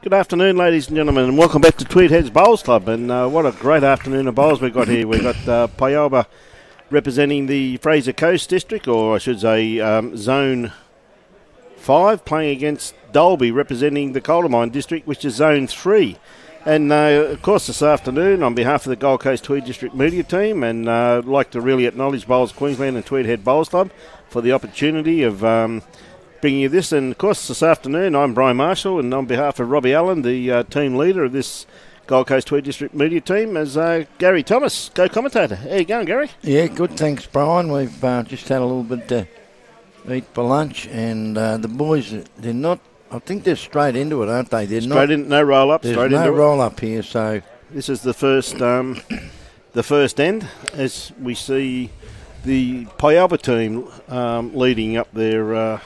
Good afternoon, ladies and gentlemen, and welcome back to Tweed Heads Bowls Club. And what a great afternoon of bowls we've got here. We've got Pialba representing the Fraser Coast District, or I should say Zone 5, playing against Dalby representing the Coal Mine District, which is Zone 3. And, of course, this afternoon, on behalf of the Gold Coast Tweed District Media Team, and I'd like to really acknowledge Bowls Queensland and Tweed Head Bowls Club for the opportunity of bringing you this. And, of course, this afternoon, I'm Brian Marshall, and on behalf of Robbie Allen, the team leader of this Gold Coast Tweed District Media Team, as Gary Thomas, co-commentator. How you going, Gary? Yeah, good, thanks, Brian. We've just had a little bit to eat for lunch, and the boys, they're not, I think they're straight into it, aren't they? They're straight not, in, no roll-up, straight into it. There's no roll-up here, so... This is the first end, as we see the Pialba team leading up their...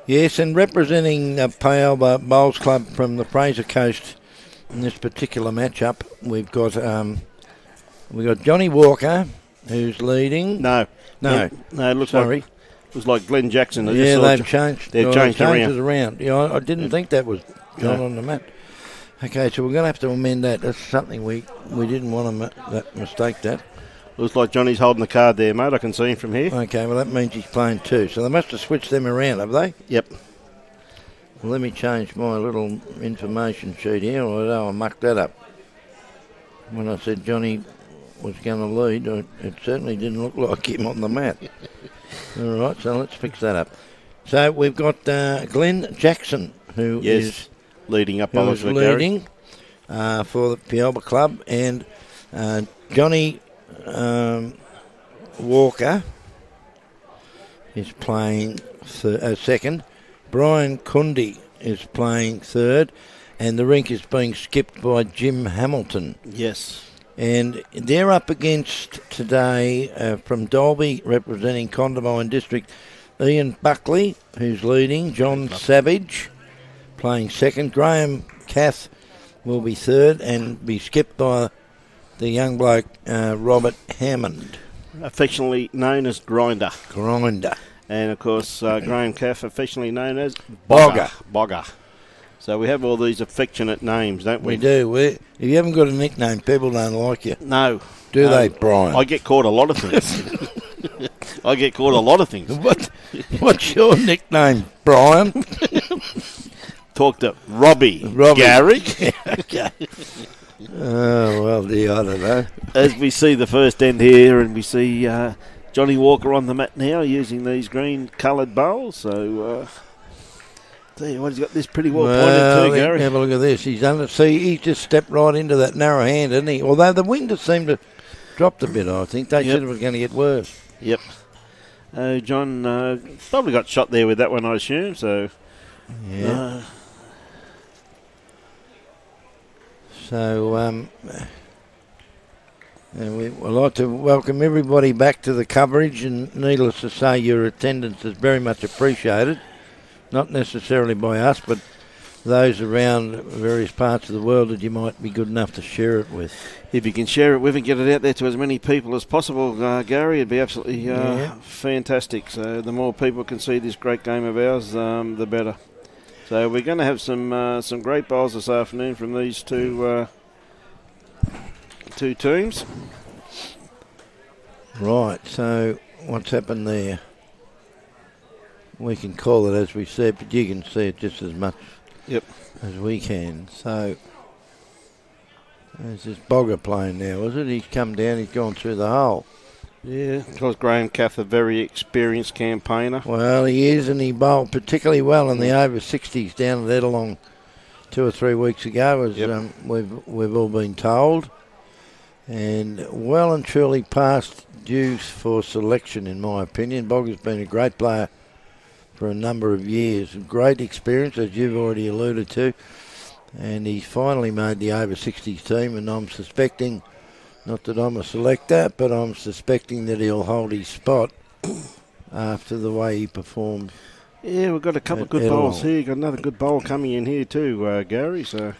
Yes, and representing Pialba Bowls Club from the Fraser Coast in this particular matchup, we've got Johnny Walker, who's leading. No, it looks like it was like Glenn Jackson. Yeah, they've changed. They've changed it around. Yeah, I didn't think that was John on the mat. Okay, so we're going to have to amend that. That's something we didn't want to mistake that. Looks like Johnny's holding the card there, mate. I can see him from here. Okay, well, that means he's playing two. So they must have switched them around, have they? Yep. Well, let me change my little information sheet here, although I mucked that up. When I said Johnny was going to lead, it certainly didn't look like him on the mat. All right, so let's fix that up. So we've got Glenn Jackson, who is leading up for the Pialba Club, and Johnny Walker is playing second. Brian Kundi is playing third, and the rink is being skipped by Jim Hamilton. Yes. And they're up against today from Dalby, representing Condamine District, Ian Buckley, who's leading, John Savage playing second, Graham Cath will be third and be skipped by the young bloke Robert Hammond. Affectionately known as Grinder. And, of course, Graham Cath, affectionately known as Bogger. So we have all these affectionate names, don't we? We do. If you haven't got a nickname, people don't like you. No. Do they, Brian? I get called a lot of things. What's your nickname, Brian? Talk to Robbie. Gary. Okay. Oh, well, I don't know. As we see the first end here, and we see Johnny Walker on the mat now using these green coloured bowls. So, tell you what, he's got this pretty well pointed too, Gary. Have a look at this. He's done it. See, he just stepped right into that narrow hand, didn't he? Although the wind just seemed to dropped a bit, I think. They said it was going to get worse. Yep. John probably got shot there with that one, I assume. So, yeah. We'd like to welcome everybody back to the coverage, and needless to say, your attendance is very much appreciated. Not necessarily by us, but those around various parts of the world that you might be good enough to share it with. If you can share it with and get it out there to as many people as possible, Gary, it'd be absolutely fantastic. So the more people can see this great game of ours, the better. So we're going to have some great bowls this afternoon from these two teams. Right, so what's happened there? We can call it as we said, but you can see it just as much as we can. So there's this Bogger playing now, is it? He's come down, he's gone through the hole. Yeah, because Graham Cath, a very experienced campaigner. Well, he is, and he bowled particularly well in the over 60s down at Edelong 2 or 3 weeks ago, as we've all been told. And well and truly past due for selection, in my opinion. Bogger's been a great player for a number of years. Great experience, as you've already alluded to. And he's finally made the over 60s team, and I'm suspecting, not that I'm a selector, but I'm suspecting that he'll hold his spot after the way he performed. Yeah, we've got a couple of good bowls here. Got another good bowl coming in here too, Gary. So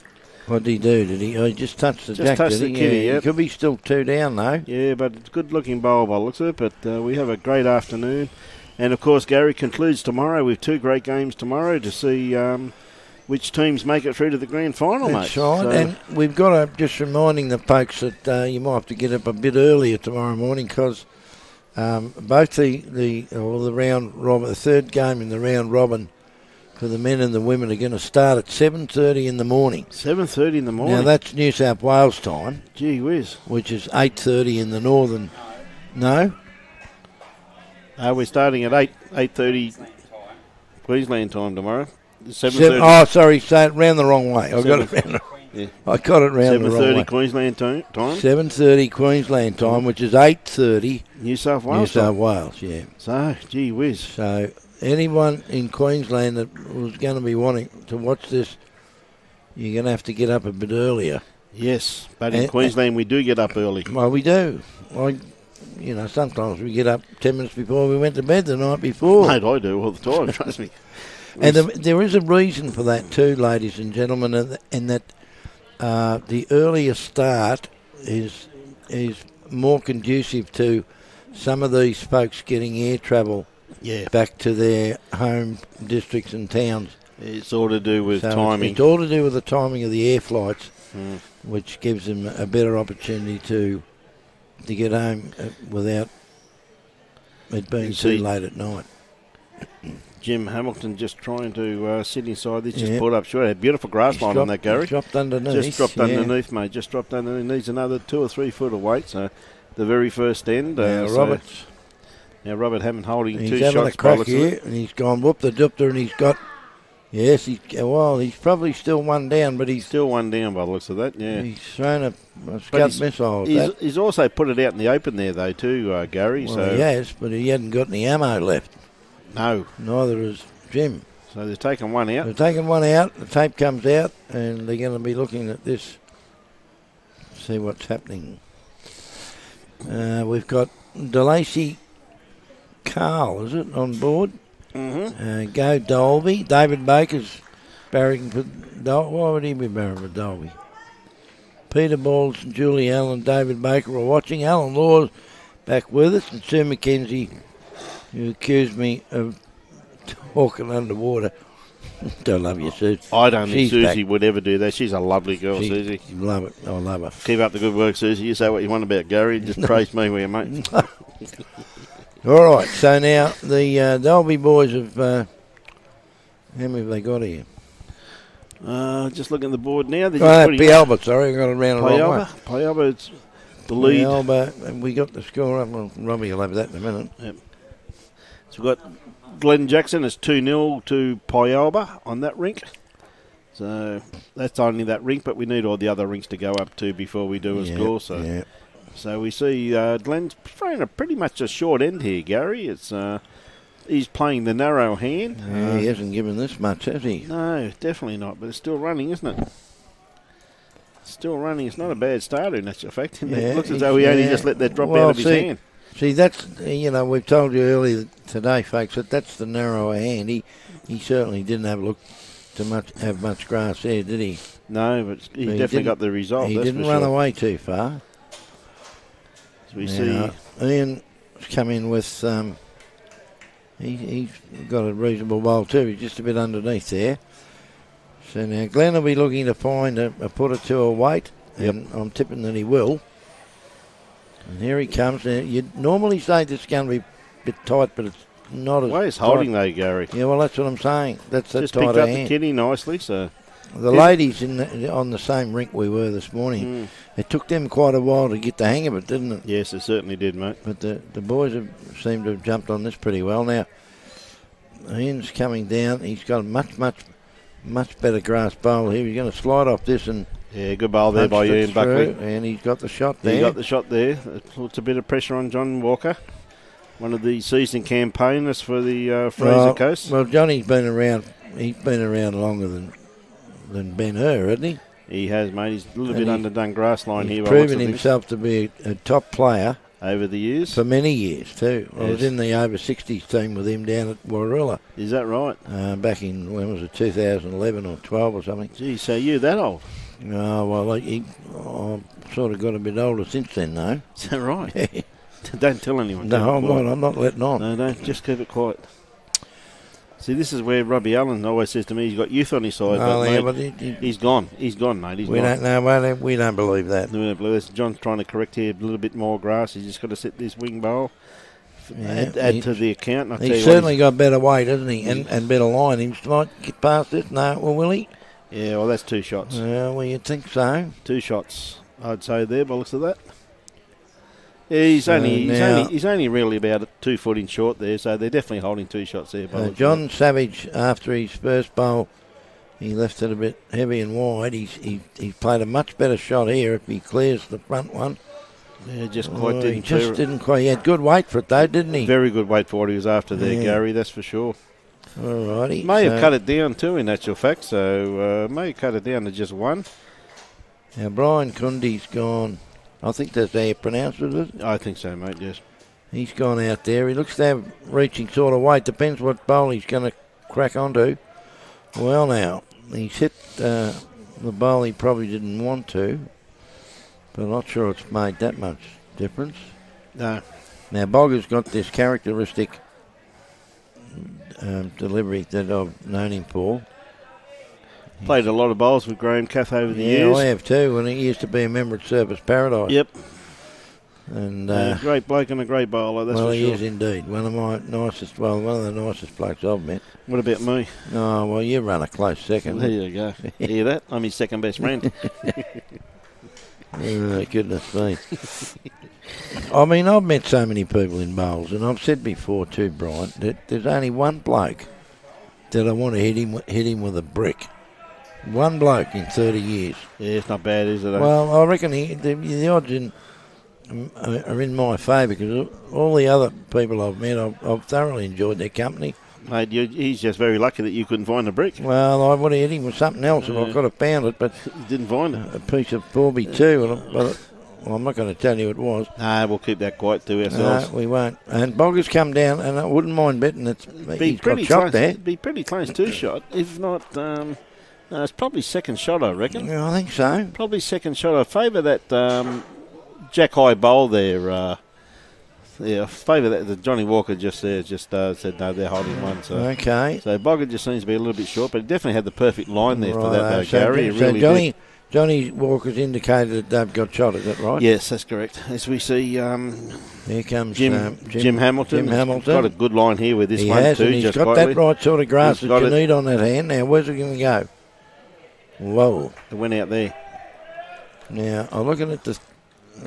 what did he do? Did he? Oh, he just touched the jack, touched did he? The kitty, He could be still 2 down though. Yeah, but it's a good-looking bowl by the looks of it. But we have a great afternoon, and of course, Gary concludes tomorrow with 2 great games tomorrow to see which teams make it through to the grand final, mate. That's right. And we've got to just reminding the folks that you might have to get up a bit earlier tomorrow morning because both the round robin, the third game in the round robin for the men and the women are going to start at 7:30 in the morning. 7:30 in the morning. Now that's New South Wales time. Gee whiz. Which is 8:30 in the northern. No. We're starting at 8:30 Queensland time tomorrow. 7:30. Sorry, say it round the wrong way. I got it round. Yeah. I got it round the wrong way. 7:30 Queensland time. 7:30 Queensland time, which is 8:30 New South Wales. New South Wales, yeah. So, gee whiz. So anyone in Queensland that was going to be wanting to watch this, you're going to have to get up a bit earlier. Yes, but in Queensland we do get up early. Well, we do. Sometimes we get up 10 minutes before we went to bed the night before. Mate, I do all the time, trust me. And there is a reason for that too, ladies and gentlemen, and that the earlier start is more conducive to some of these folks getting air travel back to their home districts and towns. It's all to do with timing. It's all to do with the timing of the air flights, which gives them a better opportunity to get home without it being too late at night. Jim Hamilton just trying to sit inside this, just pulled up short. A beautiful grass line on that, Gary. Dropped underneath. Just dropped underneath, mate. Just dropped underneath. Needs another 2 or 3 foot of weight. So the very first end. Robert Hammond holding 2 shots. He's having a crack here, and he's gone whoop the dupter, and he's got. Yes, he's probably still one down, but he's still one down by the looks of that. Yeah, he's thrown a Scud missile. He's also put it out in the open there, though, too, Gary. Well, so he has, but he hadn't got any ammo left. No, neither has Jim. So they're taking one out. They're taking one out. The tape comes out, and they're going to be looking at this. See what's happening. We've got DeLacy Carl, is it, on board? Mm-hmm. Go Dalby. David Baker's barracking for Dalby. Why would he be barracking for Dalby? Peter Balls and Julie Allen, David Baker are watching. Alan Law's back with us, and Sue McKenzie, who accused me of talking underwater. Don't love you, Susie. I don't think Susie would ever do that. She's a lovely girl, Susie. Love it. I love her. Keep up the good work, Susie. You say what you want about Gary. Just praise me, will you, mate? All right, so now the Dalby boys have... how many have they got here? Just looking at the board now. Pialba, sorry, I got it round the wrong way. Pialba, it's the lead. Pialba, and we got the score up. Well, Robbie will have that in a minute. Yep. So we've got Glenn Jackson is 2-0 to Pialba on that rink. So that's only that rink, but we need all the other rinks to go up to before we do a score. So we see Glenn's throwing pretty much a short end here, Gary. It's he's playing the narrow hand. He hasn't given this much, has he? No, definitely not. But it's still running, isn't it? Still running. It's not a bad starter in actual fact. It looks as though he only just let that drop out of his hand. See, that's, we've told you earlier today, folks, that's the narrower hand. He certainly didn't have much grass there, did he? No, but he definitely got the result. He didn't run away too far. We see Ian's come in with he's got a reasonable bowl too. He's just a bit underneath there. So now Glenn will be looking to find a putter to a weight, and I'm tipping that he will. And here he comes. Now, you'd normally say this is going to be a bit tight, but it's not as tight. He's holding though, Gary. Yeah, well, that's what I'm saying. That's that just tight picked up hand. the kitty nicely, so... The ladies on the same rink we were this morning, it took them quite a while to get the hang of it, didn't it? Yes, it certainly did, mate. But the boys seem to have jumped on this pretty well. Now, Ian's coming down. He's got a much better grass bowl here. He's going to slide off this and... Yeah, good bowl there by Ian Buckley. And he's got the shot there. He got the shot there. It puts a bit of pressure on John Walker, one of the season campaigners for the Fraser Coast. Well, Johnny's been around. He's been around longer than Ben Hur, hasn't he? He has, mate. He's a little bit underdone grass line here. He's proven himself to be a top player over the years. For many years too. Yes. I was in the over 60s team with him down at Warrilla. Is that right? Back in, when was it, 2011 or 12 or something. Gee, so you're that old? No, well, I've sort of got a bit older since then, though. Is that right? Don't tell anyone. No, I'm not letting on. No, don't. Just keep it quiet. See, this is where Robbie Allen always says to me he's got youth on his side. Oh, but, yeah, mate, but he's gone. He's gone, mate. He's we gone. don't know. We don't believe that. We don't believe this. John's trying to correct here a little bit more grass. He's just got to set this wing bowl. Yeah, add to the account. And He's certainly got better weight, hasn't he? And better line. He might get past this. No, well, will he? Yeah, well, that's 2 shots. Well, you'd think so. 2 shots, I'd say there, by the looks of that. Yeah, he's only really about 2 foot in short there, so they're definitely holding 2 shots there. John Savage, after his first bowl, he left it a bit heavy and wide. He's played a much better shot here if he clears the front one. Yeah, just didn't clear it. Didn't quite. He had good weight for it though, didn't he? Very good weight for what he was after there, Gary. That's for sure. Alrighty. May have cut it down too, in actual fact. So may have cut it down to just 1. Now Brian Kundi's gone. I think that's how you pronounce it, is it? I think so, mate. Yes. He's gone out there. He looks to have reaching sort of weight. Depends what bowl he's going to crack onto. Well, now he's hit the bowl he probably didn't want to. But I'm not sure it's made that much difference. No. Now, Bogger's got this characteristic delivery that I've known him for. Played a lot of bowls with Graham Cath over the years. Yeah, I have too, and he used to be a member at Surface Paradise. Yep. And great bloke and a great bowler, that's for sure. Well, he is indeed. One of the nicest blokes I've met. What about me? Oh, well, you run a close second. There you go. Hear that? I'm his second best friend. Oh, goodness me. I mean, I've met so many people in bowls, and I've said before too, Brian, that there's only one bloke that I want to hit him with a brick. One bloke in 30 years. Yeah, it's not bad, is it? Well, I reckon the odds are in my favour, because all the other people I've met, I've thoroughly enjoyed their company. Mate, he's just very lucky that you couldn't find a brick. Well, I would have hit him with something else if I could have found it, but you didn't find it. A piece of 4B2, but I'm not going to tell you it was. No, we'll keep that quiet to ourselves. No, we won't. And Bogger's come down, and I wouldn't mind betting he's got shot there. It'd be pretty close to shot, if not. No, it's probably second shot, I reckon. Yeah, I think so. Probably second shot. I favour that Jack High bowl there. I favour that. The Johnny Walker just said no, they're holding 1. So. Okay. So Bogger just seems to be a little bit short, but he definitely had the perfect line there for that, though, Gary. So really Johnny Walker's indicated that they've got shot, is that right? Yes, that's correct. As we see, here comes Jim Hamilton. Jim Hamilton. He's got a good line here with this he one has, too. And he's got that right sort of grass that you need on that hand. Now, where's it going to go? Whoa! It went out there. Now, I'm looking at the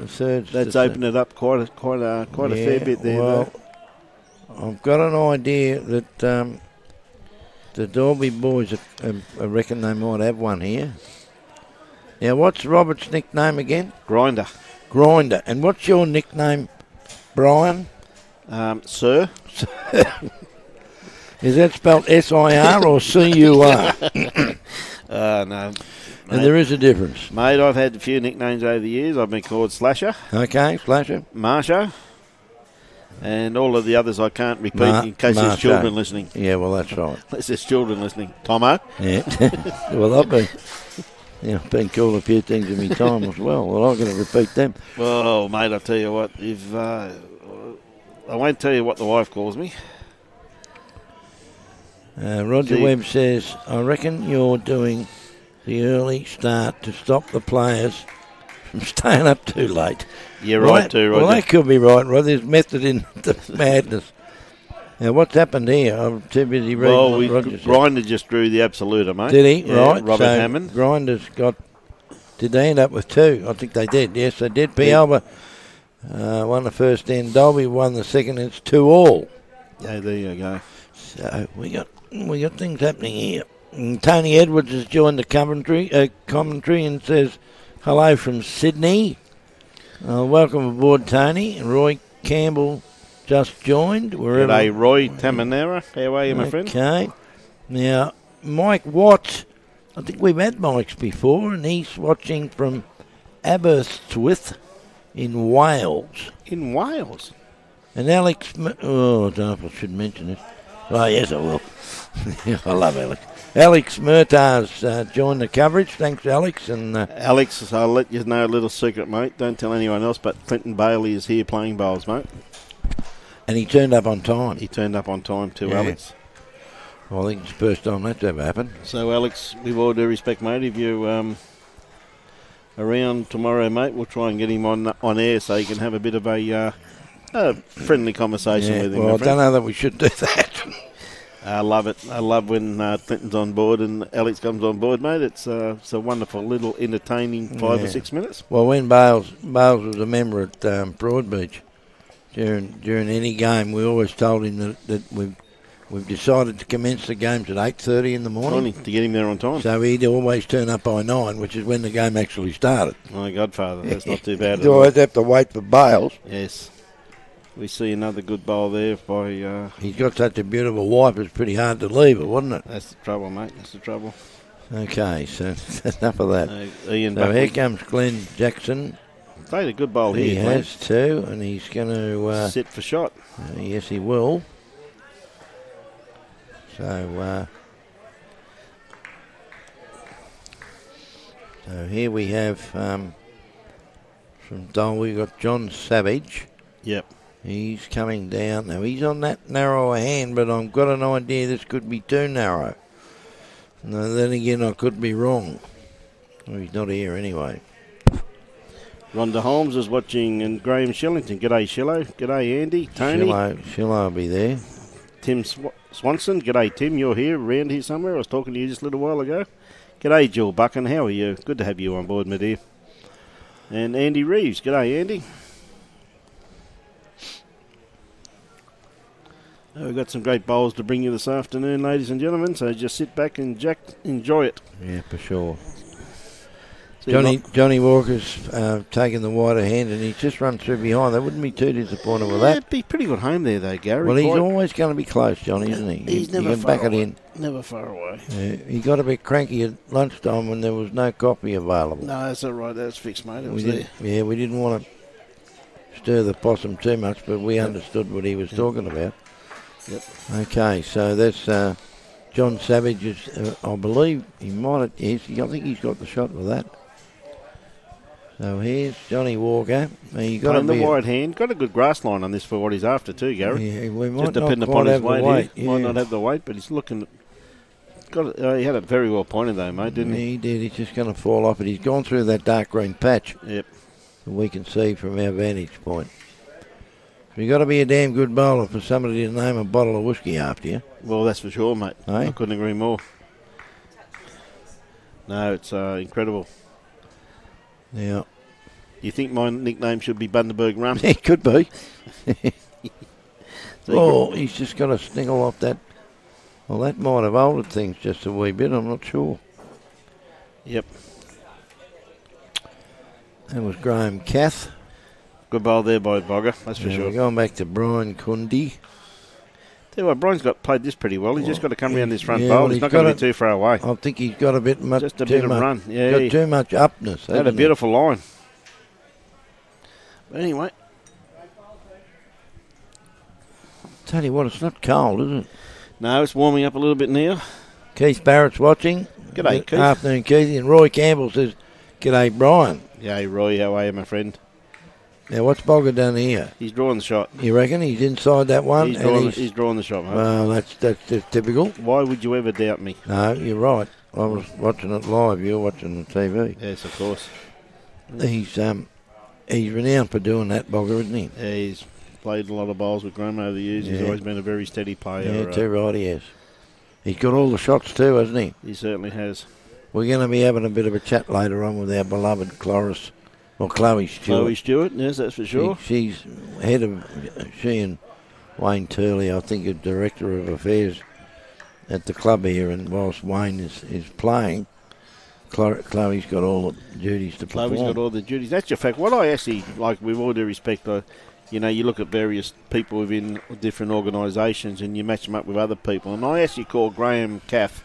surge. That's opened it up quite a fair bit there. Well, I've got an idea that the Dalby boys, I reckon they might have one here. Now, what's Robert's nickname again? Grinder. And what's your nickname, Brian? Sir. Is that spelled S-I-R or C-U-R? No. And there is a difference. Mate, I've had a few nicknames over the years. I've been called Slasher. Okay, Slasher. Marsho. And all of the others I can't repeat in case there's children listening. Yeah, well, that's right. Unless there's children listening. Tomo. Yeah. Well, I've been called a few things in my time as well. Well, I'm going to repeat them. Well, mate, I'll tell you what. If I won't tell you what the wife calls me. Roger Webb says, I reckon you're doing the early start to stop the players from staying up too late. You're right too, Roger. Well, that could be right, Roger. There's method in the madness. Now, what's happened here? I'm too busy reading what Roger said. Grinder just drew the absoluter, mate. Did he? Yeah, right. Robert Hammond. Grinder's got... Did they end up with 2? I think they did. Yes, they did. Pialba won the first end. Dalby won the second. It's 2-all. Yeah, there you go. So we got things happening here. And Tony Edwards has joined the commentary and says, hello from Sydney. Welcome aboard, Tony. And Roy Campbell just joined. G'day, Roy Tamanera. How are you, my friend? Okay. Now, Mike Watts, I think we've had Mike's before, and he's watching from Aberystwyth in Wales. In Wales? And Alex... I don't know if I should mention it. Oh, yes, I will. I love Alex. Alex Murtaugh's joined the coverage. Thanks, Alex. And Alex, I'll let you know a little secret, mate. Don't tell anyone else, but Clinton Bailey is here playing bowls, mate. And he turned up on time. He turned up on time too, Alex. Well, I think it's the first time that's ever happened. So, Alex, with all due respect, mate, if you around tomorrow, mate, we'll try and get him on air so you can have a bit of a friendly conversation with him. Well, I don't know that we should do that. I love it. I love when Clinton's on board and Alex comes on board, mate. It's a wonderful little entertaining 5 or 6 minutes. Well, when Bales was a member at Broadbeach, during any game, we always told him that we've decided to commence the games at 8:30 in the morning To get him there on time. So he'd always turn up by 9, which is when the game actually started. My godfather, that's not too bad. You always have to wait for Bales. Yes. We see another good bowl there by... He's got such a beautiful wife, it's pretty hard to leave it, wasn't it? That's the trouble, mate. That's the trouble. Okay, so enough of that. Ian so here comes Glenn Jackson. Played a good bowl here. He has too, and he's going to... sit for shot. Yes, he will. So here we have from Dalby, we've got John Savage. Yep. He's coming down. Now, he's on that narrower hand, but I've got an idea this could be too narrow. Now, then again, I could be wrong. Well, he's not here anyway. Rhonda Holmes is watching, and Graham Shillington. G'day, Shillo. G'day, Andy. Tony. Shillo will be there. Tim Swanson. G'day, Tim. You're here, around here somewhere. I was talking to you just a little while ago. G'day, Jill Buchan. How are you? Good to have you on board, my dear. And Andy Reeves. G'day, Andy. We've got some great bowls to bring you this afternoon, ladies and gentlemen, so just sit back and enjoy it. Yeah, for sure. So Johnny Walker's taking the wider hand, and he's just run through behind. They wouldn't be too disappointed with that. It'd be pretty good home there, though, Gary. Well, he's always going to be close, Johnny, isn't he? He's never can back far away. It in. Never far away. He got a bit cranky at lunchtime when there was no coffee available. No, that's all right. That's fixed, mate. It was there. Yeah, we didn't want to stir the possum too much, but we understood what he was talking about. Yep. Okay, so that's John Savage. I believe he might have. Yes, I think he's got the shot with that. So here's Johnny Walker. You got the wide hand. Got a good grass line on this for what he's after too, Gary. Yeah, we might just depending upon his weight. Yeah. Might not have the weight, but he's looking. He had it very well pointed though, mate, didn't he? He did. He's just going to fall off it. He's gone through that dark green patch. Yep. We can see from our vantage point. You've got to be a damn good bowler for somebody to name a bottle of whiskey after you. Well, that's for sure, mate. Hey? I couldn't agree more. No, it's incredible. Yeah. You think my nickname should be Bundaberg Rum? It could be. He's just got to sniggle off that. Well, that might have altered things just a wee bit. I'm not sure. Yep. That was Graham Cath. Good bowl there by Bogger, that's for sure. We're going back to Brian Cundy. Tell you what, Brian's played this pretty well. He's just got to come around this front bowl. He's not going to be too far away. I think he's got a bit much. Just a bit of run. Yeah, got too much upness. Had a beautiful line. But anyway, tell you what, it's not cold, is it? No, it's warming up a little bit now. Keith Barrett's watching. G'day, Keith. Afternoon, Keith. And Roy Campbell says, "G'day, Brian." Yeah, Roy, how are you, my friend? Now, what's Bogger done here? He's drawing the shot. You reckon he's inside that one? He's drawing the shot, mate. Well, that's just typical. Why would you ever doubt me? No, you're right. I was watching it live. You're watching the TV. Yes, of course. He's renowned for doing that, Bogger, isn't he? Yeah, he's played a lot of bowls with Graham over the years. Yeah. He's always been a very steady player. Yeah, too right, he has. He's got all the shots too, hasn't he? He certainly has. We're going to be having a bit of a chat later on with our beloved Chloe Stewart. Chloe Stewart, yes, that's for sure. She's head of, she and Wayne Turley, I think, are Director of Affairs at the club here, and whilst Wayne is playing, Chloe's got all the duties to perform. Chloe's got all the duties. That's your fact. What I actually, like, with all due respect, you look at various people within different organisations and you match them up with other people, and I actually call Graham Cath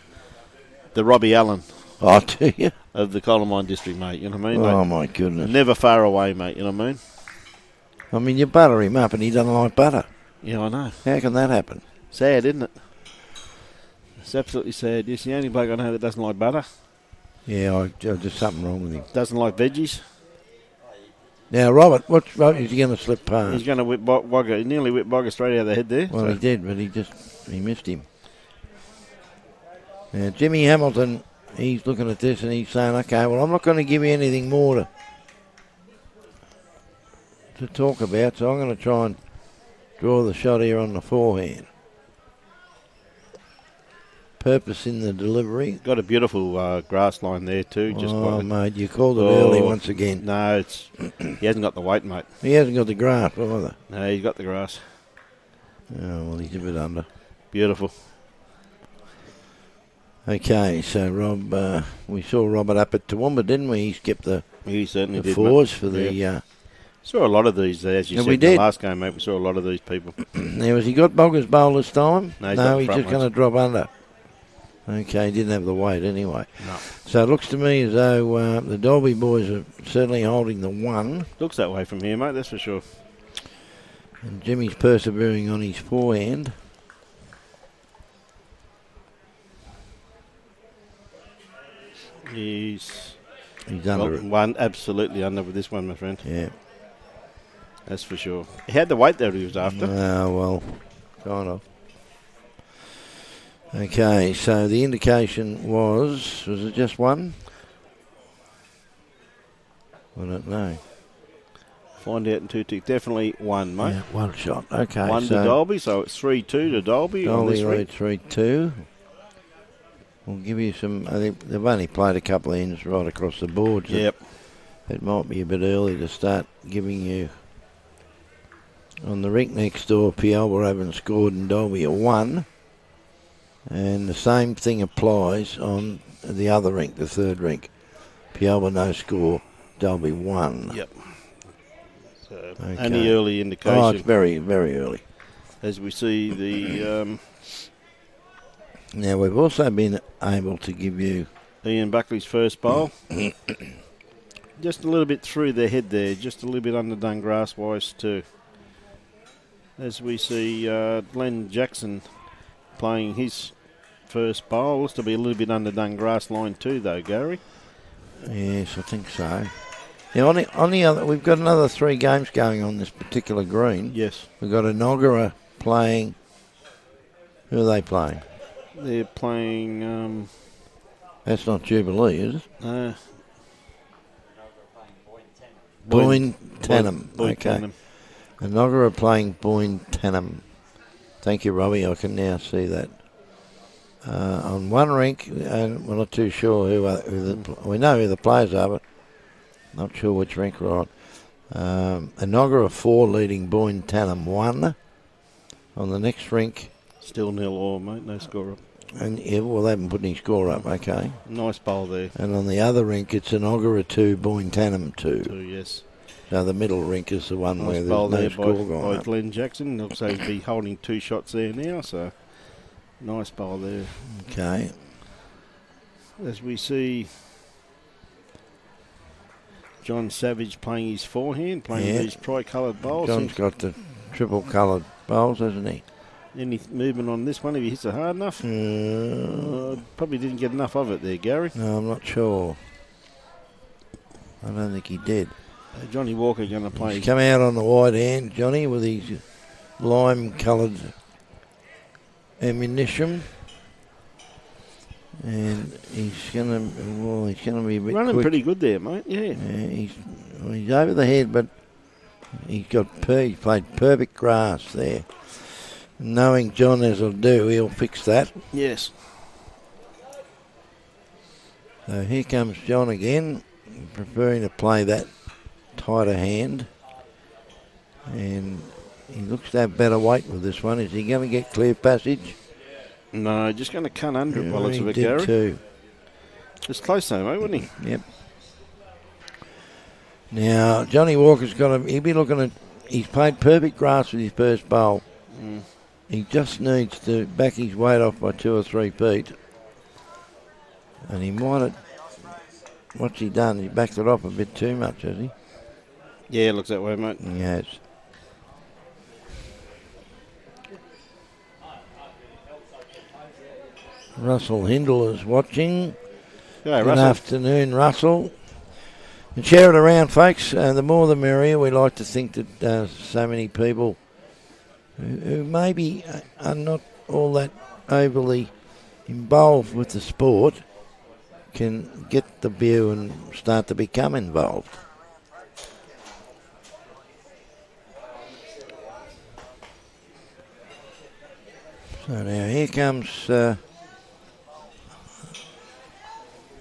the Robbie Allen. Oh, do you? Of the Coal Mine District, mate, you know what I mean? Oh, my goodness. Never far away, mate, you know what I mean? I mean, you butter him up and he doesn't like butter. Yeah, I know. How can that happen? Sad, isn't it? It's absolutely sad. It's the only bloke I know that doesn't like butter. Yeah, there's something wrong with him. Doesn't like veggies. Now, Robert, is he going to slip past? He's going to whip Bogger. He nearly whipped Bogger straight out of the head there. Well, he did, but he missed him. Now, Jimmy Hamilton, he's looking at this and he's saying, okay, well, I'm not going to give you anything more to talk about, so I'm going to try and draw the shot here on the forehand. Purpose in the delivery. Got a beautiful grass line there too. Just mate, you called it early once again. No, it's he hasn't got the weight, mate. He hasn't got the grass either. No, he's got the grass. Oh, well, he's a bit under. Beautiful. Okay, so Rob, we saw Robert up at Toowoomba, didn't we? He skipped He certainly the did. fours for the... saw a lot of these, as you said in the last game, mate. We saw a lot of these people. Now, has he got Boggers Bowl this time? No, he's just going to drop under. Okay, he didn't have the weight anyway. No. So it looks to me as though the Dalby boys are certainly holding the one. Looks that way from here, mate, that's for sure. And Jimmy's persevering on his forehand. He's under it. One, absolutely under with this one, my friend. Yeah. That's for sure. He had the weight that he was after. Well, kind of. Okay, so the indication was it just one? I don't know. Find out in 2 ticks. Definitely one, mate. Yeah, one shot. Okay. One to Dalby, so it's 3-2 to Dalby. Dalby lead 3-2. We'll give you some. I think they've only played a couple of ends right across the board. So yep. It might be a bit early to start giving you. On the rink next door, Pialba haven't scored and Dalby a 1. And the same thing applies on the other rink, the third rink. Pialba no score, Dalby 1. Yep. So okay. Any early indication? Oh, it's very, very early. As we see the... now, we've also been able to give you... Ian Buckley's first bowl. Just a little bit through their head there, just a little bit underdone grass-wise too. As we see Glenn Jackson playing his first bowl. Looks to be a little bit underdone grass line too, though, Gary. Yes, I think so. Now, on the other, we've got another 3 games going on this particular green. Yes. We've got Inaugural playing. Who are they playing? They're playing... that's not Jubilee, is it? Boyne Tannum. Okay. Inaugural playing Boyne Tannum. Thank you, Robbie. I can now see that. On one rink, and we're not too sure we know who the players are, but not sure which rink we're on. Inaugural 4 leading Boyne Tannum 1. On the next rink, still 0-0, mate. No score up. And they haven't put any score up. Okay. Nice bowl there. And on the other rink, it's Inaugural 2, Boyne Tannum 2. 2, yes. So the middle rink is the one nice where there's bowl no there score by going up. Glenn Jackson. Looks like he'll be holding 2 shots there now, so nice bowl there. Okay. As we see John Savage playing his forehand, playing these tri-coloured bowls. John's got the triple-coloured bowls, hasn't he? Any movement on this one if he hits it hard enough? Probably didn't get enough of it there, Gary. No, I'm not sure. I don't think he did. Johnny Walker going to play. He's come out on the wide hand, Johnny, with his lime-coloured ammunition. And he's going to be a bit running quick. Pretty good there, mate. Yeah. He's over the head, but he played perfect grass there. Knowing John as he'll do, he'll fix that. Yes. So here comes John again, preferring to play that tighter hand. And he looks to have better weight with this one. Is he going to get clear passage? No, just going to cut under it while it's a bit, Gary. He did too. It's close though, mate, wouldn't he? Yep. Now, Johnny Walker's he'll be looking at, he's played perfect grass with his first bowl. He just needs to back his weight off by 2 or 3 feet. And he might have, what's he done? He backed it off a bit too much, has he? Yeah, it looks that way, mate. He has. Russell Hindle is watching. Yeah, Good afternoon, Russell. And share it around, folks. The more the merrier. We like to think that so many people who maybe are not all that overly involved with the sport can get the view and start to become involved. So now here comes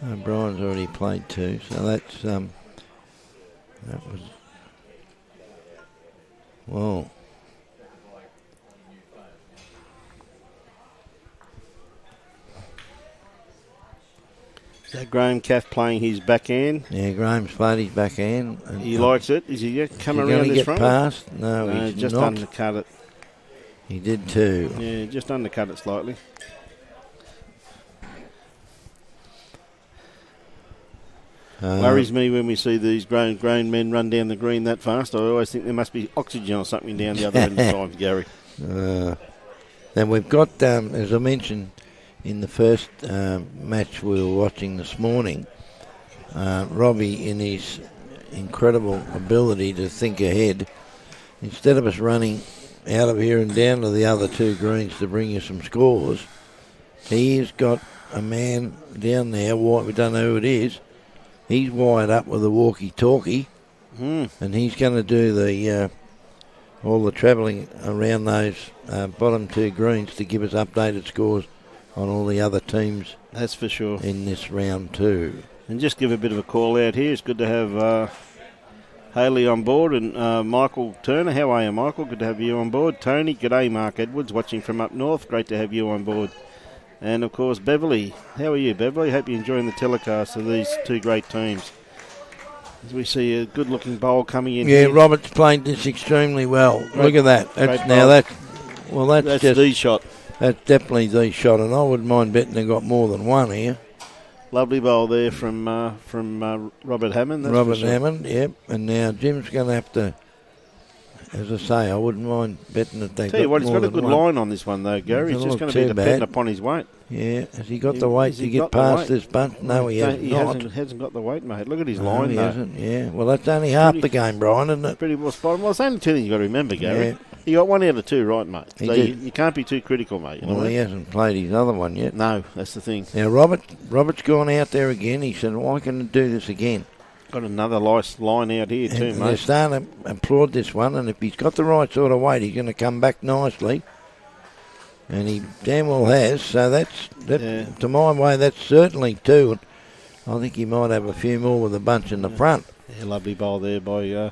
Brian's already played 2, so that's that was well. Is that Graham Caff playing his backhand? Yeah, Graham's played his backhand. He likes it. Is he coming around this get front? Past? No, he's just not. Undercut it. He did too. Yeah, just undercut it slightly. Worries me when we see these grown men run down the green that fast. I always think there must be oxygen or something down the other end of time, Gary. Then we've got, as I mentioned in the first match we were watching this morning, Robbie, in his incredible ability to think ahead, instead of us running out of here and down to the other 2 greens to bring you some scores, he has got a man down there, we don't know who it is. He's wired up with a walkie-talkie, and he's going to do the all the travelling around those bottom 2 greens to give us updated scores on all the other teams. That's for sure. In this round 2. And just give a bit of a call out here. It's good to have Haley on board and Michael Turner. How are you, Michael? Good to have you on board. Tony, g'day. Mark Edwards watching from up north. Great to have you on board. And, of course, Beverly. How are you, Beverly? Hope you're enjoying the telecast of these 2 great teams. As we see a good-looking bowl coming in here. Roberts played this extremely well. Look at that. That's that's just the shot. That's definitely the shot, and I wouldn't mind betting they got more than one here. Lovely bowl there from Robert Hammond. Robert Hammond, yep. And now Jim's going to have to, as I say, I wouldn't mind betting that they got more than one. Tell you what, he's got a good line on this one, though, Gary. It's just going to be dependent upon his weight. Yeah, has he got the weight to get past this bunch? No, he hasn't. He hasn't got the weight, mate. Look at his line, he though. Hasn't, yeah. Well, that's only half the game, Brian, isn't it? Pretty well spot on. Well, it's only 2 things you've got to remember, Gary. Yeah. You got 1 out of 2 right, mate. He So did. you can't be too critical, mate. You know Well, he hasn't played his other one yet. No, that's the thing. Now, Robert's gone out there again. He said, why can I do this again? Got another nice line out here too, and mate. They're starting to applaud this one, and if he's got the right sort of weight, he's going to come back nicely. And he damn well has. So that's to my way, that's certainly 2. I think he might have a few more with a bunch in the front. Yeah, lovely bowl there by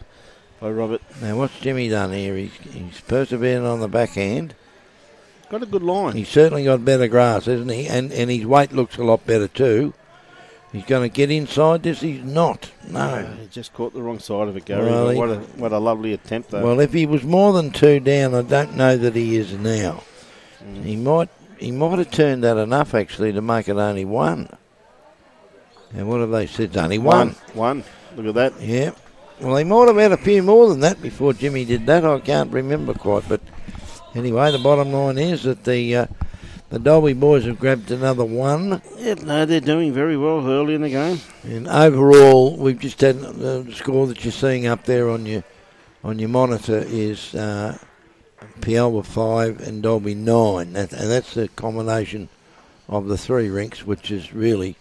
Robert. Now, what's Jimmy done here? He's persevering on the backhand. Got a good line. He's certainly got better grass, hasn't he? And his weight looks a lot better too. He's going to get inside this. He's not. No. He just caught the wrong side of it, Gary. Well, what a lovely attempt, though. Well, if he was more than 2 down, I don't know that he is now. He might have turned that enough, actually, to make it only 1. And what have they said? It's only 1. 1. Look at that. Yeah. Well, he might have had a few more than that before Jimmy did that. I can't remember quite. But anyway, the bottom line is that the Dalby boys have grabbed another 1. Yeah, no, they're doing very well early in the game. And overall, we've just had the score that you're seeing up there on your monitor is Pialba 5 and Dalby 9. And that's the combination of the 3 rinks, which is really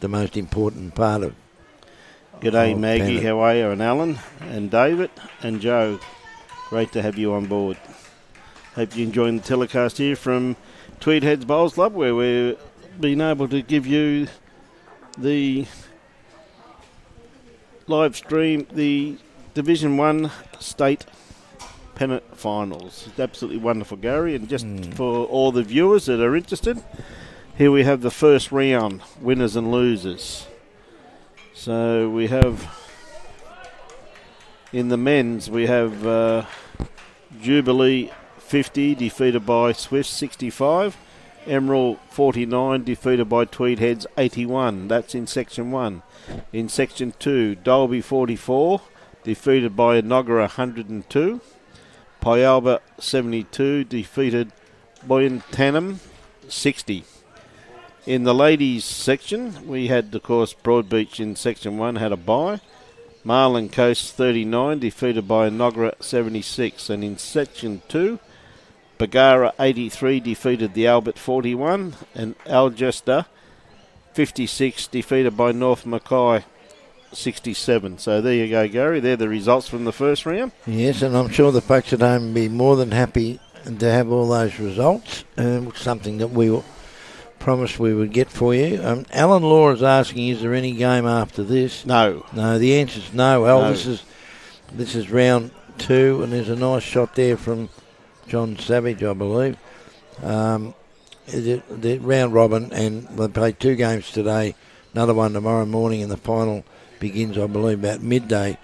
the most important part of. G'day, Maggie. Pennant. How are you? And Alan and David and Joe. Great to have you on board. Hope you're enjoying the telecast here from Tweed Heads Bowls Club, where we're being able to give you the live stream, the Division 1 State Pennant Finals. It's absolutely wonderful, Gary. And just for all the viewers that are interested, here we have the first round, winners and losers. So we have, in the men's, we have Jubilee 50 defeated by Swift 65. Emerald 49 defeated by Tweed Heads 81. That's in Section 1. In Section 2, Dalby 44 defeated by Enoggera 102. Pialba 72 defeated by Tanham 60. In the ladies section, we had, of course, Broadbeach in Section 1 had a bye. Marlin Coast 39 defeated by Enoggera 76. And in Section 2, Bagara 83 defeated the Albert 41, and Algester 56 defeated by North Mackay 67. So there you go, Gary. They're the results from the first round. Yes, and I'm sure the folks at home will be more than happy to have all those results. Something that we promised we would get for you. Alan Law is asking, is there any game after this? No. No, the answer is no. Al, No. this is round 2, and there's a nice shot there from John Savage, I believe. The round robin, and they play 2 games today, another one tomorrow morning, and the final begins, I believe, about midday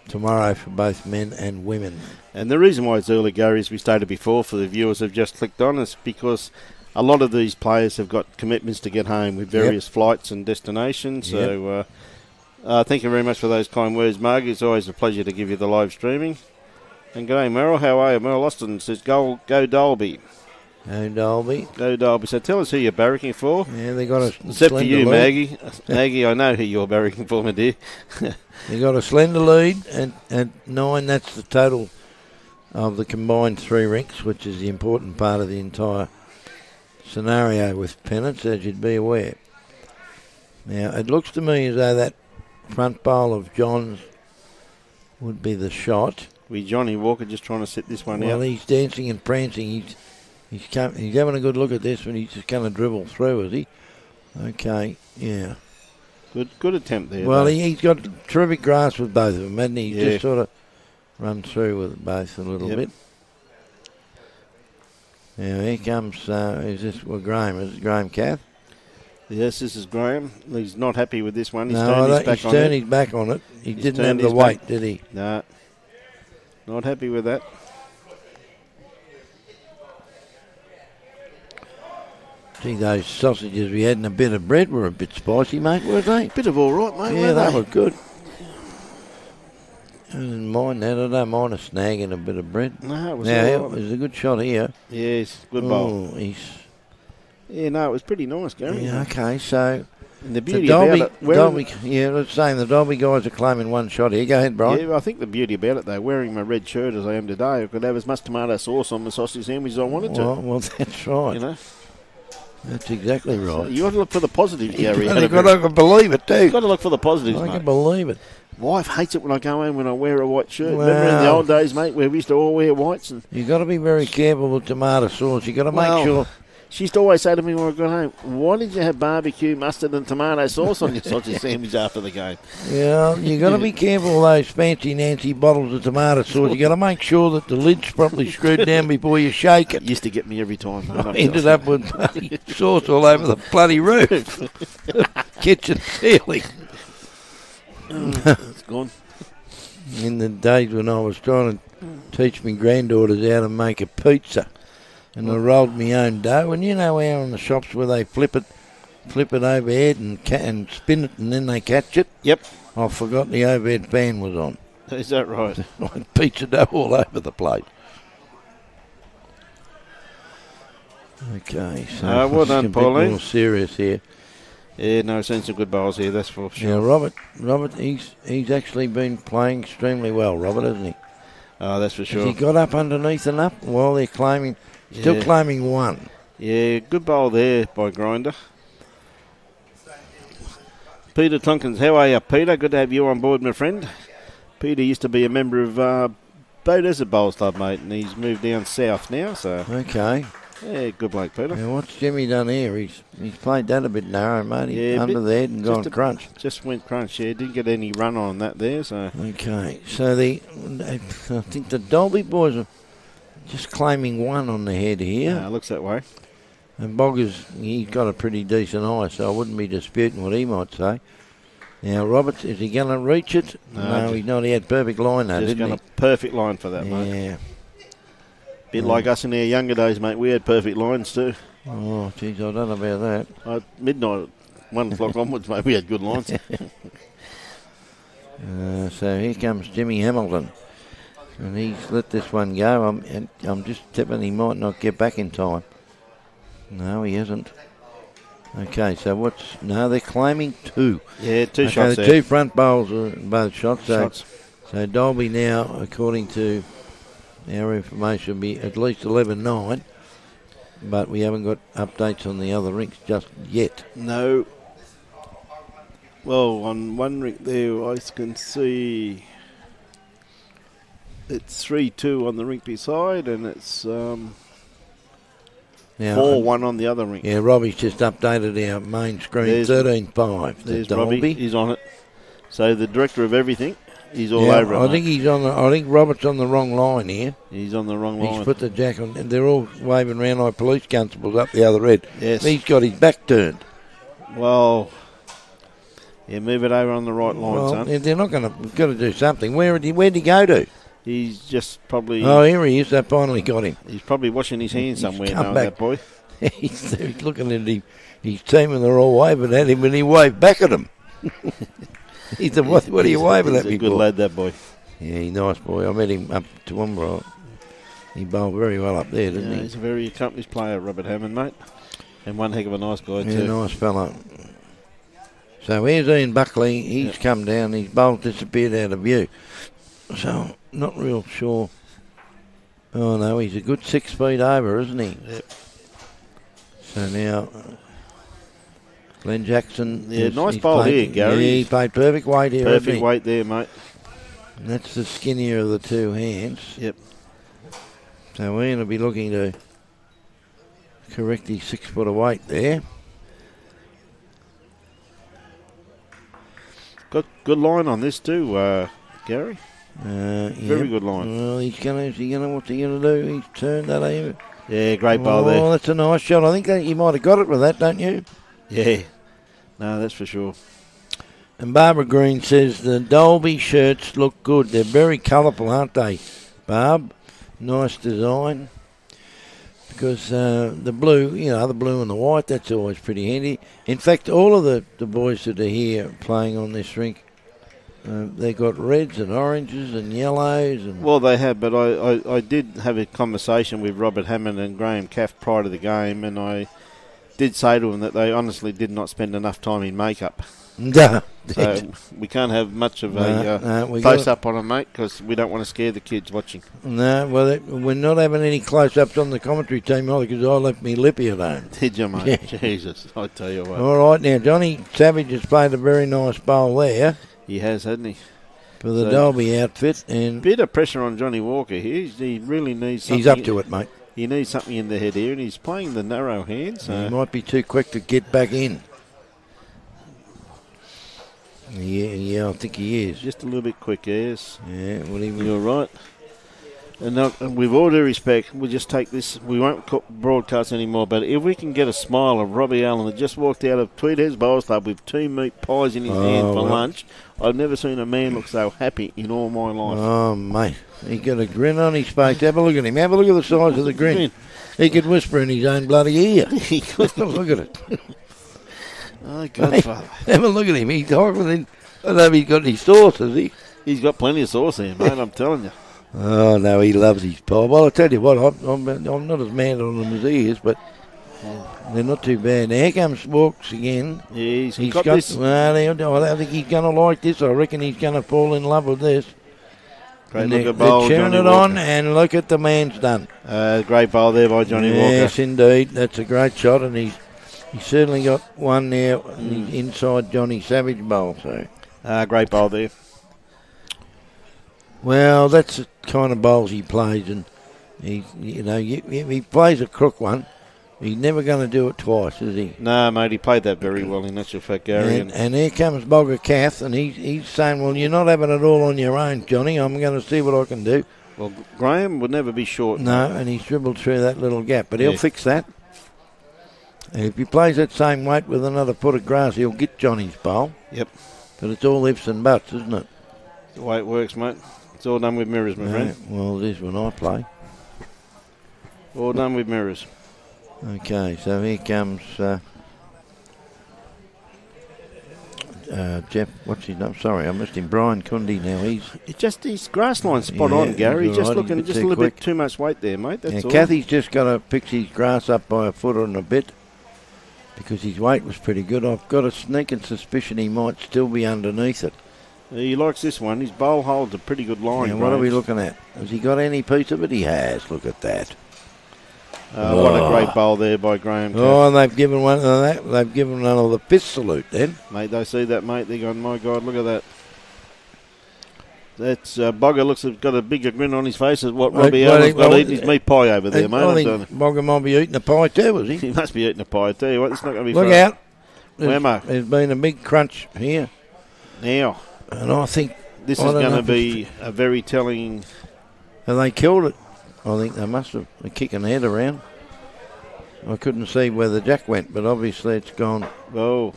tomorrow for both men and women. And the reason why it's early, Gary, as we stated before, for the viewers have just clicked on, is because a lot of these players have got commitments to get home with various flights and destinations. Yep. So thank you very much for those kind words, Mark. It's always a pleasure to give you the live streaming. And g'day, Merrill. How are you? Merrill Austin says, go Dalby. Go Dalby. Go Dalby. So tell us who you're barracking for. Yeah, they got a Except for you, lead. Maggie. Maggie, I know who you're barracking for, my dear. They got a slender lead at 9. That's the total of the combined 3 rinks, which is the important part of the entire scenario with Pennant, as you'd be aware. Now, it looks to me as though that front bowl of John's would be the shot. We Johnny Walker just trying to set this one out. Well, he's dancing and prancing. He's having a good look at this, but he's just going to dribble through, is he? Okay, yeah. Good attempt there. Well, though. he's got terrific grasp with both of them, hasn't he? He's Yeah. just sort of run through with both a little bit. Now, here comes, Graham. Is it Graham Cath? Yes, this is Graham. He's not happy with this one. He's No, turned his back he's on turned it. his back on it. He He's didn't have turned the his weight, back. did he? No. Not happy with that. Gee, those sausages we had and a bit of bread were a bit spicy, mate, weren't they? Bit of all right, mate. Yeah, weren't they were good. I didn't mind that. I don't mind a snag and a bit of bread. No, it was Now, all right. it was a good shot here. Yes, good bowl. Oh, Yeah, no, it was pretty nice, Gary. yeah, okay, so And the the beauty Dalby, about it, wearing, let's say the Dalby guys are claiming one shot here. Go ahead, Brian. yeah, I think the beauty about it, though, wearing my red shirt as I am today, I could have as much tomato sauce on my sausage sandwich as I wanted to. Well, that's right. You know, That's exactly so right. you got to look for the positives, Gary. I can believe it too. You've got to look for the positives, I can mate. believe it. Wife hates it when I go home when I wear a white shirt. Well, Remember in the old days, mate, where we used to all wear whites? And You've got to be very careful with tomato sauce. You've got to Well, make sure. she used to always say to me when I got home, why did you have barbecue, mustard and tomato sauce on your sausage sandwich after the game? Yeah, you've got to be careful of those fancy Nancy bottles of tomato sauce. You've got to make sure that the lid's properly screwed down before you shake it. It used to get me every time. mate. I ended up with bloody sauce all over the bloody roof. Kitchen ceiling. It's gone. In the days when I was trying to teach my granddaughters how to make a pizza, and I rolled my own dough, and you know how in the shops where they flip it overhead and spin it, and then they catch it. Yep. I forgot the overhead fan was on. Is that right? I had pizza dough all over the place. Okay, so well let's done, get a bit Pauline. more serious here. Yeah, no, seen some good bowls here, that's for sure. Now, Robert, he's actually been playing extremely well, Robert, hasn't he? Oh, that's for sure. Has he got up underneath enough? Well, they're still Yeah. claiming one. Yeah, good bowl there by Grinder. Peter Tonkins, how are you, Peter? Good to have you on board, my friend. Peter used to be a member of Bow Desert Bowls Club, mate, and he's moved down south now, so Okay. yeah, good bloke, Peter. Now, what's Jimmy done here? He's played that a bit narrow, mate. He's Yeah, under the head and gone crunch. Just went crunch, yeah. Didn't get any run on that there, so. Okay, so I think the Dalby boys are just claiming one on the head here. Yeah, looks that way. And Boggers, he's got a pretty decent eye, so I wouldn't be disputing what he might say. Now, Roberts, is he going to reach it? No, he's not. He had perfect line, though, Just didn't got a perfect line for that, he? mate. Yeah. Bit like us in our younger days, mate. We had perfect lines too. Oh, geez, I don't know about that. Midnight, 1 o'clock onwards, mate, we had good lines. So here comes Jimmy Hamilton. And he's let this one go. I'm just tipping he might not get back in time. No, he hasn't. Okay, so they're claiming two. Yeah, two Okay, shots the there. two front bowls are both shots. Shots. So Dalby now, according to our information will be at least 11-9, but we haven't got updates on the other rinks just yet. No. Well, on one rink there, I can see it's 3-2 on the rink beside, and it's 4-1 on the other rink. Yeah, Robbie's just updated our main screen. 13-5. There's Dalby. Robbie. He's on it. So the director of everything, he's all over it. I think he's on. I think Robert's on the wrong line here. He's on the wrong line. He's put the jack on, and they're all waving around like police constables up the other end. Yes. He's got his back turned. Well, yeah, move it over on the right line, son. They're not going to. Got to do something. Where'd he go to? He's just probably. Oh, here he is. They finally got him. He's probably washing his hands somewhere now, back. that boy. he's looking at his team, and they're all waving at him, and he waved back at him. He said, what are you waving at me for? He's a good lad, that boy. Yeah, he's a nice boy. I met him up to Toowoomba. He bowled very well up there, didn't he? He's a very accomplished player, Robert Hammond, mate. And one heck of a nice guy, too. Yeah, nice fella. So here's Ian Buckley. He's come down. His bowl disappeared out of view. So, not real sure. Oh, no, he's a good 6 feet over, isn't he? Yep. So now, Glenn Jackson. Yeah, nice bowl here, Gary. Yeah, he played perfect weight here. Perfect weight there, mate. And that's the skinnier of the two hands. Yep. So we're going to be looking to correct his 6 foot of weight there. Got good line on this too, Gary. Very good line. Well, what's he gonna do? He's turned that over. Yeah, great bowl there. Oh, that's a nice shot. I think that you might have got it with that, don't you? Yeah. No, that's for sure. And Barbara Green says the Dalby shirts look good. They're very colourful, aren't they, Barb? Nice design. Because the blue, the blue and the white, that's always pretty handy. In fact, all of the boys that are here playing on this rink, they've got reds and oranges and yellows. Well, they have, but I did have a conversation with Robert Hammond and Graham Caff prior to the game, and I did say to them that they honestly did not spend enough time in makeup. No. So we can't have much of a close-up on them, mate, because we don't want to scare the kids watching. No, well, we're not having any close-ups on the commentary team either because I left me lippy at home. Did you, mate? Yeah. Jesus, I tell you what. All right, now, Johnny Savage has played a very nice bowl there. He has, hasn't he? For the Dalby outfit. And bit of pressure on Johnny Walker here. He really needs something. He's up to it, mate. He needs something in the head here, and he's playing the narrow hands. He might be too quick to get back in. Yeah, I think he is. Just a little bit quick, yes. Yeah, well, you're right. And with all due respect, we'll just take this. We won't broadcast anymore, but if we can get a smile of Robbie Allen that just walked out of Tweedheads Bowls Club with 2 meat pies in his hand for lunch, I've never seen a man look so happy in all my life. Oh, mate. He got a grin on his face. Have a look at him. Have a look at the size of the grin. He could whisper in his own bloody ear. He could. Look at it. Oh, Godfather. Have a look at him. He's horrible. I don't know if he's got any sauce, has he? He's got plenty of sauce here, mate, I'm telling you. Oh, no, he loves his pie. Well, I'll tell you what, I'm not as mad on them as he is, but they're not too bad. Now, here comes Walks again. Yeah, he's got this. Well, I don't think he's going to like this. I reckon he's going to fall in love with this. Great look at bowl, they're cheering Johnny it Walker. on, and look at the man's done. Great bowl there by Johnny Walker. Yes, indeed. That's a great shot, and he's certainly got one now inside Johnny Savage bowl. So great bowl there. Well, that's the kind of bowls he plays, and he plays a crook one. He's never going to do it twice, is he? No, mate, he played that very well in actual fact, Gary. And here comes Bogger Cath, and he's saying, well, you're not having it all on your own, Johnny. I'm going to see what I can do. Well, Graham would never be short. No, and he's dribbled through that little gap, but he'll fix that. And if he plays that same weight with another foot of grass, he'll get Johnny's bowl. Yep. But it's all ifs and buts, isn't it? The way it works, mate. It's all done with mirrors, my friend. Well, it is when I play. All done with mirrors. Okay, so here comes Jeff. What's his name? Sorry, I missed him. Brian Cundy. Now his grass line spot on, Gary. He's just right. looking just a little bit too much weight there, mate. That's all. Kathy's just got to fix his grass up by a foot and a bit because his weight was pretty good. I've got a sneaking suspicion he might still be underneath it. He likes this one. His bowl holds a pretty good line. And what are we looking at? Has he got any piece of it? He has. Look at that. What a great bowl there by Graham. Oh, and they've given one of that. They've given one of the fifth salute then. Mate, they see that, mate. They're going, my God, look at that. That's Bogger looks got a bigger grin on his face as what Robbie Allen's got eating his meat pie over there, mate. I think Bogger might be eating a pie too, was he? He must be eating a pie. I tell you what, it's not going to be Look fun. out. There's been a big crunch here. Now. And I think this is going to be a very telling. Have they killed it? I think they must have. They're kicking the head around. I couldn't see where the jack went, but obviously it's gone. Oh.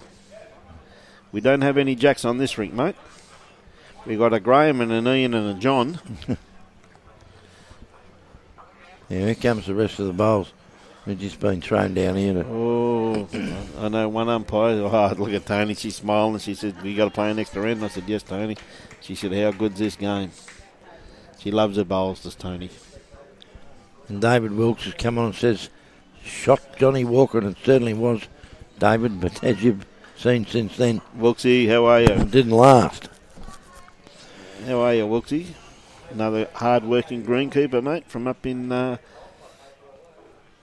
We don't have any jacks on this rink, mate. We got a Graham and an Ian and a John. Yeah, here comes the rest of the bowls. They've just been thrown down here. Oh, I know one umpire. Oh, look at Tony. She's smiling. She said, "We got to play an extra end." I said, "Yes, Tony." She said, "How good's this game?" She loves her bowls, does Tony. And David Wilkes has come on and says, "Shot Johnny Walker," and it certainly was, David. But as you've seen since then, Wilksy, how are you? It didn't last. How are you, Wilksy? Another hard-working greenkeeper, mate, from up in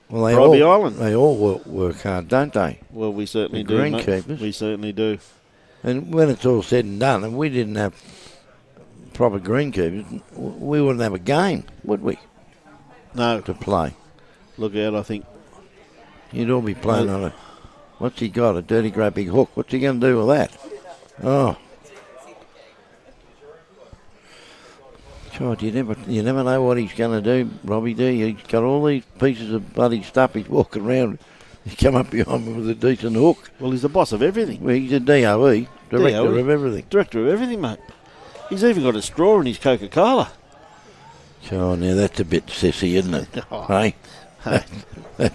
Robbie Island. They all work hard, don't they? Well, we certainly do, greenkeepers. Mate. We certainly do. And when it's all said and done, and we didn't have proper greenkeepers, we wouldn't have a game, would we? No. To play. Look out, I think. You'd all be playing on a... What's he got? A dirty great big hook. What's he going to do with that? Oh. God, you never know what he's going to do, Robbie, do you? He's got all these pieces of bloody stuff he's walking around. He's come up behind me with a decent hook. Well, he's the boss of everything. Well, he's a DOE, director of everything. Director of everything, mate. He's even got a straw in his Coca-Cola. Oh, now that's a bit sissy, isn't it? Hey?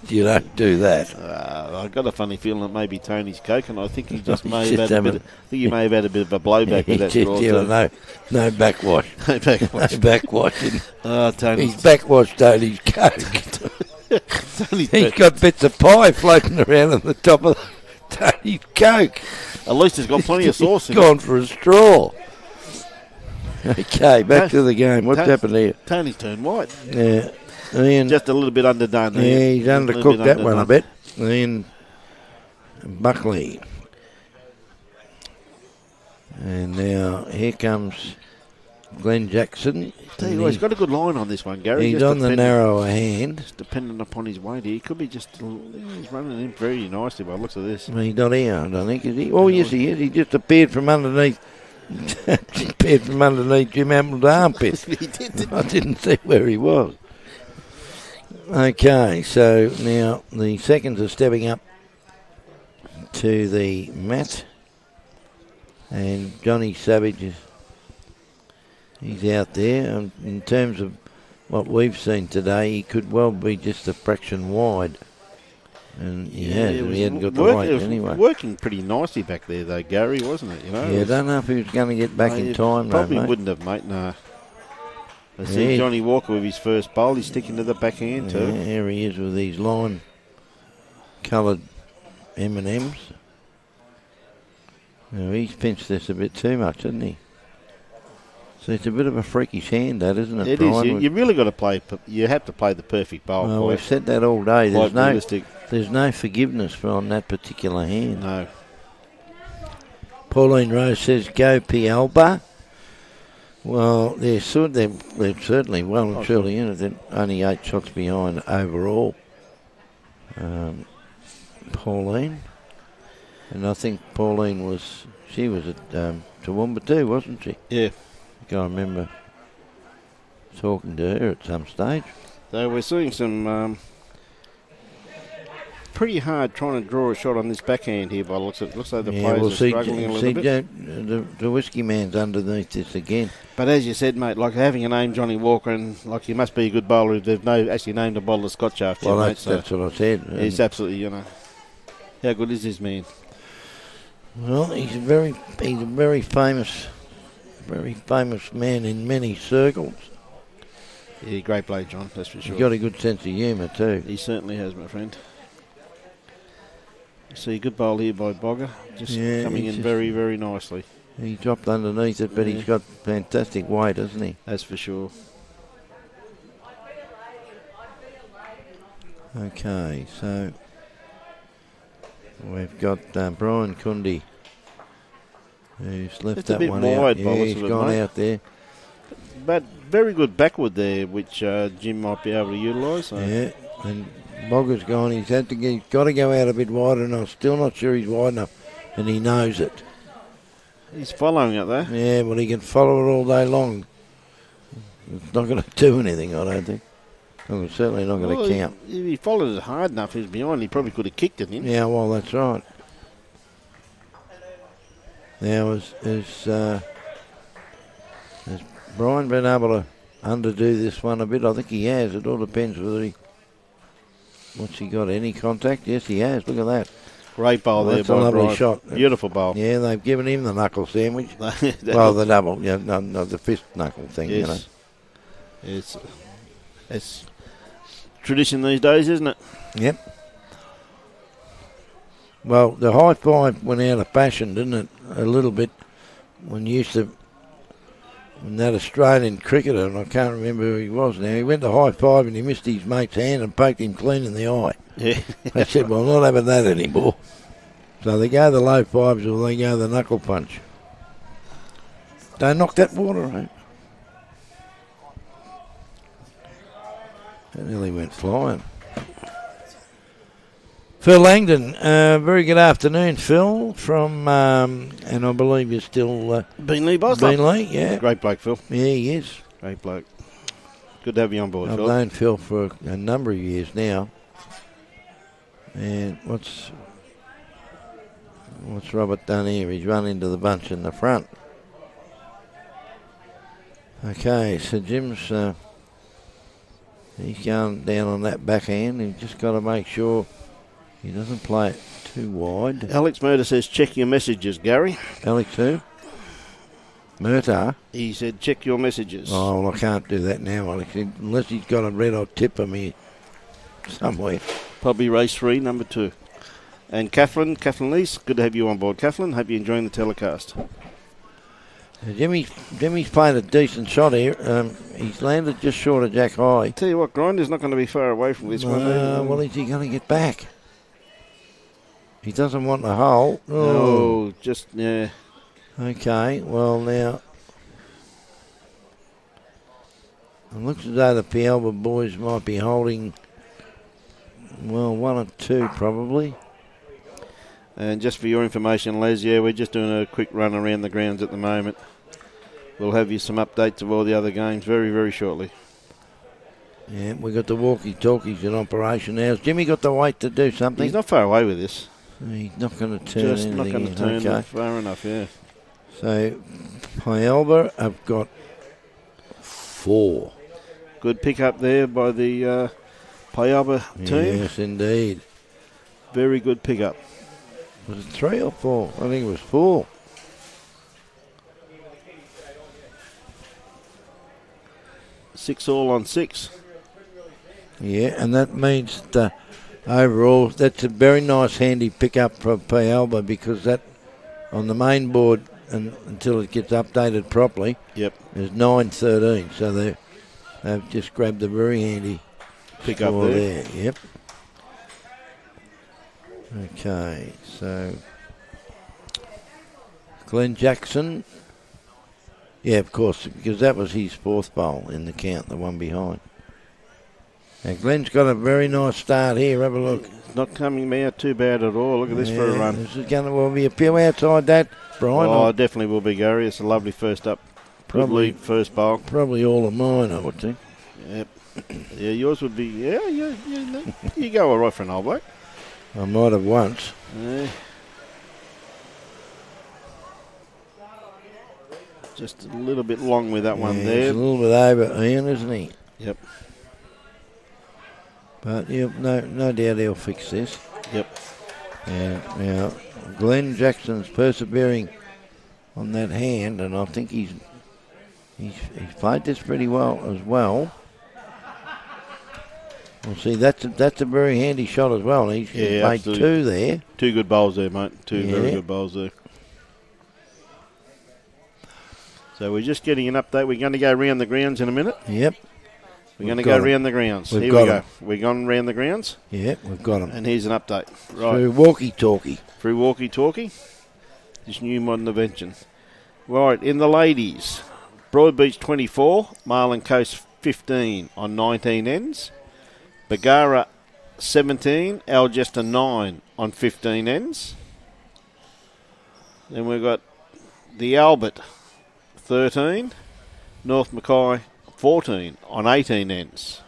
You don't do that. I've got a funny feeling that maybe Tony's Coke, and I think he just may have had he may have had a bit of a blowback with that straw. No backwash. No backwash. No backwashing. Oh, Tony. He's backwashed Tony's Coke. He's got bits of pie floating around on the top of Tony's Coke. At least he's got plenty of sauce in it. He's gone for a straw. Okay, back to the game. What's happened here? Tony's turned white. Yeah. Ian, just a little bit underdone there. Yeah, he's undercooked that one, I bet. Ian Buckley. And now here comes Glenn Jackson. Tell you what, he's got a good line on this one, Gary. He's on the narrower hand. Just depending upon his weight here. He could be just... He's running in very nicely by the looks of this. Well, he's not here, I don't think, is he? Oh, yes, he is. He just appeared from underneath. Appeared from underneath Jim Hamill's armpit. He did. I didn't see where he was. Okay, so now the seconds are stepping up to the mat. And Johnny Savage he's out there. And in terms of what we've seen today, he could well be just a fraction wide. And he hadn't got the weight anyway. It was working pretty nicely back there, though, Gary, wasn't it? You know, I don't know if he was going to get back in time. Probably mate. Wouldn't have, mate. No. I see Johnny Walker with his first bowl. He's sticking to the backhand too. Yeah, here he is with these lime-coloured M&Ms. Now, he's pinched this a bit too much, hasn't he? So it's a bit of a freakish hand, that, isn't it? It Brian? is. You really got to play. You have to play the perfect bowl. Well, we've said that all day. There's no forgiveness on that particular hand. No. Pauline Rose says, "Go Pialba." Well, they're certainly well and truly in it. They're only 8 shots behind overall. Pauline. And I think Pauline was at Toowoomba too, wasn't she? Yeah. I remember talking to her at some stage. So we're seeing some pretty hard trying to draw a shot on this backhand here by the looks of it. Looks like the players are struggling a little bit. The whiskey man's underneath this again. But as you said, mate, like having a name Johnny Walker, and like you must be a good bowler if they've actually named a bottle of Scotch after you, mate. That's what I said. He's absolutely, how good is this man? Well, he's a very famous man in many circles. Yeah, great play, John, that's for sure. He's got a good sense of humour too. He certainly has, my friend. See, good bowl here by Bogger, just coming in very, very nicely. He dropped underneath it, but he's got fantastic weight, hasn't he? That's for sure. Okay, so we've got Brian Kundi, who's left It's a that bit one wide out. by the Yeah, looks he's of it, gone mate. out there. But very good backward there, which Jim might be able to utilise. So. Yeah, and Bogger's gone. He's got to go out a bit wider, and I'm still not sure he's wide enough, and he knows it. He's following it though. Yeah, well, he can follow it all day long. It's not going to do anything, I don't think. It's certainly not going to count. If he followed it hard enough, he was behind. He probably could have kicked it in. Yeah, well, that's right. Now, has Brian been able to underdo this one a bit? I think he has. It all depends whether what's he got? Any contact? Yes, he has. Look at that. Great bowl there That's by a lovely Brian. shot. Beautiful bowl. Yeah, they've given him the knuckle sandwich. Well, the double. Yeah, no, the fist knuckle thing, Yes. It's tradition these days, isn't it? Yep. Well, the high five went out of fashion, didn't it? A little bit. When that Australian cricketer, and I can't remember who he was now, he went to high five and he missed his mate's hand and poked him clean in the eye. Yeah. They said, well, not having that anymore. So they go the low fives or they go the knuckle punch. Don't knock that water out. That nearly went flying. Phil Langdon, very good afternoon, Phil, from, and I believe you're still... Beanley boss. Beanley, yeah. Great bloke, Phil. Yeah, he is. Great bloke. Good to have you on board, I've Phil. known Phil for a number of years now. And what's Robert done here? He's run into the bunch in the front. Okay, so Jim's... he's going down on that backhand. He's just got to make sure he doesn't play it too wide. Alex Murder says, check your messages, Gary. Alex who? Murta? He said, check your messages. Oh, well, I can't do that now, Alex, unless he's got a red-hot tip of me somewhere. Probably race 3, number 2. And Kathleen Lees, good to have you on board, Kathleen. Hope you're enjoying the telecast. Jimmy's played a decent shot here. He's landed just short of Jack High. Tell you what, Grinder's not going to be far away from this one. Well, is he going to get back? He doesn't want the hole. Oh, just, yeah. Okay, well now, it looks as though the Pialba boys might be holding, well, 1 or 2 probably. And just for your information, Les, yeah, we're just doing a quick run around the grounds at the moment. We'll have you some updates of all the other games very, very shortly. Yeah, we got the walkie-talkies in operation now. Has Jimmy got the weight to do something? He's not far away with this. He's not going to turn Just anything not going to turn okay. far enough, yeah. So, Pialba have got 4. Good pick up there by the Pialba team. Yes, indeed. Very good pick up. Was it 3 or 4? I think it was 4. Six all on 6. Yeah, and that means that overall, that's a very nice, handy pickup from Pialba because that on the main board and until it gets updated properly, Yep. is 9-13. So they've just grabbed a very handy Pick up score there. Yep. Okay, so Glenn Jackson. Yeah, of course, because that was his 4th bowl in the count, the one behind. Now, Glenn's got a very nice start here. Have a look. It's not coming out too bad at all. Look at this for a run. This is going to be a few outside that, Brian. Oh, definitely will be, Gary. It's a lovely first up. Probably first bowl. Probably all of mine, I would think. Yep. Yeah, yours would be, you go all right for an old bloke. I might have once. Yeah. Just a little bit long with that one there. He's a little bit over Ian, isn't he? Yep. But no doubt he'll fix this. Yep. And now Glenn Jackson's persevering on that hand, and I think he's played this pretty well as well. Well, see, that's a very handy shot as well. He's made absolutely. 2 there. 2 good bowls there, mate. 2 very Yeah. good bowls there. So we're just getting an update. We're going to go round the grounds in a minute. Yep. We're going to go round the grounds. Here we go. We're gone round the grounds. Yep, we've got them. And here's an update. Right. Through walkie-talkie. Through walkie-talkie. This new modern invention. Right, in the ladies, Broadbeach 24, Marlin Coast 15 on 19 ends. Bargara 17, Algester 9 on 15 ends. Then we've got the Albert 13, North Mackay 14 on 18 ends.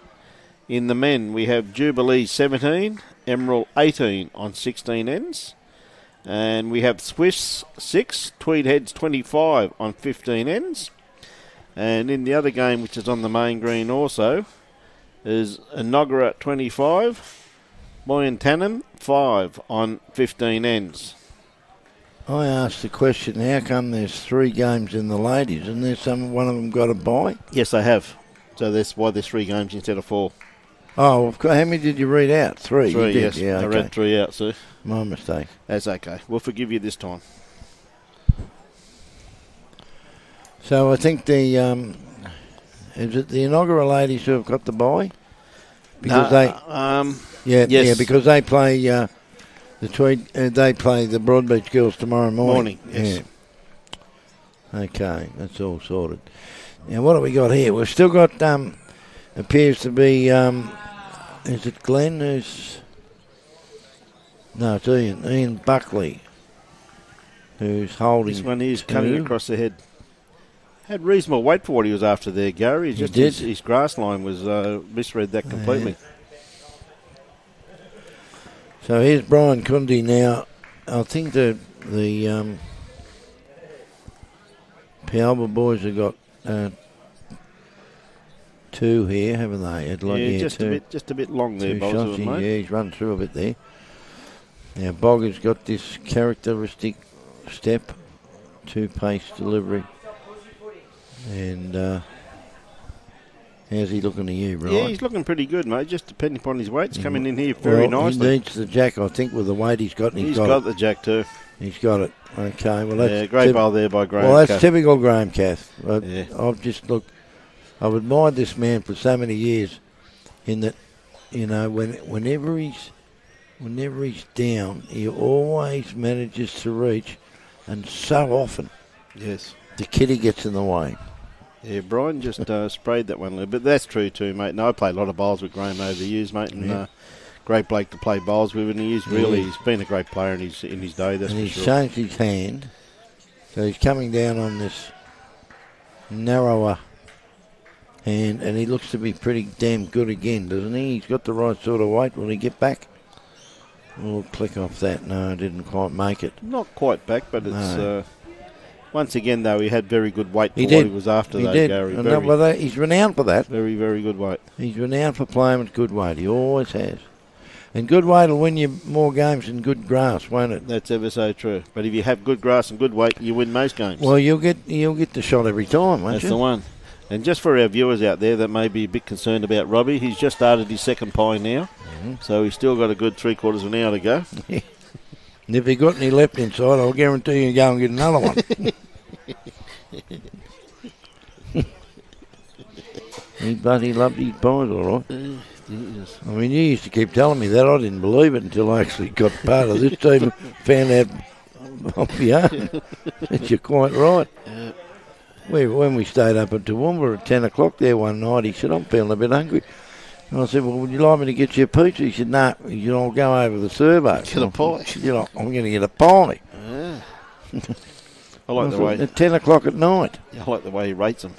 In the men, we have Jubilee 17, Emerald 18 on 16 ends. And we have Swifts 6, Tweed Heads 25 on 15 ends. And in the other game, which is on the main green also, is Inoggera 25, Moyantanan 5 on 15 ends. I asked the question, how come there's 3 games in the ladies? And there's one of them got a bye? Yes, they have. So that's why there's 3 games instead of 4. Oh, how many did you read out? 3? 3, you did? yes. Yeah, I okay. read 3 out, sir. My mistake. That's okay. We'll forgive you this time. So I think the is it the Inoggera ladies who have got the bye? Because because they play the Tweed. They play the Broadbeach girls tomorrow morning. Yes. Yeah. Okay, that's all sorted. Now what have we got here? We've still got appears to be is it Glenn who's no, it's Ian Buckley who's holding. This one is cutting across the head. Had reasonable weight for what he was after there, Gary. Just his grass line was misread that completely. So here's Brian Cundy now. I think the Pialba boys have got 2 here, haven't they? Just a bit long there, shots, yeah, he's run through a bit there. Now Bogger's got this characteristic step, 2-pace delivery. And how's he looking to you, right? Yeah, he's looking pretty good, mate. Just depending upon his weight, he's coming in here very nicely. He needs the jack, I think, with the weight he's got. And he's got the jack too. He's got it. Okay, well that's great bowl there by Graham. Well, that's typical Graham Cath. Yeah. I've admired this man for so many years. In that, whenever he's down, he always manages to reach, and so often, yes, the kitty gets in the way. Yeah, Brian just sprayed that one a little bit. That's true too, mate. And I played a lot of bowls with Graham over the years, mate, and great bloke to play bowls with. And he's been a great player in his day. That's and for he's sure. changed his hand, so he's coming down on this narrower hand, and he looks to be pretty damn good again, doesn't he? He's got the right sort of weight. Will he get back? We'll click off that. No, I didn't quite make it. Not quite back, but it's. Once again, though, he had very good weight for what he was after, Gary. He's renowned for that. Very, very good weight. He's renowned for playing with good weight. He always has. And good weight will win you more games than good grass, won't it? That's ever so true. But if you have good grass and good weight, you win most games. Well, you'll get the shot every time, won't you? That's the one. And just for our viewers out there that may be a bit concerned about Robbie, he's just started his second pie now. Mm-hmm. So he's still got a good 3/4 of an hour to go. And if he got any left inside, I'll guarantee you go and get another one. He bloody loved his pies, all right. I mean, you used to keep telling me that. I didn't believe it until I actually got part of this team and found out off your own that you're quite right. When we stayed up at Toowoomba at 10 o'clock there one night, he said, I'm feeling a bit hungry. And I said, well, would you like me to get you a pizza? He said, no. He said, I'll go over the survey. Get a pie. I'm going to get a pie. Yeah. I like the way... At 10 o'clock at night. I like the way he rates them.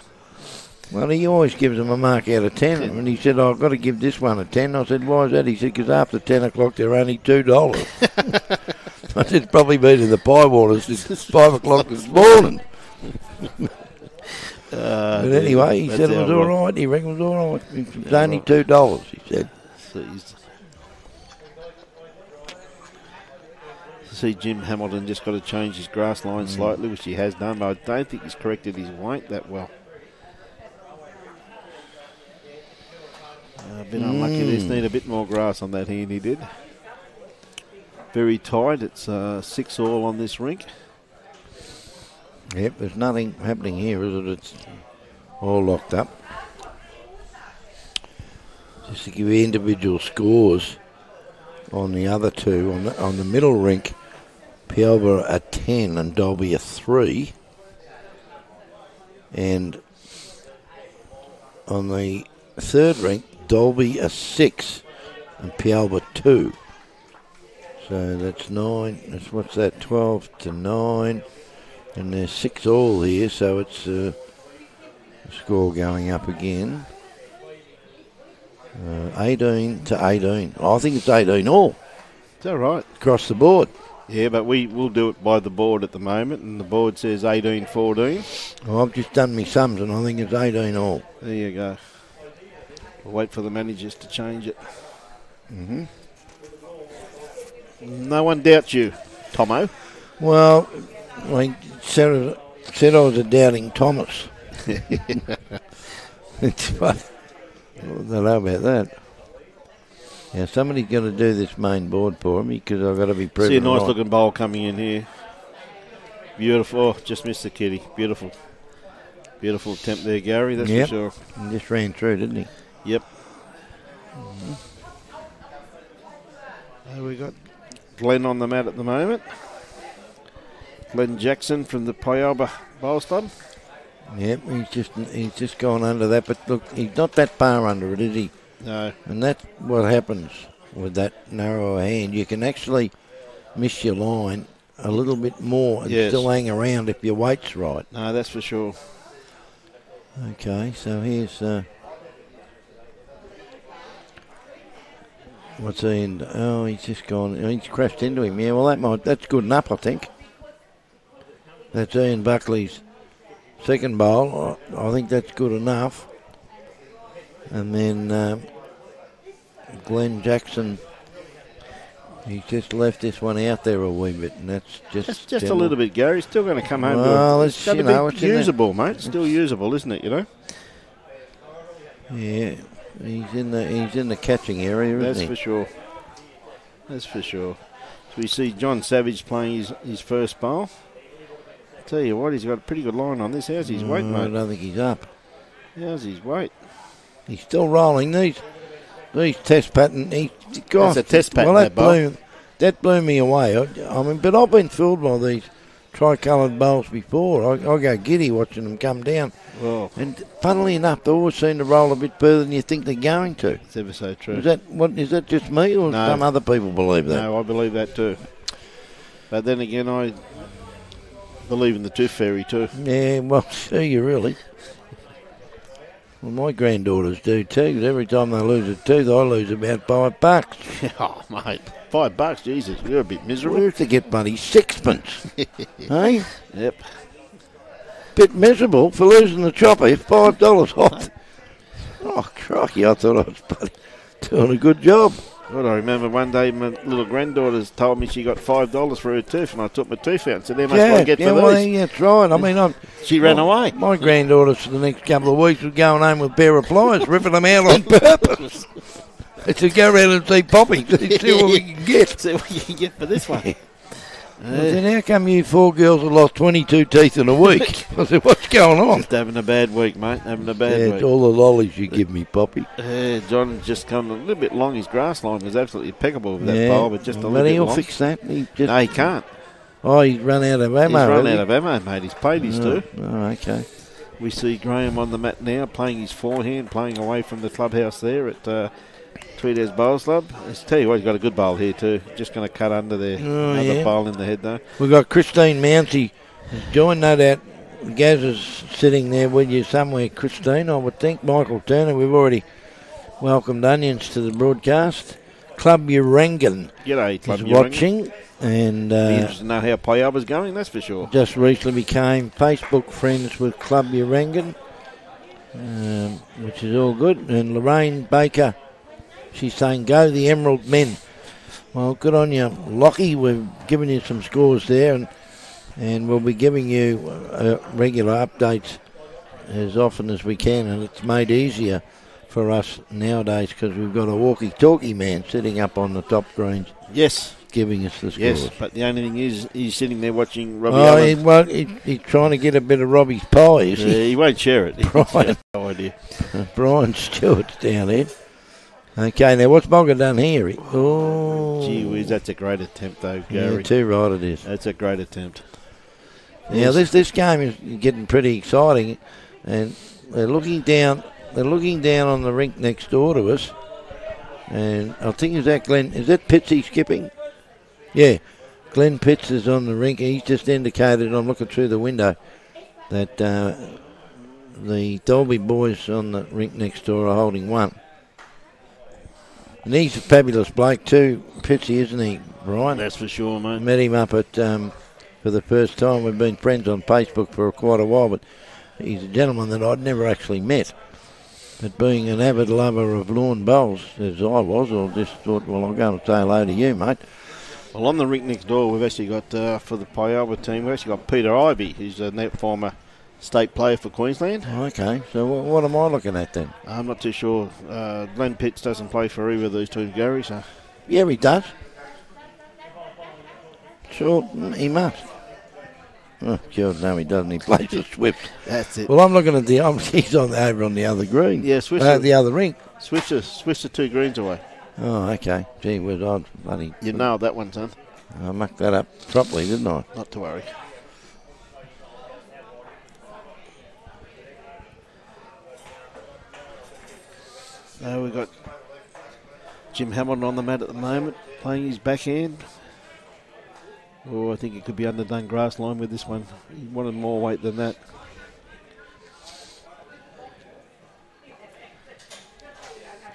Well, he always gives them a mark out of 10. And he said, I've got to give this one a 10. I said, why is that? He said, because after 10 o'clock, they're only $2. I said, it's probably been in the pie waters since 5 o'clock this morning. But anyway, he said it was all right. He reckoned it was all right. It was only $2, he said. See, Jim Hamilton just got to change his grass line slightly, which he has done, but I don't think he's corrected his weight that well. A bit unlucky. Just need a bit more grass on that hand, he did. Very tight. It's 6 all on this rink. Yep, there's nothing happening here, is it? It's all locked up. Just to give you individual scores on the other two, on the middle rink, Pialba a 10 and Dalby a 3. And on the third rink, Dalby a 6 and Pialba 2. So that's 9. What's that? 12 to 9. And there's 6 all here, so it's a score going up again. 18 to 18. I think it's 18 all. Is that right? Across the board. Yeah, but we will do it by the board at the moment, and the board says 18-14. Well, I've just done my sums, and I think it's 18 all. There you go. We'll wait for the managers to change it. Mm-hmm. No one doubts you, Tomo. Well, I said I was a doubting Thomas. It's fun. I don't know about that. Yeah, somebody's going to do this main board for me because I've got to be proven. See a nice right. looking bowl coming in here. Beautiful. Oh, just missed the kitty. Beautiful. Beautiful attempt there, Gary, that's for sure. He just ran through, didn't he? Yep. We got Glenn on the mat at the moment. Glenn Jackson from the Pialba Bowls Club. Yep, he's just gone under that, but look, he's not that far under it, is he? No. And that's what happens with that narrower hand. You can actually miss your line a little bit more and still hang around if your weight's right. No, that's for sure. Okay, so here's what's he in? Oh, he's just gone. He's crashed into him. Yeah, well, that's good enough, I think. That's Ian Buckley's second bowl. I think that's good enough. And then Glenn Jackson, he's just left this one out there a wee bit, and that's just a little bit, Gary. Still going to come home. Well, it's going to be usable, mate. Still usable, isn't it? You know. Yeah, he's in the catching area, isn't That's he? for sure. That's for sure. So we see John Savage playing his first bowl. Tell you what, he's got a pretty good line on this. How's his weight, mate? I don't think he's up. How's his weight? He's still rolling these test pattern. That's a test pattern. Well, that blew me away. I mean, but I've been fooled by these tricoloured bowls before. I go giddy watching them come down. Well, and funnily enough, they always seem to roll a bit further than you think they're going to. It's ever so true. Is that just me, or some other people believe that? No, I believe that too. But then again, I believe in the tooth fairy too. Yeah, well, do you really? Well, my granddaughters do too, because every time they lose a tooth, I lose about $5. Oh, mate, $5, Jesus, you're a bit miserable. Where's to get bloody sixpence? Hey? Yep. Bit miserable for losing the chopper, $5 off. Oh, crikey, I thought I was doing a good job. Well, I remember one day my little granddaughter told me she got $5 for her tooth, and I took my tooth out and said, how much do I get for these? Yeah, that's right. I mean, she ran away. My granddaughter for the next couple of weeks was going home with a pair of pliers, ripping them out on purpose. I said, go around and see Poppy, see what we can get. See what you can get for this one. Then how come you 4 girls have lost 22 teeth in a week? I said, what's going on? Just having a bad week, mate. Having a bad week. It's all the lollies you give me, Poppy. John just come a little bit long. His grass line was absolutely impeccable with that bowl, but just a little bit long. But he'll fix that. No, he can't. Oh, he's run out of ammo. He's run out of ammo, mate. He's paid his too. Oh, okay. We see Graham on the mat now, playing his forehand, playing away from the clubhouse there at Tweedhead's Bowls Club. I tell you what, he's got a good bowl here too. Just going to cut under there. Another bowl in the head though. We've got Christine Mounsey joined, no doubt. Gaz is sitting there with you somewhere, Christine, I would think. Michael Turner, we've already welcomed Onions to the broadcast. Club Urangan G'day, Club is Urangan. watching. And be interested to know how Pialba's going, that's for sure. Just recently became Facebook friends with Club Urangan, which is all good. And Lorraine Baker, she's saying, go the Emerald Men. Well, good on you, Lockie. We've given you some scores there, and we'll be giving you regular updates as often as we can, and it's made easier for us nowadays because we've got a walkie-talkie man sitting up on the top greens. Yes, giving us the scores. Yes, but the only thing is, he's sitting there watching Robbie Allen. He's trying to get a bit of Robbie's pie, is he? He won't share it. Brian. No idea. Brian Stewart's down there. Okay, now what's Bogger done here? Oh, gee whiz, that's a great attempt, though, Gary. Yeah, too right it is. That's a great attempt. Now this game is getting pretty exciting, and they're looking down. They're looking down on the rink next door to us, and I think is that Pitsy skipping? Yeah, Glenn Pitts is on the rink. He's just indicated. I'm looking through the window that the Dalby boys on the rink next door are holding one. And he's a fabulous bloke too, Pitsy, isn't he, Brian? That's for sure, mate. Met him up at for the first time. We've been friends on Facebook for quite a while, but he's a gentleman that I'd never actually met. But being an avid lover of lawn bowls, as I was, I just thought, well, I'll go and say hello to you, mate. Well, on the rink next door, we've actually got, for the Pialba team, we've actually got Peter Ivey, who's a former state player for Queensland. Okay, so what am I looking at then? I'm not too sure. Glenn Pitts doesn't play for either of these teams, Gary, so... Yeah, he does. Sure, he must. Oh, God, no, he doesn't. He plays for Swift. That's it. Well, I'm looking at he's over on the other green. Yeah, Swift. The other rink. Swift's are 2 greens away. Oh, okay. Gee whiz, I'd bloody... You nailed that one, son. I mucked that up properly, didn't I? Not to worry. Now we've got Jim Hamilton on the mat at the moment, playing his backhand. Oh, I think it could be underdone grass line with this one. He wanted more weight than that.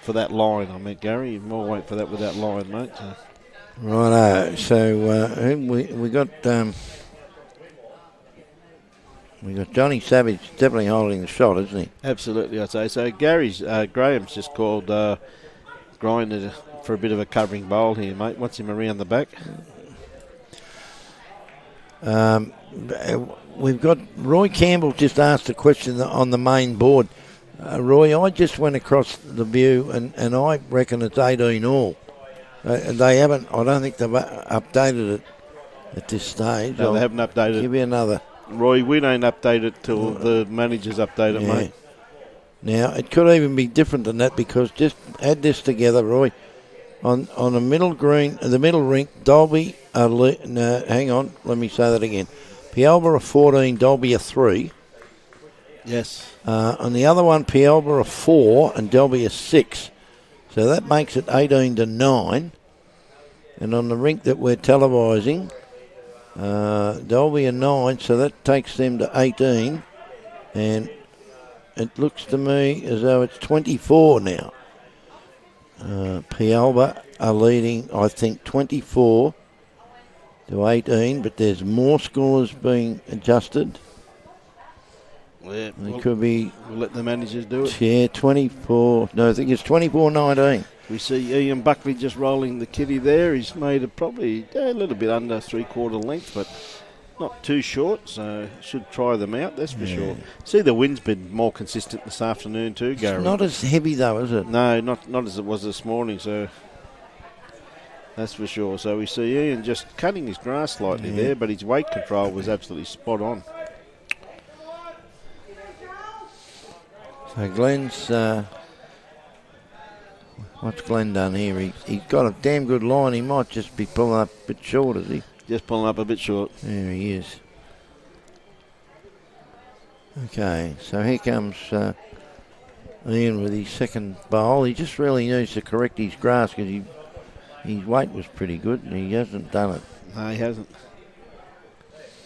For that line, I meant, Gary. More weight for that with that line, mate. So. Righto. So we got Johnny Savage definitely holding the shot, isn't he? Absolutely, I'd say. So Graham's just called Grinder for a bit of a covering bowl here, mate. Wants him around the back. We've got Roy Campbell just asked a question on the main board. Roy, I just went across the view and I reckon it's 18 all. They haven't, I don't think they've updated it at this stage. No, they haven't updated it. Give you another. Roy, we don't update it till the managers update it, mate. Now, it could even be different than that because just add this together, Roy. On the middle green, the middle rink, Dalby, hang on, let me say that again. Pialba are 14, Dalby are 3. Yes. On the other one, Pialba are 4 and Dalby are 6. So that makes it 18 to 9. And on the rink that we're televising, Dalby are 9, so that takes them to 18. And it looks to me as though it's 24 now. Pialba are leading, I think, 24 to 18, but there's more scores being adjusted. Yeah, It could be... We'll let the managers do it. Yeah, 24... No, I think it's 24-19. We see Ian Buckley just rolling the kitty there. He's made it probably a little bit under 3/4 length, but not too short, so should try them out, that's for sure. See, the wind's been more consistent this afternoon too, Gary. It's not as heavy though, is it? No, not as it was this morning, so that's for sure. So we see Ian just cutting his grass slightly there, but his weight control was absolutely spot on. So Glenn's... what's Glenn done here? He's got a damn good line. He might just be pulling up a bit short, is he? Just pulling up a bit short. There he is. Okay, so here comes Ian with his second bowl. He just really needs to correct his grass because his weight was pretty good and he hasn't done it. No, he hasn't.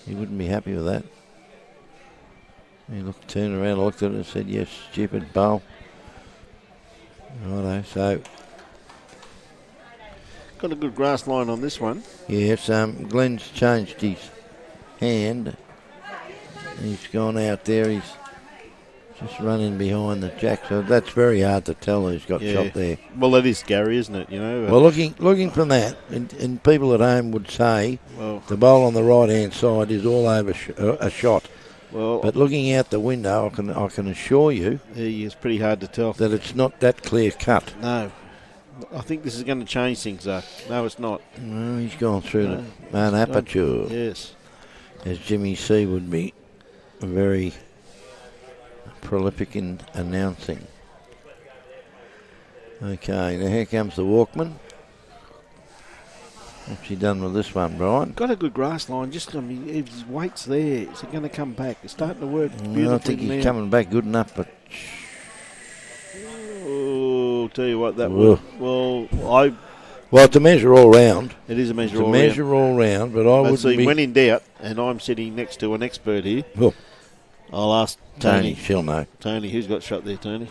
He wouldn't be happy with that. He turned around and looked at it and said, yes, stupid bowl. Righto, so... Got a good grass line on this one. Yes, Glenn's changed his hand. He's gone out there. He's just running behind the jack. So that's very hard to tell who's got shot there. Well, that is Gary, isn't it? You know. Well, looking from that, and people at home would say the bowl on the right-hand side is all over a shot. Well, but looking out the window, I can assure you, it's pretty hard to tell that it's not that clear cut. No, I think this is going to change things, though. No, it's not. No, he's gone through an aperture. Yes. As Jimmy C would be very prolific in announcing. Okay, now here comes the Walkman. What's he done with this one, Brian? Got a good grass line. Just going to be, if his weight's there, is it going to come back? It's starting to work beautifully. I think he's coming back good enough, but... Oh, tell you what, that was... Well, it's a measure all round. It is a measure all round. It's a measure all round, but I would see, when in doubt, and I'm sitting next to an expert here, I'll ask Tony. She'll know. Tony, who's got shot there, Tony?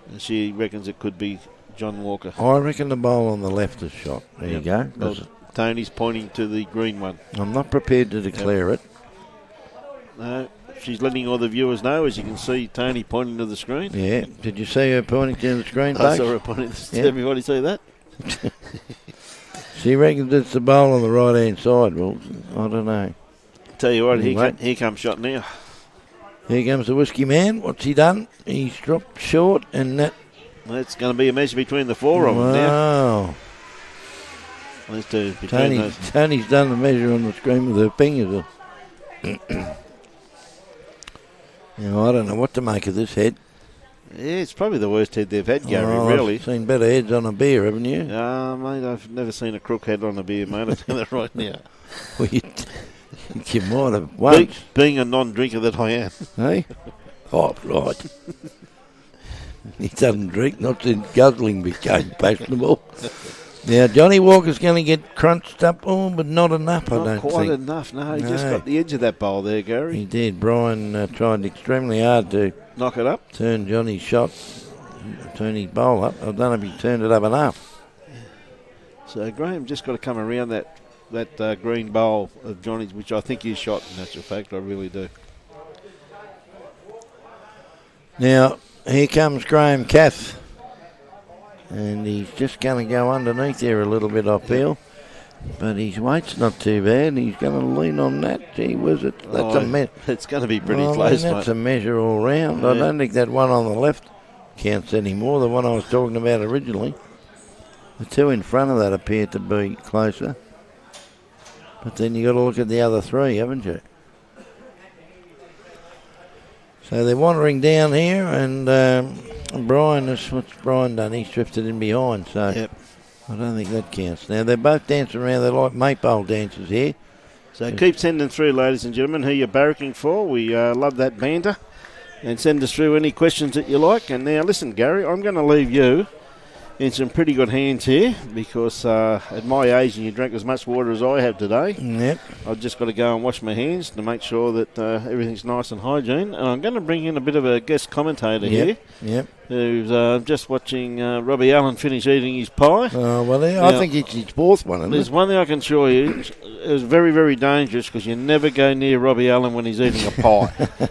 And she reckons it could be John Walker. I reckon the bowl on the left is shot. There you go. Well, Tony's pointing to the green one. I'm not prepared to declare it. No, she's letting all the viewers know, as you can see Tony pointing to the screen. Yeah. Did you see her pointing to the screen, I saw her pointing to the screen. Everybody see that? She reckons it's the bowl on the right-hand side. Well, I don't know. Tell you what, here comes shot now. Here comes the whiskey man. What's he done? He's dropped short, and that's going to be a measure between the four of them now. Wow. Those two. Tony's done the measure on the screen with her fingers. Now, I don't know what to make of this head. Yeah, it's probably the worst head they've had, Gary, really. I've seen better heads on a beer, haven't you? Mate, I've never seen a crook head on a beer, mate. I'll tell you that right now. Well, you might have once. Being a non-drinker that I am. Hey? Oh, right. He doesn't drink, not since guzzling became fashionable. Now, Johnny Walker's going to get crunched up, but not enough, I don't think. Not quite enough, no. He just got the edge of that bowl there, Gary. He did. Brian tried extremely hard to knock it up. Turn Johnny's shot, turn his bowl up. I don't know if he turned it up enough. So Graham just got to come around that green bowl of Johnny's, which I think is shot, in actual fact. I really do. Now, here comes Graham Cath. And he's just going to go underneath there a little bit, I feel. But his weight's not too bad. He's going to lean on that. Gee whiz it. It's going to be pretty close, that's a measure all round. Yeah. I don't think that one on the left counts anymore, the one I was talking about originally. The two in front of that appear to be closer. But then you've got to look at the other three, haven't you? So they're wandering down here, and what's Brian done? He's drifted in behind, so I don't think that counts. Now, they're both dancing around. They're like maypole dancers here. So keep sending through, ladies and gentlemen, who you're barracking for. We love that banter. And send us through any questions that you like. And now, listen, Gary, I'm going to leave you in some pretty good hands here, because at my age, and you drank as much water as I have today, I've just got to go and wash my hands to make sure that everything's nice and hygiene. And I'm going to bring in a bit of a guest commentator here, who's just watching Robbie Allen finish eating his pie. Oh, well, I think it's his fourth one, isn't it? There's one thing I can assure you. It's very, very dangerous, because you never go near Robbie Allen when he's eating a pie.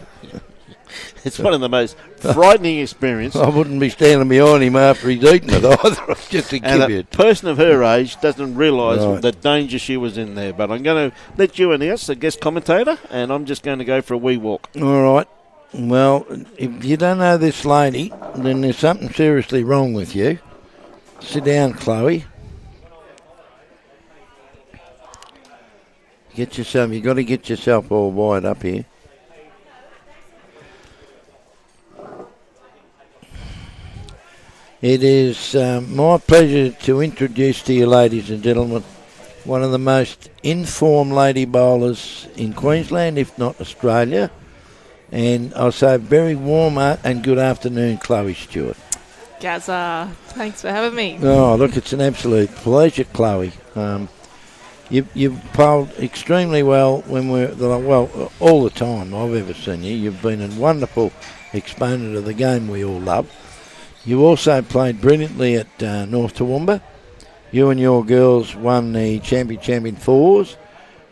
It's one of the most frightening experiences. I wouldn't be standing behind him after he's eaten it either. Just to give you. A person of her age doesn't realise the danger she was in there. But I'm going to let you announce the guest commentator, and I'm just going to go for a wee walk. All right. Well, if you don't know this lady, then there's something seriously wrong with you. Sit down, Chloe. You've got to get yourself all wired up here. It is my pleasure to introduce to you, ladies and gentlemen, one of the most informed lady bowlers in Queensland, if not Australia. And I'll say very warm and good afternoon, Chloe Stewart. Gazza, thanks for having me. Oh, look, it's an absolute pleasure, Chloe. You've bowled extremely well all the time I've ever seen you. You've been a wonderful exponent of the game we all love. You also played brilliantly at North Toowoomba. You and your girls won the champion fours,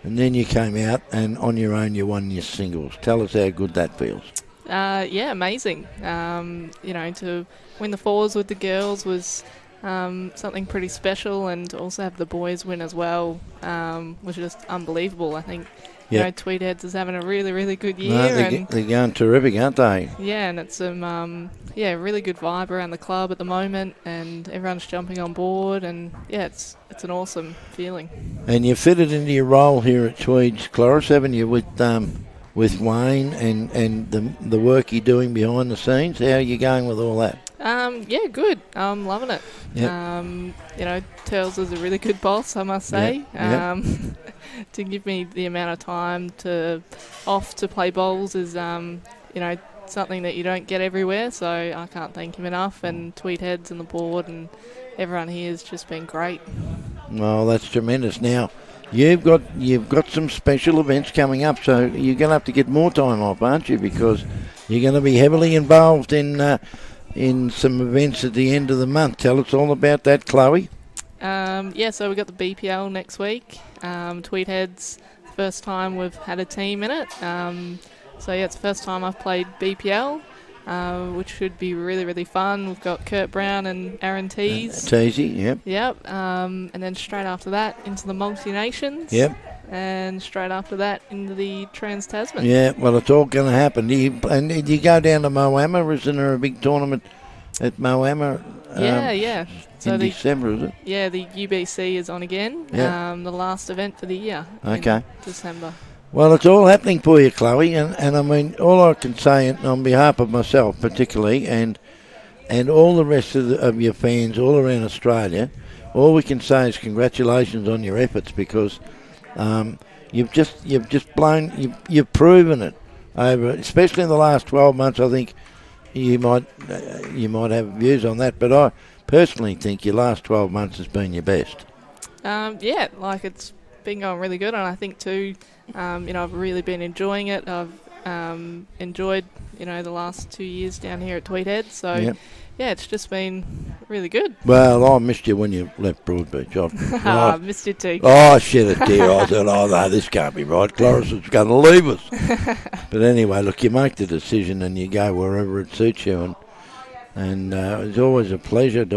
and then you came out and on your own you won your singles. Tell us how good that feels. Amazing. To win the fours with the girls was something pretty special, and to also have the boys win as well was just unbelievable. I think Tweedheads is having a really, really good year. They're going terrific, aren't they? Yeah, and it's some yeah, really good vibe around the club at the moment, and everyone's jumping on board, and yeah, it's an awesome feeling. And you fitted into your role here at Tweeds, Cloris, haven't you, with Wayne and the work you're doing behind the scenes? How are you going with all that? Yeah, good. I'm loving it. Yep. You know, Tells is a really good boss, I must say. Yep. To give me the amount of time off to play bowls is, you know, something that you don't get everywhere. So I can't thank him enough. And Tweed Heads and the board and everyone here has just been great. Well, that's tremendous. Now, you've got some special events coming up, so you're going to have to get more time off, aren't you? Because you're going to be heavily involved in some events at the end of the month. Tell us all about that, Chloe. Yeah, so we've got the BPL next week. Tweed Heads, first time we've had a team in it. So yeah, it's the first time I've played BPL, which should be really, really fun. We've got Kurt Brown and Aaron Tees. Teesy, yep. Yep. And then straight after that into the Multi-Nations. Yep. And straight after that into the Trans-Tasman. Yeah, well, it's all going to happen. Do you go down to Moama? Isn't there a big tournament at Moama? Yeah. So in December, is it? Yeah, the UBC is on again. Yeah. The last event for the year. Okay. In December. Well, it's all happening for you, Chloe, and I mean, all I can say on behalf of myself particularly, and all the rest of your fans all around Australia, all we can say is congratulations on your efforts, because you've proven it over, especially in the last 12 months. I think you might have views on that, but I personally think your last 12 months has been your best. Yeah, like it's been going really good, and I think too, you know, I've really been enjoying it. I've enjoyed, you know, the last 2 years down here at Tweed Head, so Yep. yeah, it's just been really good. Well, I missed you when you left Broadbeach. I missed you too. Oh, I shed a tear. I said, oh, no, this can't be right. Cloris is going to leave us. But anyway, look, you make the decision and you go wherever it suits you. And it's always a pleasure.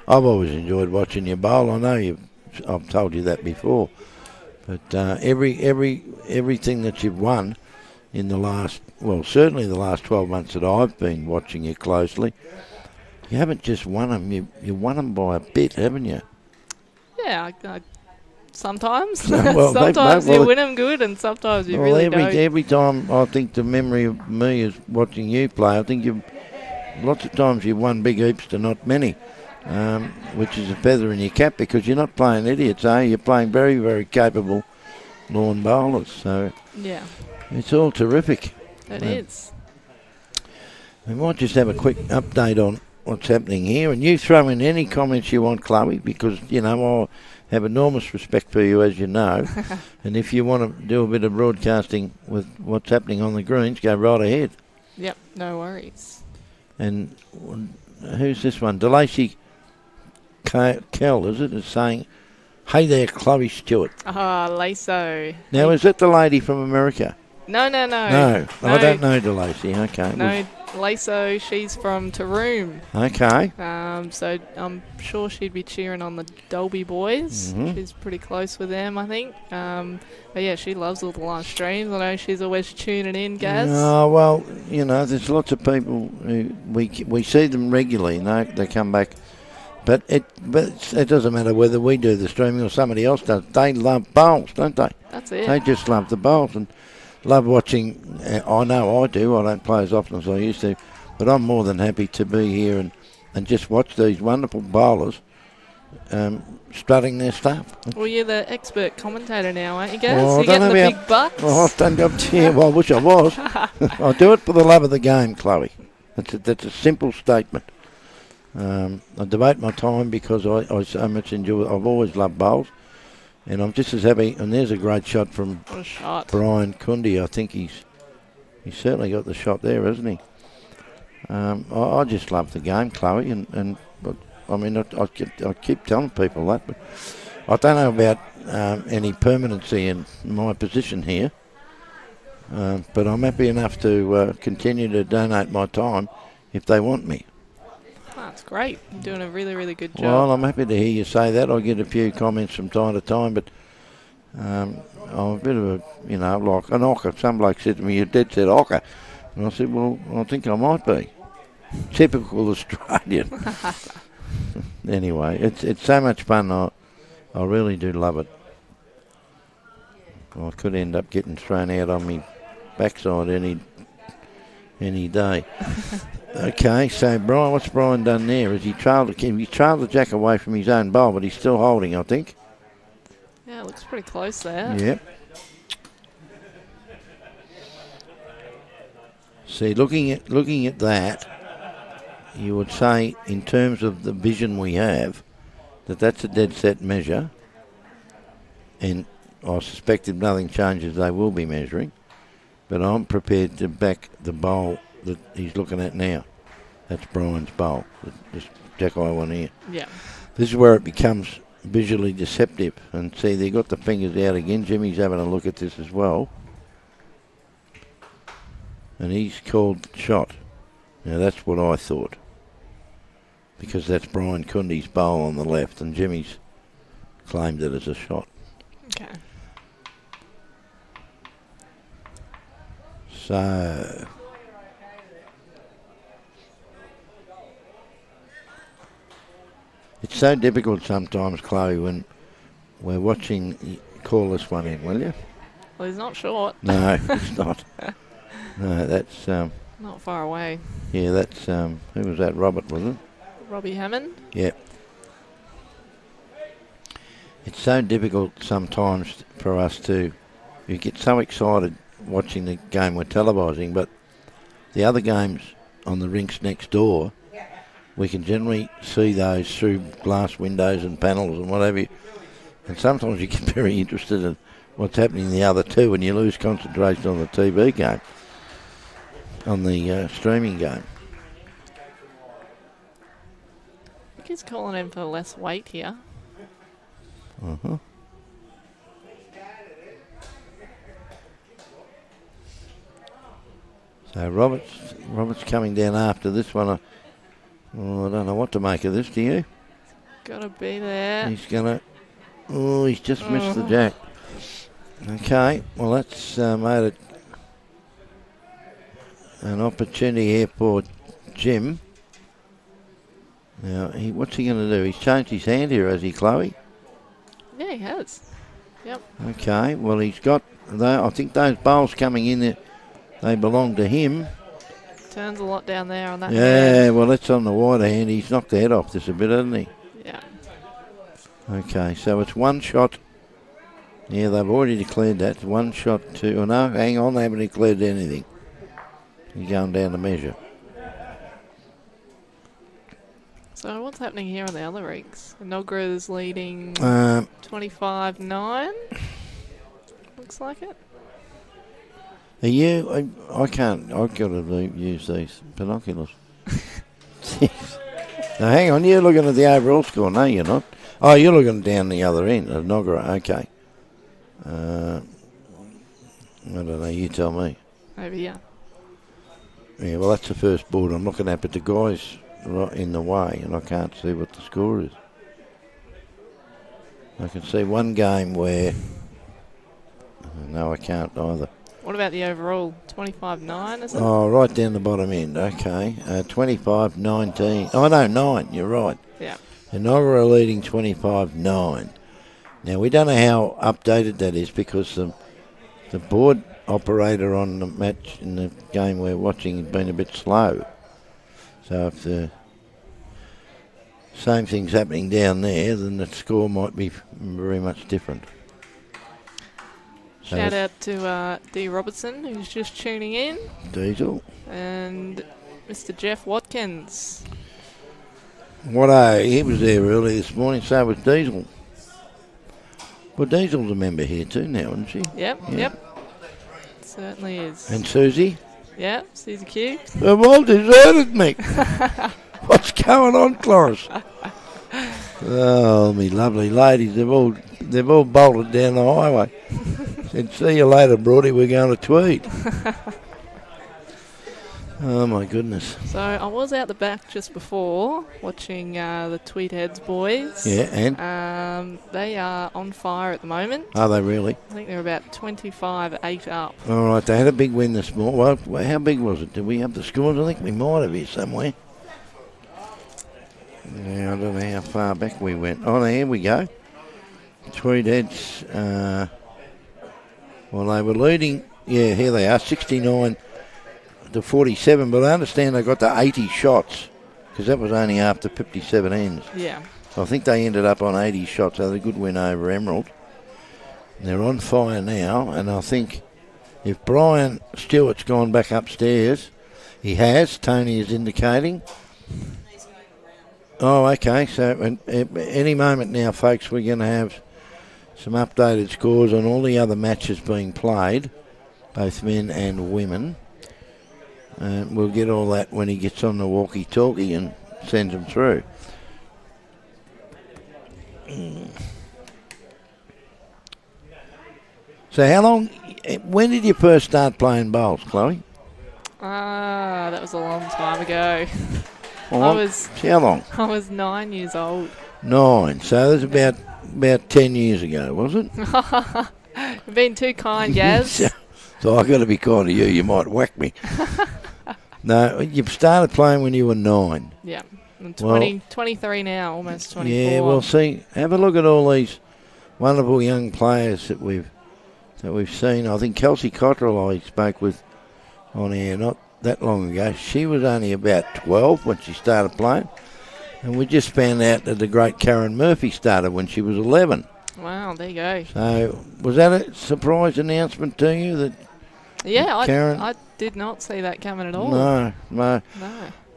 I've always enjoyed watching you bowl. I know I've told you that before. But everything that you've won in the last, well, certainly the last 12 months that I've been watching you closely, you haven't just won them, you won them by a bit, haven't you? Yeah, I sometimes. Well, sometimes you win them good, and sometimes you really don't. Every time I think the memory of me is watching you play, I think lots of times you've won big heaps to not many, which is a feather in your cap, because you're not playing idiots, eh? You're playing very, very capable lawn bowlers. So yeah, it's all terrific. It is. We might just have a quick update on what's happening here, and you throw in any comments you want, Chloe, because, you know, I have enormous respect for you, as you know. And if you want to do a bit of broadcasting with what's happening on the greens, go right ahead. Yep, no worries. And who's this one? DeLacy Kell, is it? Is saying, hey there, Chloe Stewart. Laso. Now, is that the lady from America? No. No, I don't know DeLacy. Okay. No, Laso, she's from Taroom. Okay. So I'm sure she'd be cheering on the Dalby boys. Mm-hmm. She's pretty close with them, I think. But yeah, she loves all the live streams. I know she's always tuning in, Gaz. Oh, well, you know, there's lots of people who we see them regularly. They come back. But it doesn't matter whether we do the streaming or somebody else does. They love bowls, don't they? That's it. They just love the bowls and love watching. I know I do. I don't play as often as I used to, but I'm more than happy to be here and just watch these wonderful bowlers strutting their stuff. Well, you're the expert commentator now, aren't you, Gaz? Well, you're getting the big bucks. Well, well, I wish I was. I do it for the love of the game, Chloe. That's a simple statement. I devote my time because I so much enjoy. I've always loved bowls, and I'm just as happy. And there's a great shot from Brian Kundi. I think he's certainly got the shot there, hasn't he? I just love the game, Chloe, and I mean I keep telling people that, but I don't know about any permanency in my position here. But I'm happy enough to continue to donate my time if they want me. That's great. You're doing a really, really good job. Well, I'm happy to hear you say that. I get a few comments from time to time, but I'm a bit of a, you know, like an ocker. Some bloke said to me, "You're dead set ocker." And I said, well, I think I might be. Typical Australian. Anyway, it's so much fun. I really do love it. I could end up getting thrown out on me backside any day. Okay, so Brian, what's Brian done there? He trailed the jack away from his own bowl, but he's still holding, I think. Yeah, it looks pretty close there. Yep. See, looking at that, you would say, in terms of the vision we have, that's a dead set measure, and I suspect if nothing changes, they will be measuring. But I'm prepared to back the bowl that he's looking at now. That's Brian's bowl, this jack eye one here. Yeah. This is where it becomes visually deceptive. And see, they got the fingers out again. Jimmy's having a look at this as well. And he's called shot. Now that's what I thought. Because that's Brian Cundy's bowl on the left, and Jimmy's claimed it as a shot. Okay. So it's so difficult sometimes, Chloe, when we're watching. Call this one in, will you? Well, he's not short. No, it's not. No, that's Not far away. yeah, that's who was that? Robert, was it? Robbie Hammond. Yep. It's so difficult sometimes for us to. You get so excited watching the game we're televising, but the other games on the rinks next door, we can generally see those through glass windows and panels and whatever. And sometimes you get very interested in what's happening in the other two, and you lose concentration on the TV game, on the streaming game. I think he's calling in for less weight here. Uh-huh. So Robert's coming down after this one. I don't know what to make of this, do you? Gotta be there. He's he's just missed the jack. Okay, well that's made it an opportunity here for Jim. Now, what's he going to do? He's changed his hand here, has he, Chloe? Yeah, he has. Yep. Okay, well he's got, I think those bowls coming in there, they belong to him. Turns a lot down there on that Yeah, hand. well that's on the wider hand. He's knocked the head off this a bit, hasn't he? Yeah. Okay, so it's one shot. Yeah, they've already declared that. One shot to... Oh, no, hang on, they haven't declared anything. He's going down to measure. So what's happening here on the other rigs? Inogra's leading 25-9. Looks like it. Are you... I can't... I've got to use these binoculars. Now, hang on, you're looking at the overall score. No, you're not. Oh, you're looking down the other end of Inogra. Okay. I don't know, you tell me. Over here. Yeah, well, that's the first board I'm looking at, but the guy's right in the way, and I can't see what the score is. I can see one game where... No, I can't either. What about the overall? 25-9, is it? Oh, right down the bottom end. Okay. 25-19. Oh, no, 9. You're right. Yeah. Inogra leading 25-9. Now, we don't know how updated that is because the board operator on the match in the game we're watching has been a bit slow. So if the same thing's happening down there, then the score might be very much different. So Shout out to D. Robertson, who's just tuning in. Diesel. And Mr. Jeff Watkins. He was there early this morning, so was Diesel. Well, Diesel's a member here too now, isn't she? Yep, Yeah. yep. Certainly is. And Susie? Yeah, Susie Q. They've all deserted me. What's going on, Cloris? Oh, me lovely ladies, they've all bolted down the highway. Said, see you later, Broady, we're going to Tweed. Oh, my goodness. So I was out the back just before watching the Tweedheads boys. Yeah, and? They are on fire at the moment. Are they really? I think they're about 25-8 up. All right, they had a big win this morning. Well, how big was it? Did we have the scores? I think we might have here somewhere. Yeah, I don't know how far back we went. Oh, here we go. Tweedheads, well, they were leading. Yeah, here they are, 69 to 47. But I understand they got to 80 shots because that was only after 57 ends. Yeah. So I think they ended up on 80 shots. So they had a good win over Emerald. They're on fire now, and I think if Brian Stewart's gone back upstairs, he has. Tony is indicating. Oh, okay. So any moment now, folks, we're going to have some updated scores on all the other matches being played, both men and women. We'll get all that when he gets on the walkie-talkie and sends them through. So when did you first start playing bowls, Chloe? That was a long time ago. How long? I was 9 years old. 9. So that's about 10 years ago, was it? You've been too kind, Gaz. So I've got to be kind to you. You might whack me. No, you started playing when you were 9. Yeah. I'm 23 now, almost 24. Yeah, well, see, have a look at all these wonderful young players that we've seen. I think Kelsey Cottrell I spoke with on air not that long ago. She was only about 12 when she started playing. And we just found out that the great Karen Murphy started when she was 11. Wow, there you go. So was that a surprise announcement to you that? Yeah, Karen, I did not see that coming at all. No.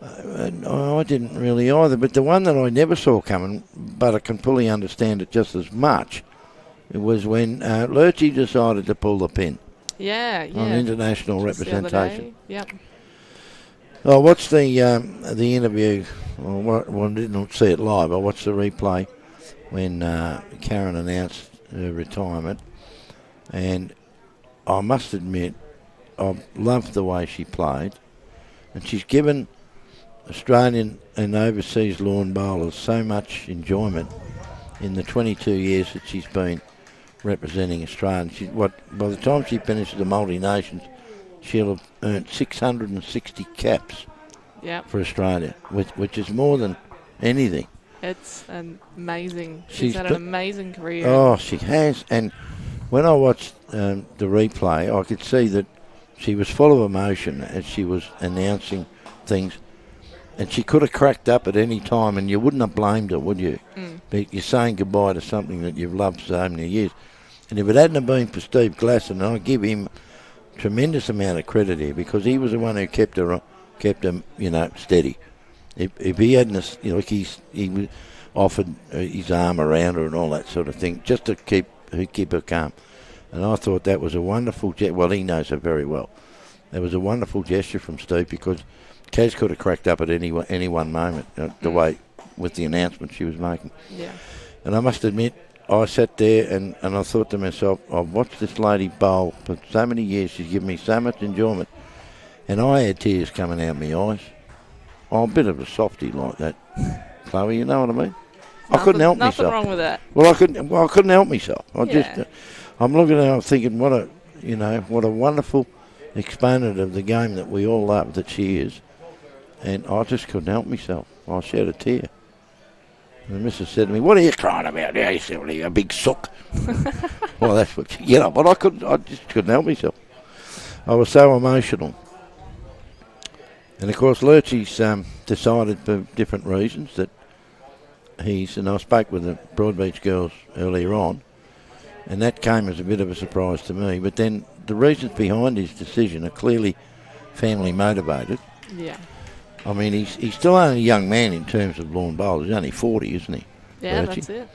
I didn't really either. But the one that I never saw coming, but I can fully understand it just as much, it was when Lurchie decided to pull the pin. Yeah. On international just representation. Yep. Oh, what's the interview? Well, I didn't see it live. I watched the replay when Karen announced her retirement, and I must admit, I loved the way she played, and she's given Australian and overseas lawn bowlers so much enjoyment in the 22 years that she's been representing Australia. By the time she finishes the multi-nations, she'll have earned 660 caps for Australia, which is more than anything. It's amazing. She's had an amazing career. Oh, she has. And when I watched the replay, I could see that she was full of emotion as she was announcing things. And she could have cracked up at any time, and you wouldn't have blamed her, would you? But you're saying goodbye to something that you've loved so many years. And if it hadn't have been for Steve Glasson, I give him tremendous amount of credit here, because he was the one who kept her, steady. If he hadn't, he offered his arm around her and all that sort of thing, just to keep her calm. And I thought that was a wonderful gesture. Well, he knows her very well. That was a wonderful gesture from Steve, because Kaz could have cracked up at any one moment, the way with the announcement she was making. Yeah. And I must admit, I sat there and I thought to myself, I've watched this lady bowl for so many years. She's given me so much enjoyment. And I had tears coming out of my eyes. I'm a bit of a softie like that, Chloe, you know what I mean? I couldn't help myself. Nothing wrong with that. Well, I couldn't help myself. I'm looking at her, I'm thinking, what a wonderful exponent of the game that we all love that she is. And I just couldn't help myself. I shed a tear. And the missus said to me, "What are you crying about? Yeah, you silly, a big sook." Well, that's what but I just couldn't help myself. I was so emotional. And of course, Lurchie's decided for different reasons that and I spoke with the Broadbeach girls earlier on, and that came as a bit of a surprise to me. But then the reasons behind his decision are clearly family motivated. Yeah. I mean, he's still only a young man in terms of lawn bowls. He's only 40, isn't he? Yeah, Lurchie? that's it.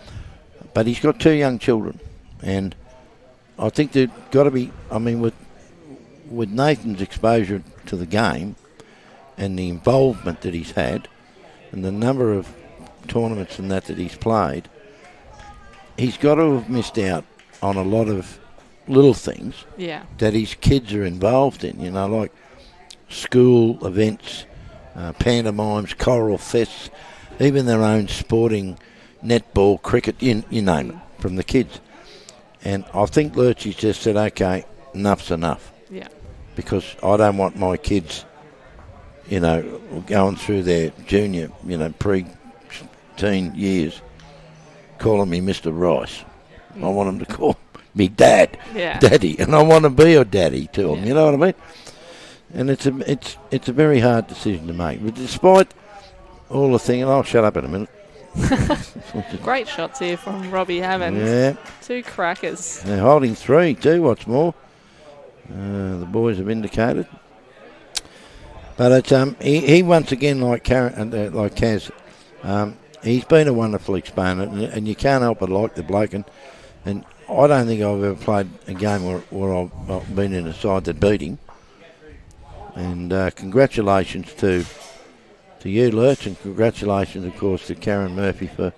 But he's got 2 young children, and I think there's got to be, I mean, with Nathan's exposure to the game and the involvement that he's had and the number of tournaments and that he's played, he's got to have missed out on a lot of little things that his kids are involved in, like school events, pantomimes, choral fests, even their own sporting netball, cricket, you name it, from the kids. And I think Lurchie just said, okay, enough's enough. Yeah. Because I don't want my kids, going through their junior, pre-teen years, calling me Mr. Rice. I want them to call me Daddy, and I want to be a daddy to them. You know what I mean? And it's a very hard decision to make. But despite all the thing, and I'll shut up in a minute. Great shots here from Robbie Hammond. Yeah. 2 crackers. They're holding 3 too, what's more. The boys have indicated. But it's he once again, like Kaz, he's been a wonderful exponent, and you can't help but like the bloke. And I don't think I've ever played a game where I've been in a side that beat him. And congratulations to you, Lurch, and congratulations, of course, to Karen Murphy for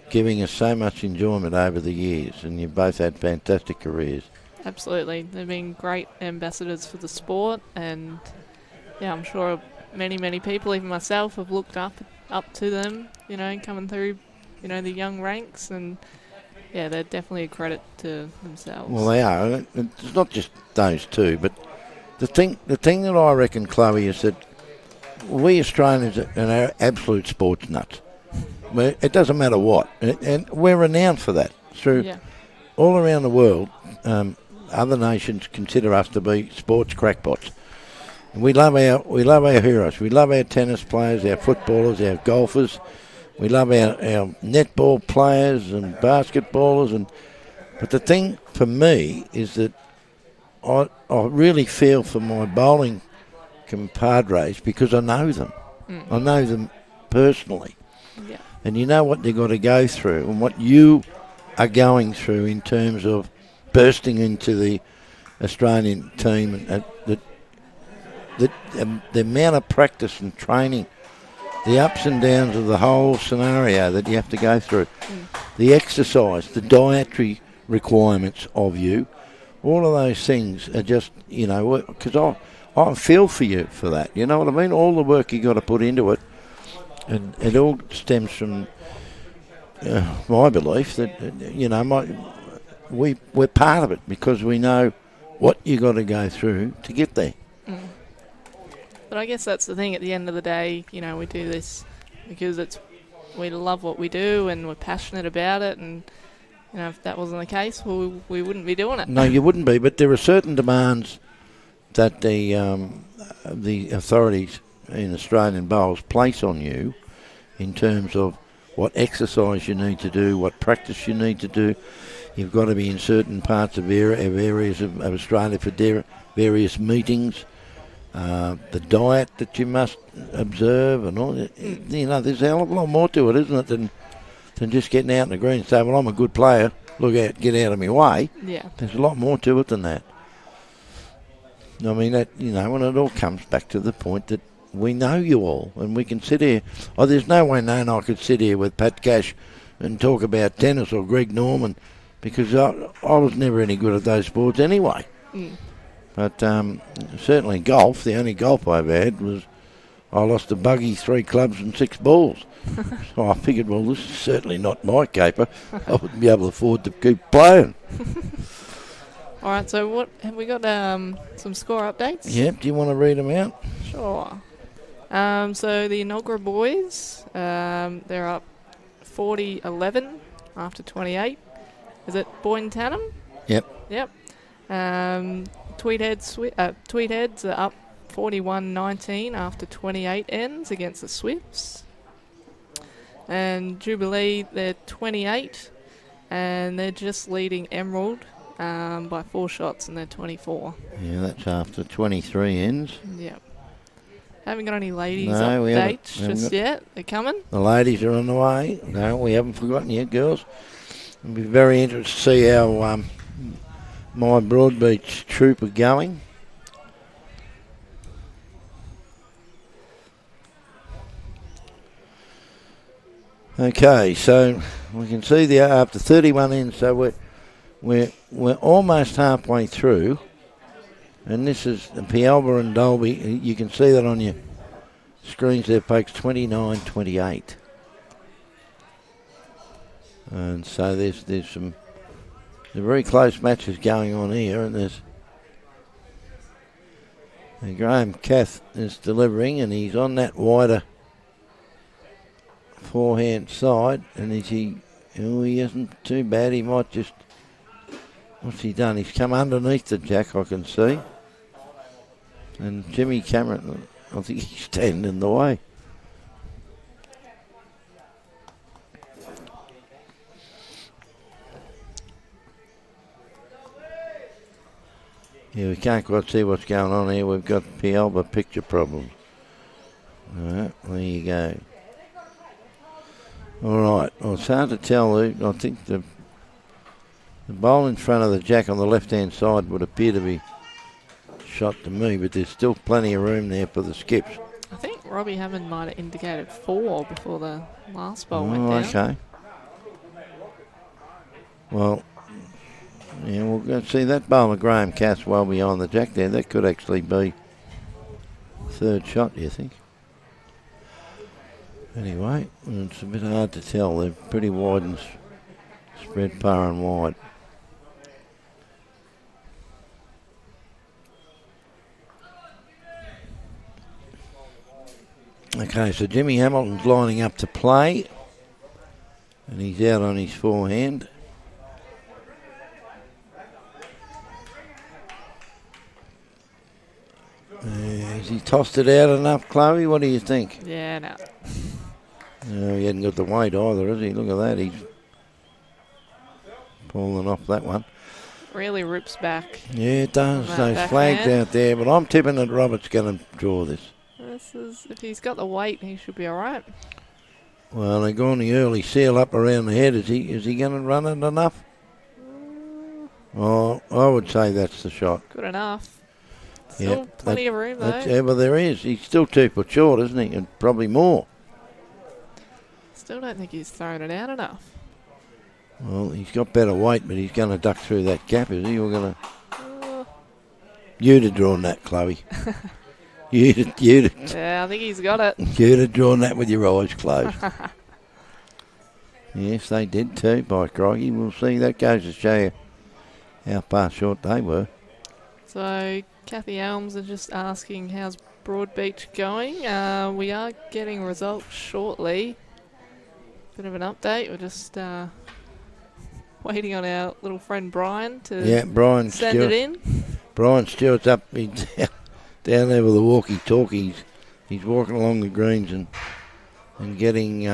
giving us so much enjoyment over the years. And you've both had fantastic careers. Absolutely. They've been great ambassadors for the sport, and I'm sure many, many people, even myself, have looked up to them, coming through, the young ranks, and they're definitely a credit to themselves. Well, they are. It's not just those two, but the thing that I reckon, Chloe, is that we Australians are absolute sports nuts. It doesn't matter what, and we're renowned for that. Through all around the world, other nations consider us to be sports crackpots. And we love our heroes. We love our tennis players, our footballers, our golfers. We love our netball players and basketballers. But the thing for me is that I really feel for my bowling compadres because I know them. I know them personally. Yeah. And you know what they've got to go through and what you are going through in terms of bursting into the Australian team, and the amount of practice and training, the ups and downs of the whole scenario that you have to go through, the exercise, the dietary requirements of you, all of those things are just, because I feel for you for that. You know what I mean? All the work you got to put into it, and it all stems from my belief that, we're part of it because we know what you got to go through to get there. But I guess that's the thing. At the end of the day, we do this because we love what we do and we're passionate about it. And if that wasn't the case, well, we wouldn't be doing it. No, you wouldn't be. But there are certain demands that the authorities in Australian bowls place on you in terms of what exercise you need to do, what practice you need to do. You've got to be in certain parts of areas of Australia for various meetings. The diet that you must observe and all that. There's a hell of a lot more to it, isn't it, than just getting out in the green and saying, well, I'm a good player, look out, get out of my way. Yeah. There's a lot more to it than that. I mean, that when it all comes back to the point that we know you all and we can sit here. Oh, there's no way known I could sit here with Pat Cash and talk about tennis or Greg Norman because I was never any good at those sports anyway. But certainly golf, the only golf I've had was I lost a buggy, 3 clubs and 6 balls. So I figured, well, this is certainly not my caper. I wouldn't be able to afford to keep playing. All right, so what have we got? Some score updates? Yep, do you want to read them out? Sure. So the Inogra boys, they're up 40-11 after 28. Is it Boyne Tannum? Yep. Tweedheads are up 41-19 after 28 ends against the Swifts. And Jubilee, they're 28, and they're just leading Emerald by 4 shots, and they're 24. Yeah, that's after 23 ends. Yep. Haven't got any ladies updates just yet. They're coming. The ladies are on the way. No, we haven't forgotten yet, girls. It'll be very interesting to see how my Broadbeach troop are going. Okay, so we can see there after 31 ends, so we're almost halfway through. And this is Pialba and Dalby. You can see that on your screens there, folks, 29-28. And so there's some very close matches going on here, and Graham Cath is delivering, and he's on that wider forehand side, and he isn't too bad. He might just, what's he done? He's come underneath the jack, I can see. And Jimmy Cameron, I think he's standing in the way. Yeah, we can't quite see what's going on here. We've got Pialba picture problems. All right, there you go. All right, well, it's hard to tell. I think the bowl in front of the jack on the left-hand side would appear to be shot to me, but there's still plenty of room there for the skips. I think Robbie Hammond might have indicated 4 before the last bowl went down. Okay. Well, yeah, we'll go see that bowl of Graham Cass well behind the jack there. That could actually be third shot, do you think? Anyway, it's a bit hard to tell. They're pretty wide and spread par and wide. Okay, so Jimmy Hamilton's lining up to play, and he's out on his forehand. Has he tossed it out enough, Chloe? What do you think? Yeah, no. No, he hasn't got the weight either, has he? Look at that. He's pulling off that one. Really rips back. Yeah, it does. Those flags out there, but I'm tipping that Robert's going to draw this. If he's got the weight, he should be all right. Well, they're going the early seal up around the head. Is he going to run it enough? Oh, I would say that's the shot. Good enough. Still plenty of room, though. Yeah, but there is. He's still 2 foot short, isn't he? And probably more. Still don't think he's thrown it out enough. Well, he's got better weight, but he's going to duck through that gap, is he? We're going to... You'd have drawn that, Chloe. You'd have... Yeah, I think he's got it. You'd have drawn that with your eyes closed. Yes, they did too, by crikey. We'll see. That goes to show you how far short they were. So, Kathy Elms is just asking how's Broadbeach going. We are getting results shortly. Bit of an update. We're just waiting on our little friend Brian to Brian send Stewart. it in. Brian Stewart's up down there with the walkie-talkies. He's walking along the greens and getting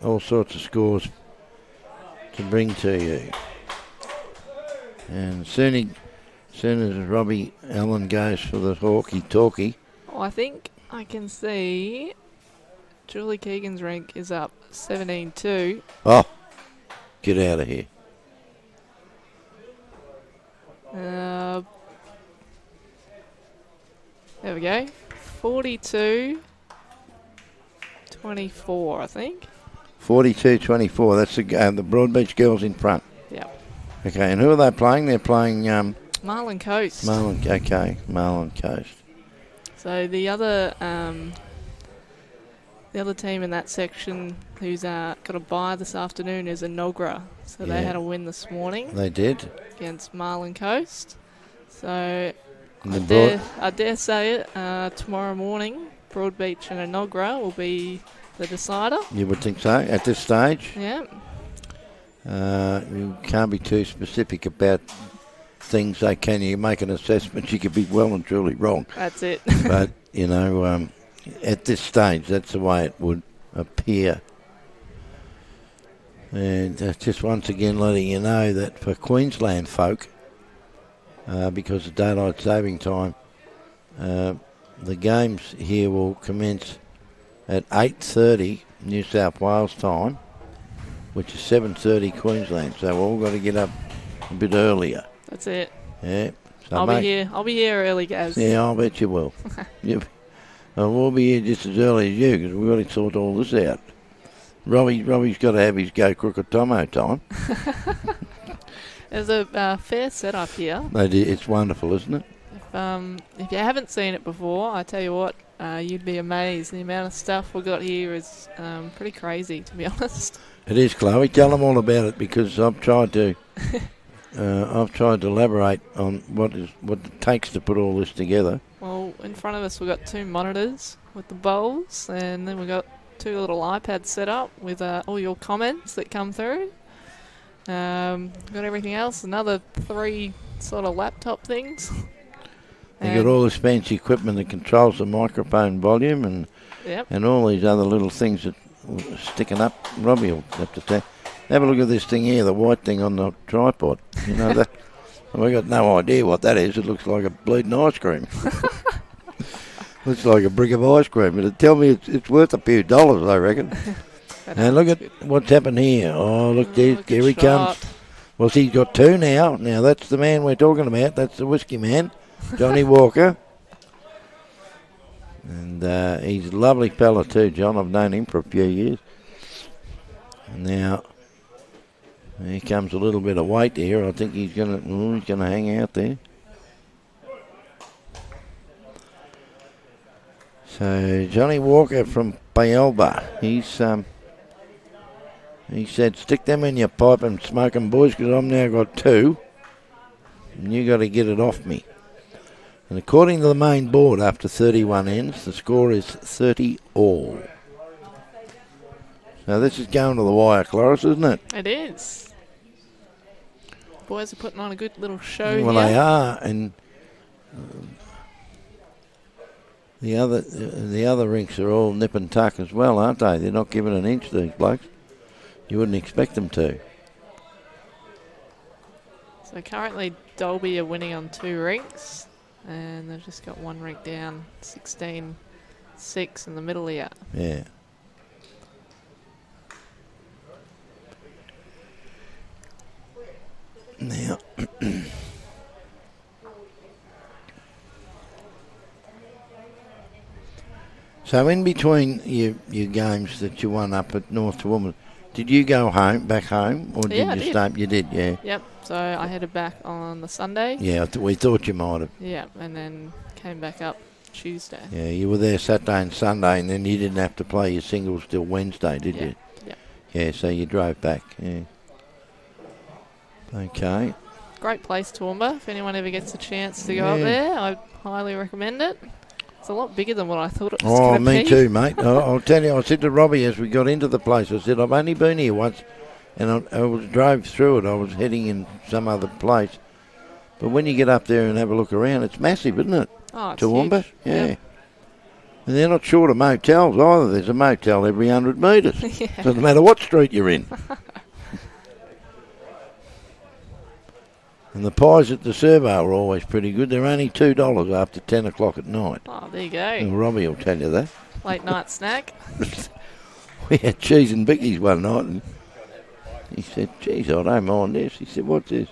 all sorts of scores to bring to you. And soon as Robbie Allen goes for the walkie-talkie. Oh, I think I can see Julie Keegan's rank is up 17-2. Oh, get out of here. There we go. 42-24, I think. 42-24. That's the Broadbeach girls in front. Yep. Okay, and who are they playing? They're playing... Marlin Coast. Marlin Coast. So the other team in that section who's got a bye this afternoon is Enogra. So they had a win this morning. They did. Against Marlin Coast. So I dare say it, tomorrow morning, Broadbeach and Enogra will be the decider. You would think so at this stage? Yeah. You can't be too specific about things. Can you make an assessment? You could be well and truly wrong. That's it. But, at this stage, that's the way it would appear. And just once again letting you know that for Queensland folk, because of daylight saving time, the games here will commence at 8:30 New South Wales time, which is 7:30 Queensland. So we've all got to get up a bit earlier. That's it. Yeah. So I'll be here early, Gaz. Yeah, I'll bet you will. We'll be here just as early as you because we've got to sort all this out. Robbie's got to have his Go Crooked Tomo time. There's a fair setup here. It's wonderful, isn't it? if you haven't seen it before, I tell you what, you'd be amazed. The amount of stuff we got here is pretty crazy, to be honest. It is, Chloe. Tell them all about it, because I've tried to elaborate on what it takes to put all this together. Well, in front of us we've got 2 monitors with the bowls, and then we've got 2 little iPads set up with all your comments that come through. Got everything else, another 3 sort of laptop things. You got all this fancy equipment that controls the microphone volume and Yep. and all these other little things that are sticking up. Robbie will have to say, have a look at this thing here, the white thing on the tripod. You know that. We got no idea what that is. It looks like a bleeding ice cream. Looks like a brick of ice cream. But tell me it's worth a few dollars, I reckon. And look at what's happened here. Oh, look, there he comes. Well, he's got 2 now. Now, that's the man we're talking about. That's the whiskey man, Johnny Walker. And he's a lovely fella too, John. I've known him for a few years. And now, here comes a little bit of weight here. I think he's gonna hang out there. So Johnny Walker from Pialba, he said, stick them in your pipe and smoke them, boys, because I've now got 2, and you got to get it off me. And according to the main board, after 31 ends, the score is 30 all. So this is going to the wire, Cloris, isn't it? It is. Boys are putting on a good little show Well, here. they are, and the other rinks are all nip and tuck as well, aren't they? They're not giving an inch, these blokes. You wouldn't expect them to. So currently Dalby are winning on 2 rinks, and they've just got 1 rink down, 16-6 in the middle here. Yeah. Now, so in between your games that you won up at North Toowoomba, did you go back home, or did I you did. stay? You did, yeah. Yep, so I headed back on the Sunday. Yeah, we thought you might have. Yeah, and then came back up Tuesday. Yeah, you were there Saturday and Sunday, and then you didn't have to play your singles till Wednesday, did you? Yeah. Yeah, so you drove back, yeah. Okay. Great place, Toowoomba. If anyone ever gets a chance to go up there, I highly recommend it. It's a lot bigger than what I thought it was going to be. Oh, me too, mate. I'll tell you, I said to Robbie as we got into the place, I said, I've only been here once, and I drove through it. I was heading in some other place. But when you get up there and have a look around, it's massive, isn't it? Oh, it's Toowoomba? huge. Yeah. Yep. And they're not short of motels either. There's a motel every 100 metres. Yeah. Doesn't matter what street you're in. And the pies at the servo are always pretty good. They're only $2 after 10 o'clock at night. Oh, there you go. And Robbie will tell you that. Late night snack. We had cheese and bickies one night, and he said, geez, I don't mind this. He said, what's this?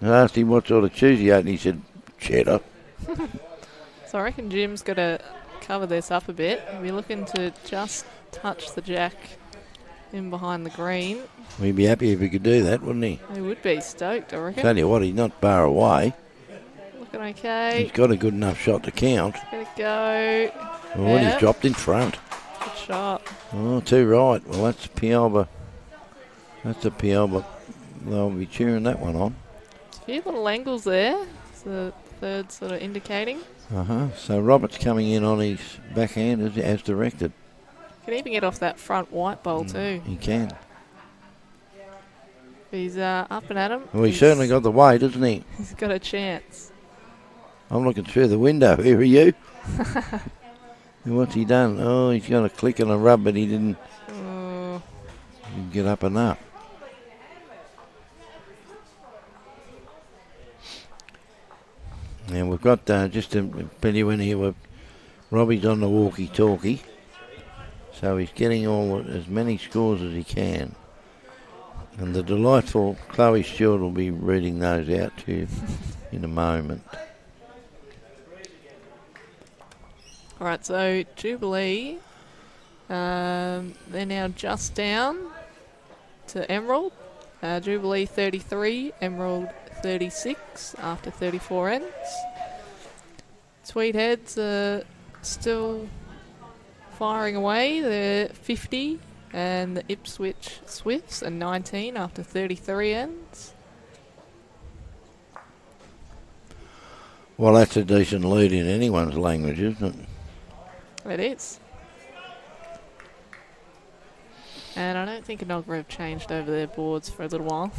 I asked him what sort of cheese he ate, and he said, cheddar. So I reckon Jim's got to cover this up a bit. We're looking to just touch the jack in behind the green. He'd be happy if he could do that, wouldn't he? He would be stoked, I reckon. Tell you what, he's not far away. Looking okay. He's got a good enough shot to count. Get it go. Oh, and he's dropped in front. Good shot. Oh, too right. Well, that's Pialba. That's a Pialba. They'll be cheering that one on. A few little angles there. It's the third sort of indicating. So Robert's coming in on his backhand as directed. Can even get off that front white bowl too. He can. He's up and at him. Well, he's certainly got the weight, hasn't he? He's got a chance. I'm looking through the window. Here are you. And what's he done? Oh, he's got a click and a rub, but he didn't get up enough. And we've got, just to fill you in here, Robbie's on the walkie-talkie. So he's getting as many scores as he can. And the delightful Chloe Stewart will be reading those out to you in a moment. All right, so Jubilee, they're now just down to Emerald. Jubilee 33, Emerald 36 after 34 ends. Tweed Heads are still firing away. They're 50, and the Ipswich Swifts are 19 after 33 ends. Well, that's a decent lead in anyone's language, isn't it? It is. And I don't think Enoggera have changed over their boards for a little while.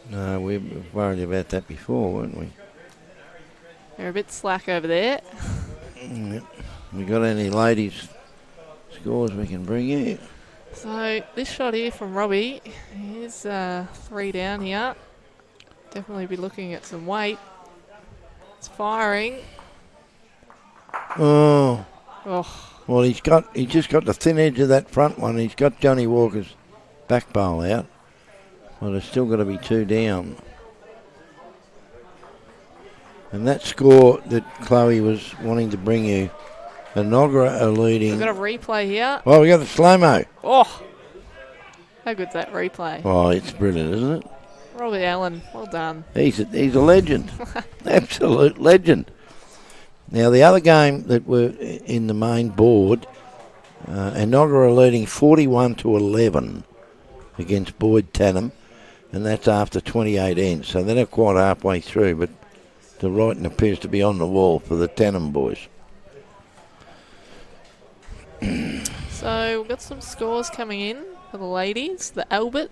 No, we were worried about that before, weren't we? They're a bit slack over there. Yep. We got any ladies' scores we can bring you? So this shot here from Robbie, here's 3 down here. Definitely be looking at some weight. It's firing. Oh. Oh. Well, he's just got the thin edge of that front one. He's got Johnny Walker's back bowl out. Well, there's still got to be 2 down. And that score that Chloe was wanting to bring you, Enoggera are leading. We've got a replay here. Oh, we got the slow-mo. Oh, how good's that replay? Oh, it's brilliant, isn't it? Robbie Allen, well done. He's a legend. Absolute legend. Now, the other game that were in the main board, Enoggera are leading 41-11 against Boyd Tanham, and that's after 28 ends. So they're not quite halfway through, but the writing appears to be on the wall for the Tanham boys. So we've got some scores coming in for the ladies. The Albert,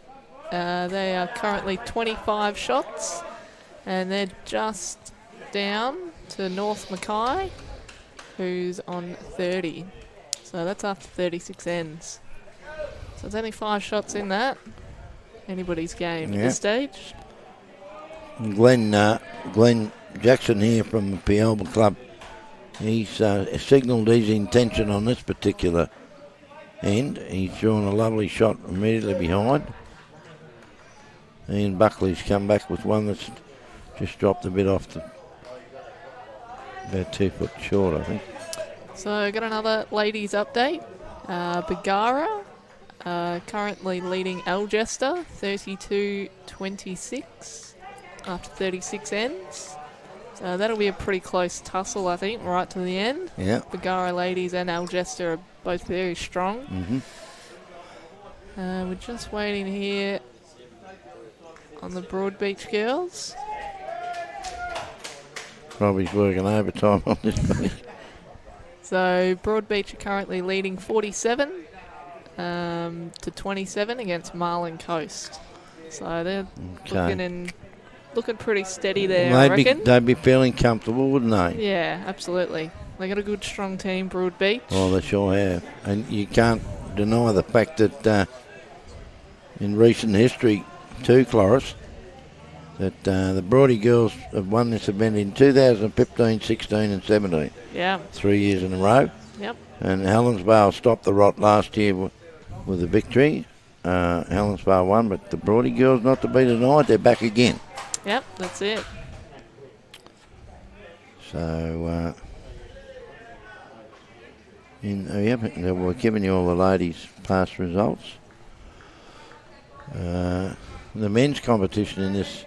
they are currently 25 shots, and they're just down to North Mackay, who's on 30. So that's after 36 ends. So it's only 5 shots in that. Anybody's game at this stage. Glenn Jackson here from the Pialba Club. He's signalled his intention on this particular end. He's drawn a lovely shot immediately behind. Ian Buckley's come back with one that's just dropped a bit off the about 2 foot short, I think. So got another ladies update. Bagara currently leading Algester 32-26 after 36 ends. So that'll be a pretty close tussle, I think, right to the end. Yeah. Bagara ladies and Algester are both very strong. Mm-hmm. We're just waiting here on the Broadbeach girls. Robbie's working overtime on this piece. So Broadbeach are currently leading 47 to 27 against Marlin Coast. So they're looking pretty steady there, I reckon. They'd be feeling comfortable, wouldn't they? Yeah, absolutely. They got a good, strong team, Broadbeach. Oh, they sure have. And you can't deny the fact that in recent history, too, Cloris, that the Broady girls have won this event in 2015, 16 and 17. Yeah. 3 years in a row. Yep. And Helensvale stopped the rot last year with a victory. Helensvale won, but the Broady girls, not to be denied, they're back again. Yep, that's it. So, we're giving you all the ladies' past results. The men's competition in this,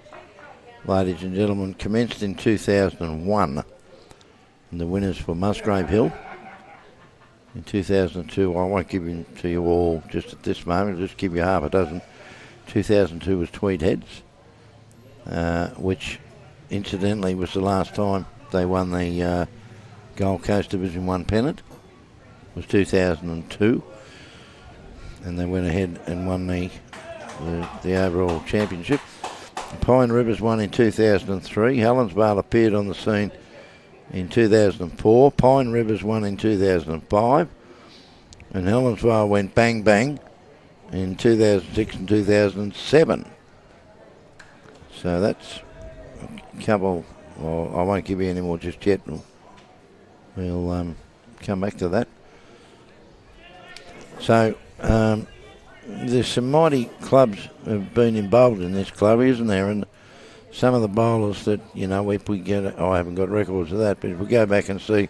ladies and gentlemen, commenced in 2001. And the winners were Musgrave Hill. In 2002, I won't give them to you all just at this moment, I'll just give you half a dozen. 2002 was Tweed Heads, which incidentally was the last time they won the Gold Coast Division 1 Pennant. It was 2002. And they went ahead and won the overall championship. Pine Rivers won in 2003. Helensvale appeared on the scene in 2004. Pine Rivers won in 2005. And Helensvale went bang bang in 2006 and 2007. So that's a couple. Well, I won't give you any more just yet. We'll come back to that. So there's some mighty clubs have been involved in this club, isn't there? And some of the bowlers that, if we get, I haven't got records of that, but if we go back and see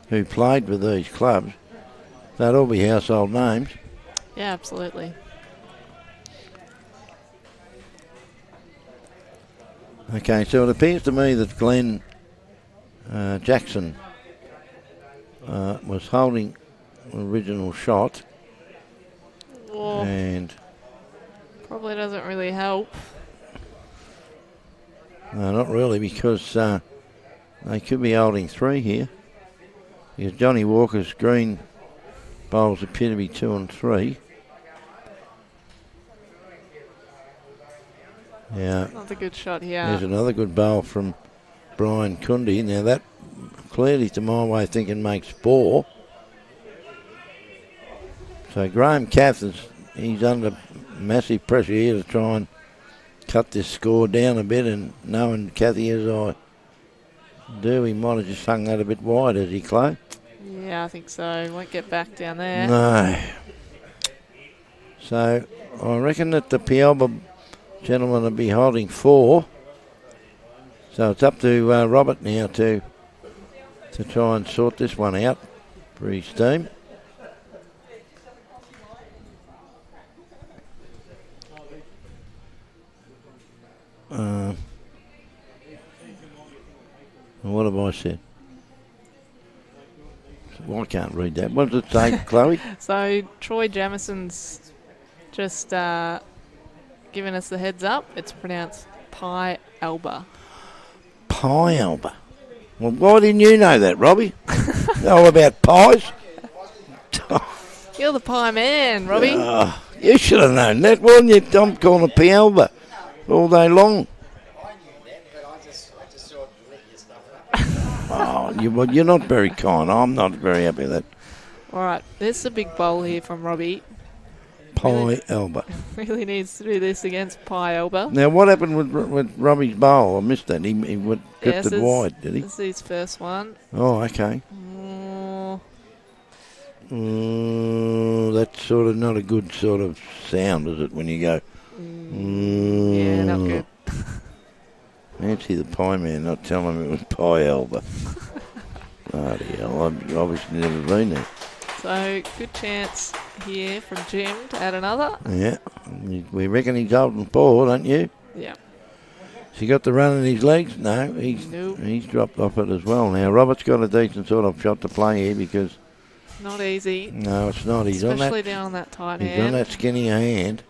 who played with these clubs, they'd all be household names. Yeah, absolutely. Okay, so it appears to me that Glenn Jackson was holding the original shot. Oh, And probably doesn't really help. no, not really, because they could be holding 3 here. Because Johnny Walker's green bowls appear to be 2 and 3. Yeah, Not a good shot here. there's another good bowl from Brian Kundi. Now that clearly, to my way of thinking, makes 4. So Graham Cath he's under massive pressure here to try and cut this score down a bit, and knowing Cathy as I do, he might have just hung that a bit wide, has he, Clay? Yeah, I think so. Won't get back down there. No. So I reckon that the Pialba gentlemen will be holding 4. So it's up to Robert now to try and sort this one out for his team. What have I said? Well, I can't read that. What does it say, Chloe? So Troy Jamison's just giving us the heads up. It's pronounced Pialba. Pialba. Well, why didn't you know that, Robbie? All about pies? You're the pie man, Robbie. You should have known that, wouldn't you? I'm calling it Pialba all day long. Oh, you're not very kind. I'm not very happy with that. All right, there's a big bowl here from Robbie. Pialba. Really needs to do this against Pialba. Now, what happened with Robbie's bowl? I missed that. He went drifted wide, did he? This is his first one. Oh, okay. That's sort of not a good sort of sound, is it, when you go? Yeah, not good. Fancy the pie man not telling me it was Pialba. Bloody hell, I've obviously never been there. So, good chance here from Jim to add another. Yeah, we reckon he's holding 4, don't you? Yeah. Has he got the run in his legs? No, he's dropped off it as well. Now, Robert's got a decent sort of shot to play here because... Not easy. No, it's not. He's Especially on that, down on that tight he's hand. on that skinny hand.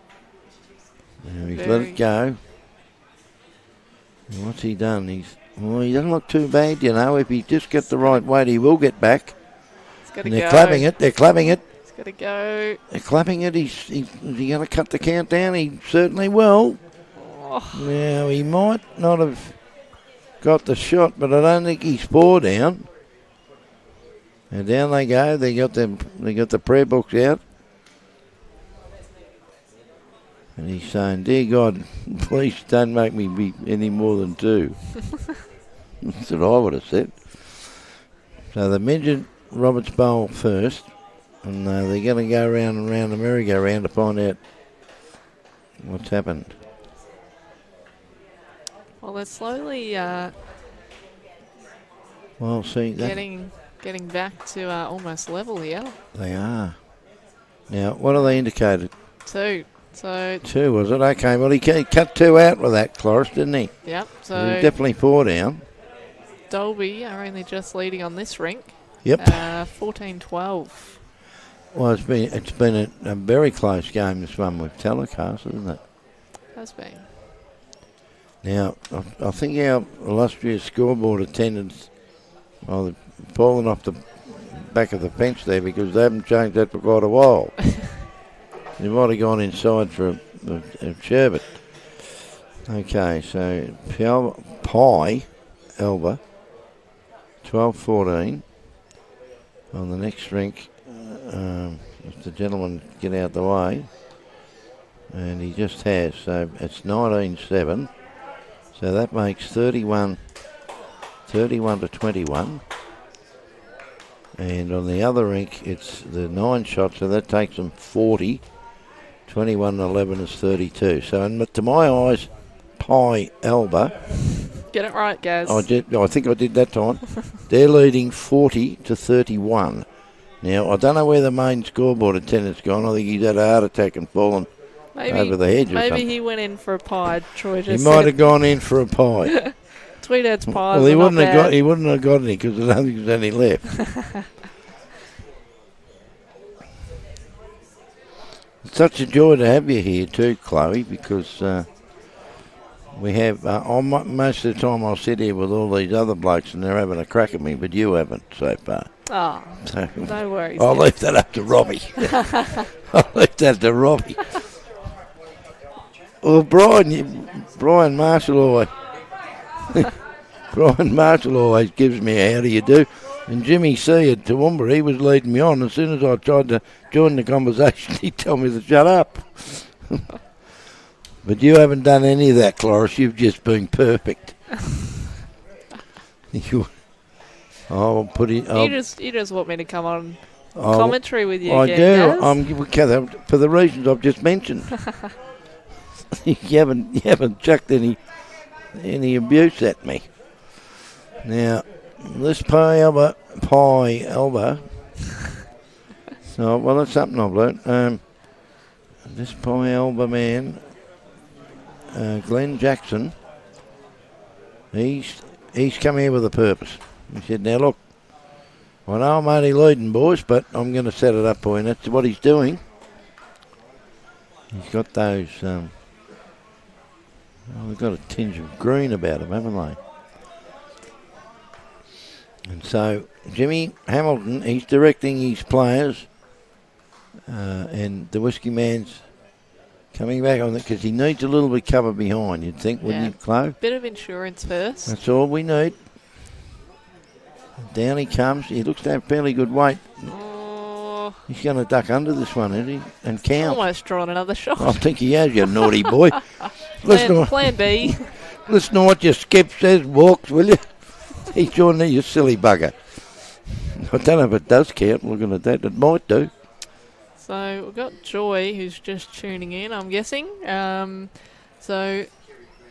Now he's let Very- it go. And what's he done? He doesn't look too bad, you know. If he just gets the right weight, he will get back. He's got to And go. they're clapping it. They're clapping it. He's got to go. They're clapping it. Is he going to cut the count down? He certainly will. Oh, Now, he might not have got the shot, but I don't think he's 4 down. And down they go. They got the prayer books out. And he's saying, "Dear God, please don't make me be any more than 2." That's what I would have said. So the midget Roberts bowl first. And they're going to go round and round the merry-go-round to find out what's happened. well, they're slowly Well, see, that getting back to almost level here. they are. Now, what are they indicated? 2. So, 2, was it? Okay, well, he cut 2 out with that, Cloris, didn't he? yep. So So he's definitely 4 down. Dalby are only just leading on this rink. Yep. 14-12. Well, it's been a very close game, this one with telecast, isn't it? Has been. Now, I think our illustrious scoreboard attendants, well, they've fallen off the back of the bench there because they haven't changed that for quite a while. They might have gone inside for a sherbet. Okay, so Pialba, 12-14 on the next rink. If the gentleman get out the way, and he just has, so it's 19-7. So that makes 31 to 21. And on the other rink, it's the 9 shots, so that takes them 40. 21-11 is 32. So to my eyes, Pialba. Get it right, Gaz. I think I did that time. They're leading 40 to 31. Now, I don't know where the main scoreboard attendant's gone. I think he's had a heart attack and fallen over the hedge or Maybe something. he went in for a pie. Troy He just might said have gone in for a pie. Tweedhead's pies Well, he are wouldn't not have bad. got. He wouldn't have got any because I don't think there's any left. It's such a joy to have you here too, Chloe, because we have. Most of the time I'll sit here with all these other blokes and they're having a crack at me, but you haven't so far. Oh, So no worries. I'll leave that up to Robbie. I'll leave that to Robbie. Well, Brian Marshall always. Brian Marshall always gives me a how do you do. And Jimmy C at Toowoomba, he was leading me on. As soon as I tried to join the conversation, he'd tell me to shut up. But you haven't done any of that, Cloris. You've just been perfect. I'll put it. You just want me to come on commentary with you I again, do. For the reasons I've just mentioned. you haven't chucked any abuse at me. Now, this Pialba. So, well, that's something I've learnt. This Pialba man, Glenn Jackson, he's come here with a purpose. He said, now look, I know I'm only leading, boys, but I'm going to set it up for you. And that's what he's doing. He's got those, they've got a tinge of green about them, haven't they? And so Jimmy Hamilton, he's directing his players, and the Whiskey Man's coming back on it because he needs a little bit cover behind, you'd think, wouldn't you, Chloe? Bit of insurance first. That's all we need. Down he comes. He looks to have fairly good weight. Oh, He's going to duck under this one, isn't he? And count. almost drawn another shot. I think he has, you naughty boy. Plan B. Listen to what your skip says, walks, will you? He's joining you, silly bugger. I don't know if it does count, looking at that. It might do. So we've got Joy, who's just tuning in, I'm guessing. So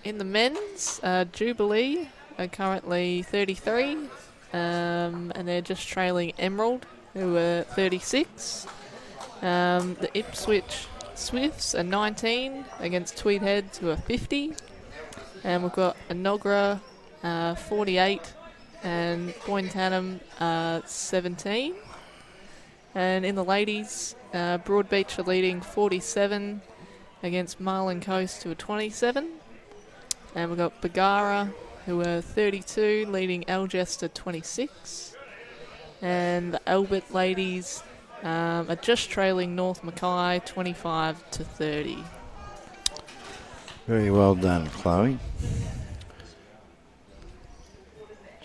in the men's, Jubilee are currently 33, and they're just trailing Emerald, who are 36. The Ipswich Swifts are 19 against Tweed Heads, who are 50. And we've got Enogra, 48, and Boyne 17. And in the ladies, Broadbeach are leading 47 against Marlin Coast, who are 27. And we've got Bagara, who are 32, leading Algester 26. And the Albert ladies are just trailing North Mackay 25 to 30. Very well done, Chloe.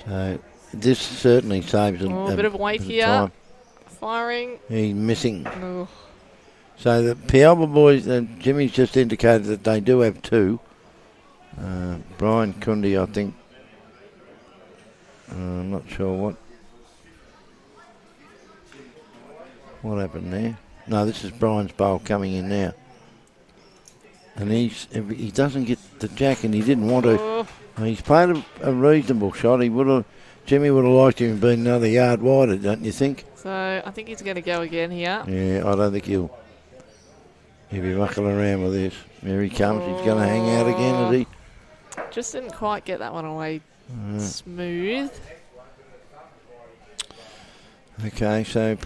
So this certainly saves a bit of weight here. Time. Firing. He's missing. Oh. So the Pialba boys, Jimmy's just indicated that they do have two. Brian Kundi, I think. I'm not sure what happened there. No, this is Brian's bowl coming in now. And he doesn't get the jack, and he didn't want to. Oh. He's played a reasonable shot. Jimmy would have liked him being another yard wider, don't you think? So I think he's going to go again here. Yeah, I don't think he'll be mucking around with this. Here he comes. He's going to hang out again, is he? Just didn't quite get that one away smooth. Okay, so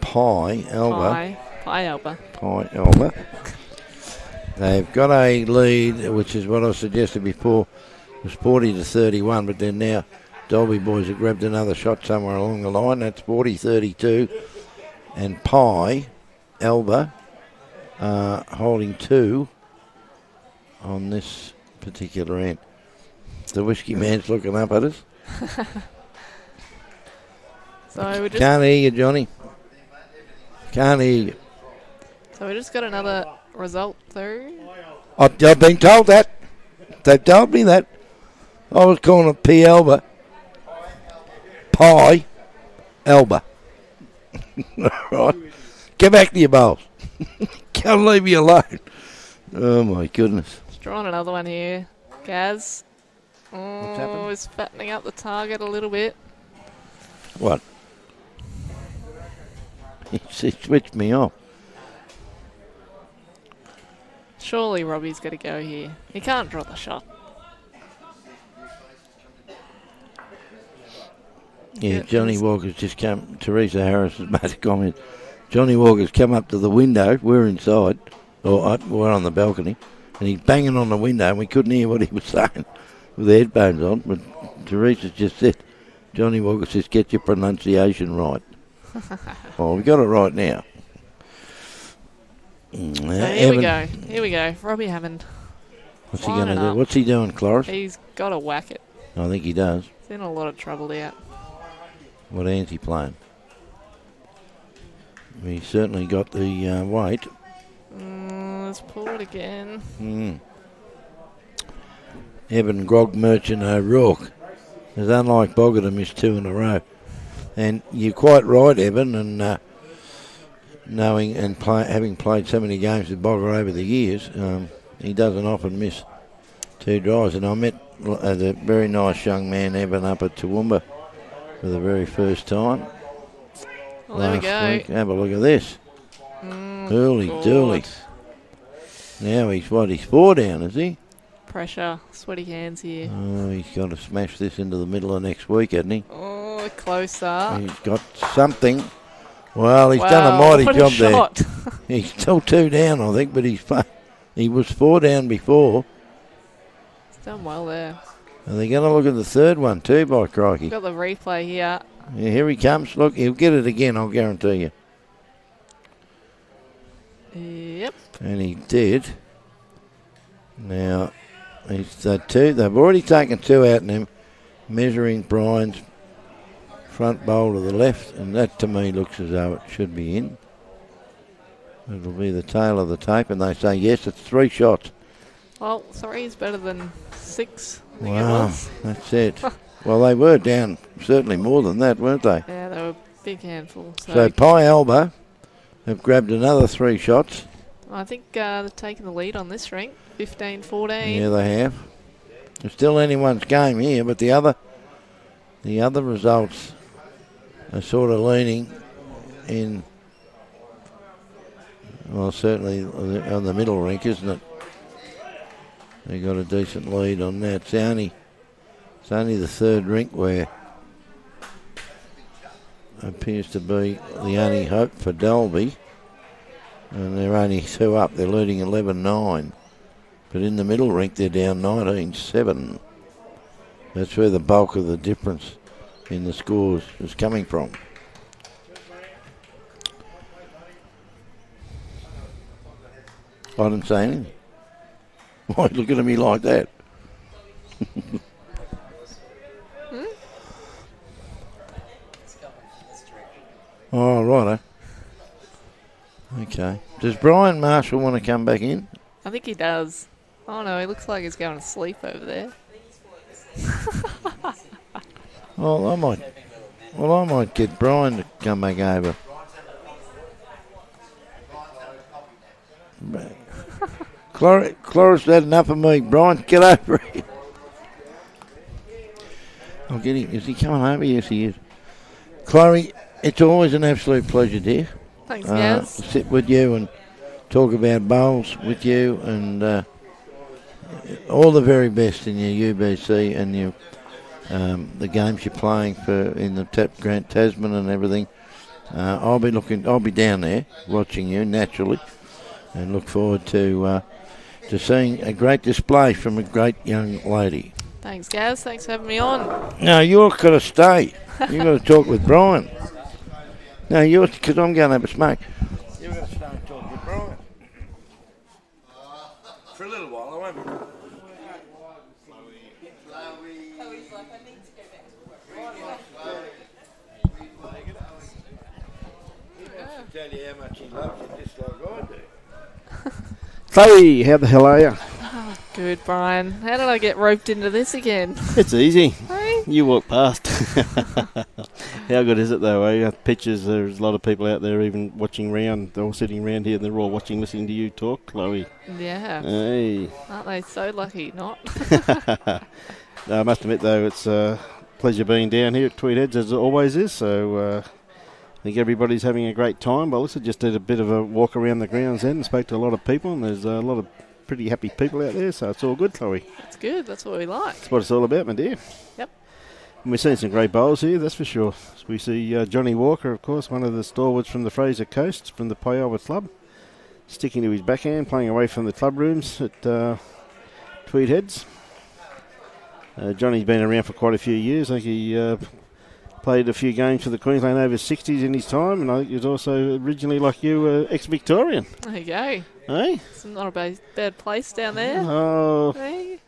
Pialba. They've got a lead, which is what I suggested before, was 40 to 31, but then now Dalby boys have grabbed another shot somewhere along the line. That's 40-32. And Pialba holding two on this particular end. The Whiskey Man's looking up at us. So we just Can't hear you, Johnny. Can't hear you. So we just got another result through. I've been told that. They've told me that. I was calling it Pialba. Pialba. Right. Get back to your bowls. Can't leave me alone. Oh, my goodness. Just drawing another one here. Gaz. What's happened? Is fattening up the target a little bit. What? He switched me off. Surely Robbie's got to go here. He can't draw the shot. Yeah, Johnny Walker's just come. Teresa Harris has made a comment. Johnny Walker's come up to the window. We're inside, or we're on the balcony, and he's banging on the window, and we couldn't hear what he was saying with the headphones on. But Teresa's just said, Johnny Walker says, get your pronunciation right. Oh, we got it right now. So here we go. Robbie Hammond. What's he going to do? What's he doing, Cloris? He's got to whack it. I think he does. He's in a lot of trouble out. What hand's he playing? He's certainly got the weight. Let's pull it again. Evan Grog Merchant O'Rourke. It's unlike Bogger to miss 2 in a row. And you're quite right, Evan, and knowing and having played so many games with Bogger over the years, he doesn't often miss 2 drives. And I met a very nice young man, Evan, up at Toowoomba for the very first time. Well, there we go. Week. Have a look at this. Dooley. Now he's 4 down, is he? Pressure, sweaty hands here. Oh, he's got to smash this into the middle of next week, hasn't he? Oh, closer. He's got something. Well, he's done a mighty job there. He's still 2 down, I think, but he was 4 down before. He's done well there. Are they going to look at the third one too, by crikey? Got the replay here. Yeah, here he comes. Look, he'll get it again, I'll guarantee you. Yep. And he did. Now, they've already taken 2 out in him, measuring Brian's front bowl to the left, and that to me looks as though it should be in. It'll be the tail of the tape, and they say, yes, it's 3 shots. Well, 3 is better than 6, I think it Wow, was. that's it. Well, they were down certainly more than that, weren't they? Yeah, they were a big handful. So Pialba have grabbed another 3 shots. I think they've taken the lead on this ring, 15-14. Yeah, they have. It's still anyone's game here, but the other results are sort of leaning in, well, certainly on the middle rink, isn't it? They got a decent lead on that. It's only the 3rd rink where appears to be the only hope for Dalby. And they're only 2 up. They're leading 11-9. But in the middle rink, they're down 19-7. That's where the bulk of the difference in the scores is coming from. I didn't say anything. Why are you looking at me like that? Oh, righto. Okay. Does Brian Marshall want to come back in? I think he does. Oh no, he looks like he's going to sleep over there. Well, I might get Brian to come back over. Cloris had enough of me. Brian, get over here. I'll get him. Is he coming over? Yes, he is. Chloe, it's always an absolute pleasure, dear. Thanks, Gaz. Sit with you and talk about bowls with you, and all the very best in your UBC and your the games you're playing for in the Grant Tasman and everything. I'll be down there watching you naturally, and look forward to seeing a great display from a great young lady. Thanks, Gaz. Thanks for having me on. No, you've got to stay. You've got to talk with Brian. No, because I'm going to have a smoke. You've got to stay and talk with Brian. For a little while, I won't be. Tell you how much he loves it, just like I do. Chloe, how the hell are you? Oh, good, Brian. How did I get roped into this again? It's easy. Hey? You walk past. How good is it though, eh? Pictures, there's a lot of people out there even watching round. They're all sitting around here and they're all watching, listening to you talk, Chloe. Yeah. Hey. Aren't they so lucky not? No, I must admit though, it's a pleasure being down here at Tweed Heads as it always is. So I think everybody's having a great time. But I just did a bit of a walk around the grounds then and spoke to a lot of people, and there's a lot of pretty happy people out there, so it's all good, Chloe. That's good. That's what we like. That's what it's all about, my dear. Yep. And we've seen some great bowls here, that's for sure. We see Johnny Walker, of course, one of the stalwarts from the Fraser Coast, from the Pialba club, sticking to his backhand, playing away from the club rooms at Tweed Heads. Johnny's been around for quite a few years. I think he played a few games for the Queensland over 60s in his time, and I think he was also originally, like you, ex-Victorian. There you go. Hey? It's not a bad place down there. Oh, Hey.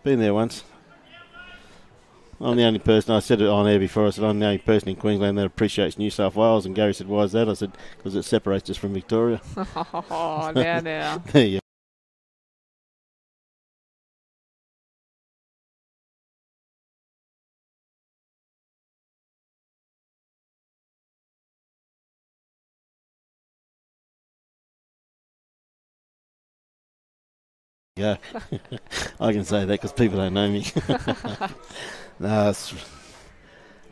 been there once. I'm the only person, I said it on air before, I said I'm the only person in Queensland that appreciates New South Wales, and Gary said, why is that? I said, because it separates us from Victoria. Oh, now. There you go. Yeah, I can say that because people don't know me. No, it's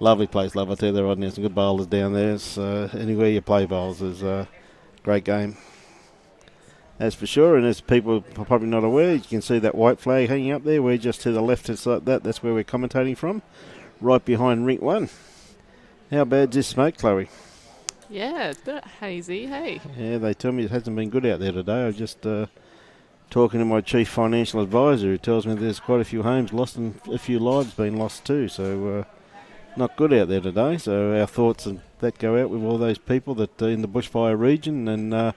lovely place, love. I tell you, there are some good bowlers down there. It's, anywhere you play bowls is a great game. That's for sure, and as people are probably not aware, you can see that white flag hanging up there. We're just to the left, it's like that. That's where we're commentating from, right behind Rink 1. How bad's this smoke, Chloe? Yeah, it's a bit hazy, hey. Yeah, they tell me it hasn't been good out there today. I just talking to my chief financial advisor, who tells me there's quite a few homes lost and a few lives been lost too. So not good out there today. So our thoughts and that go out with all those people that are in the bushfire region, and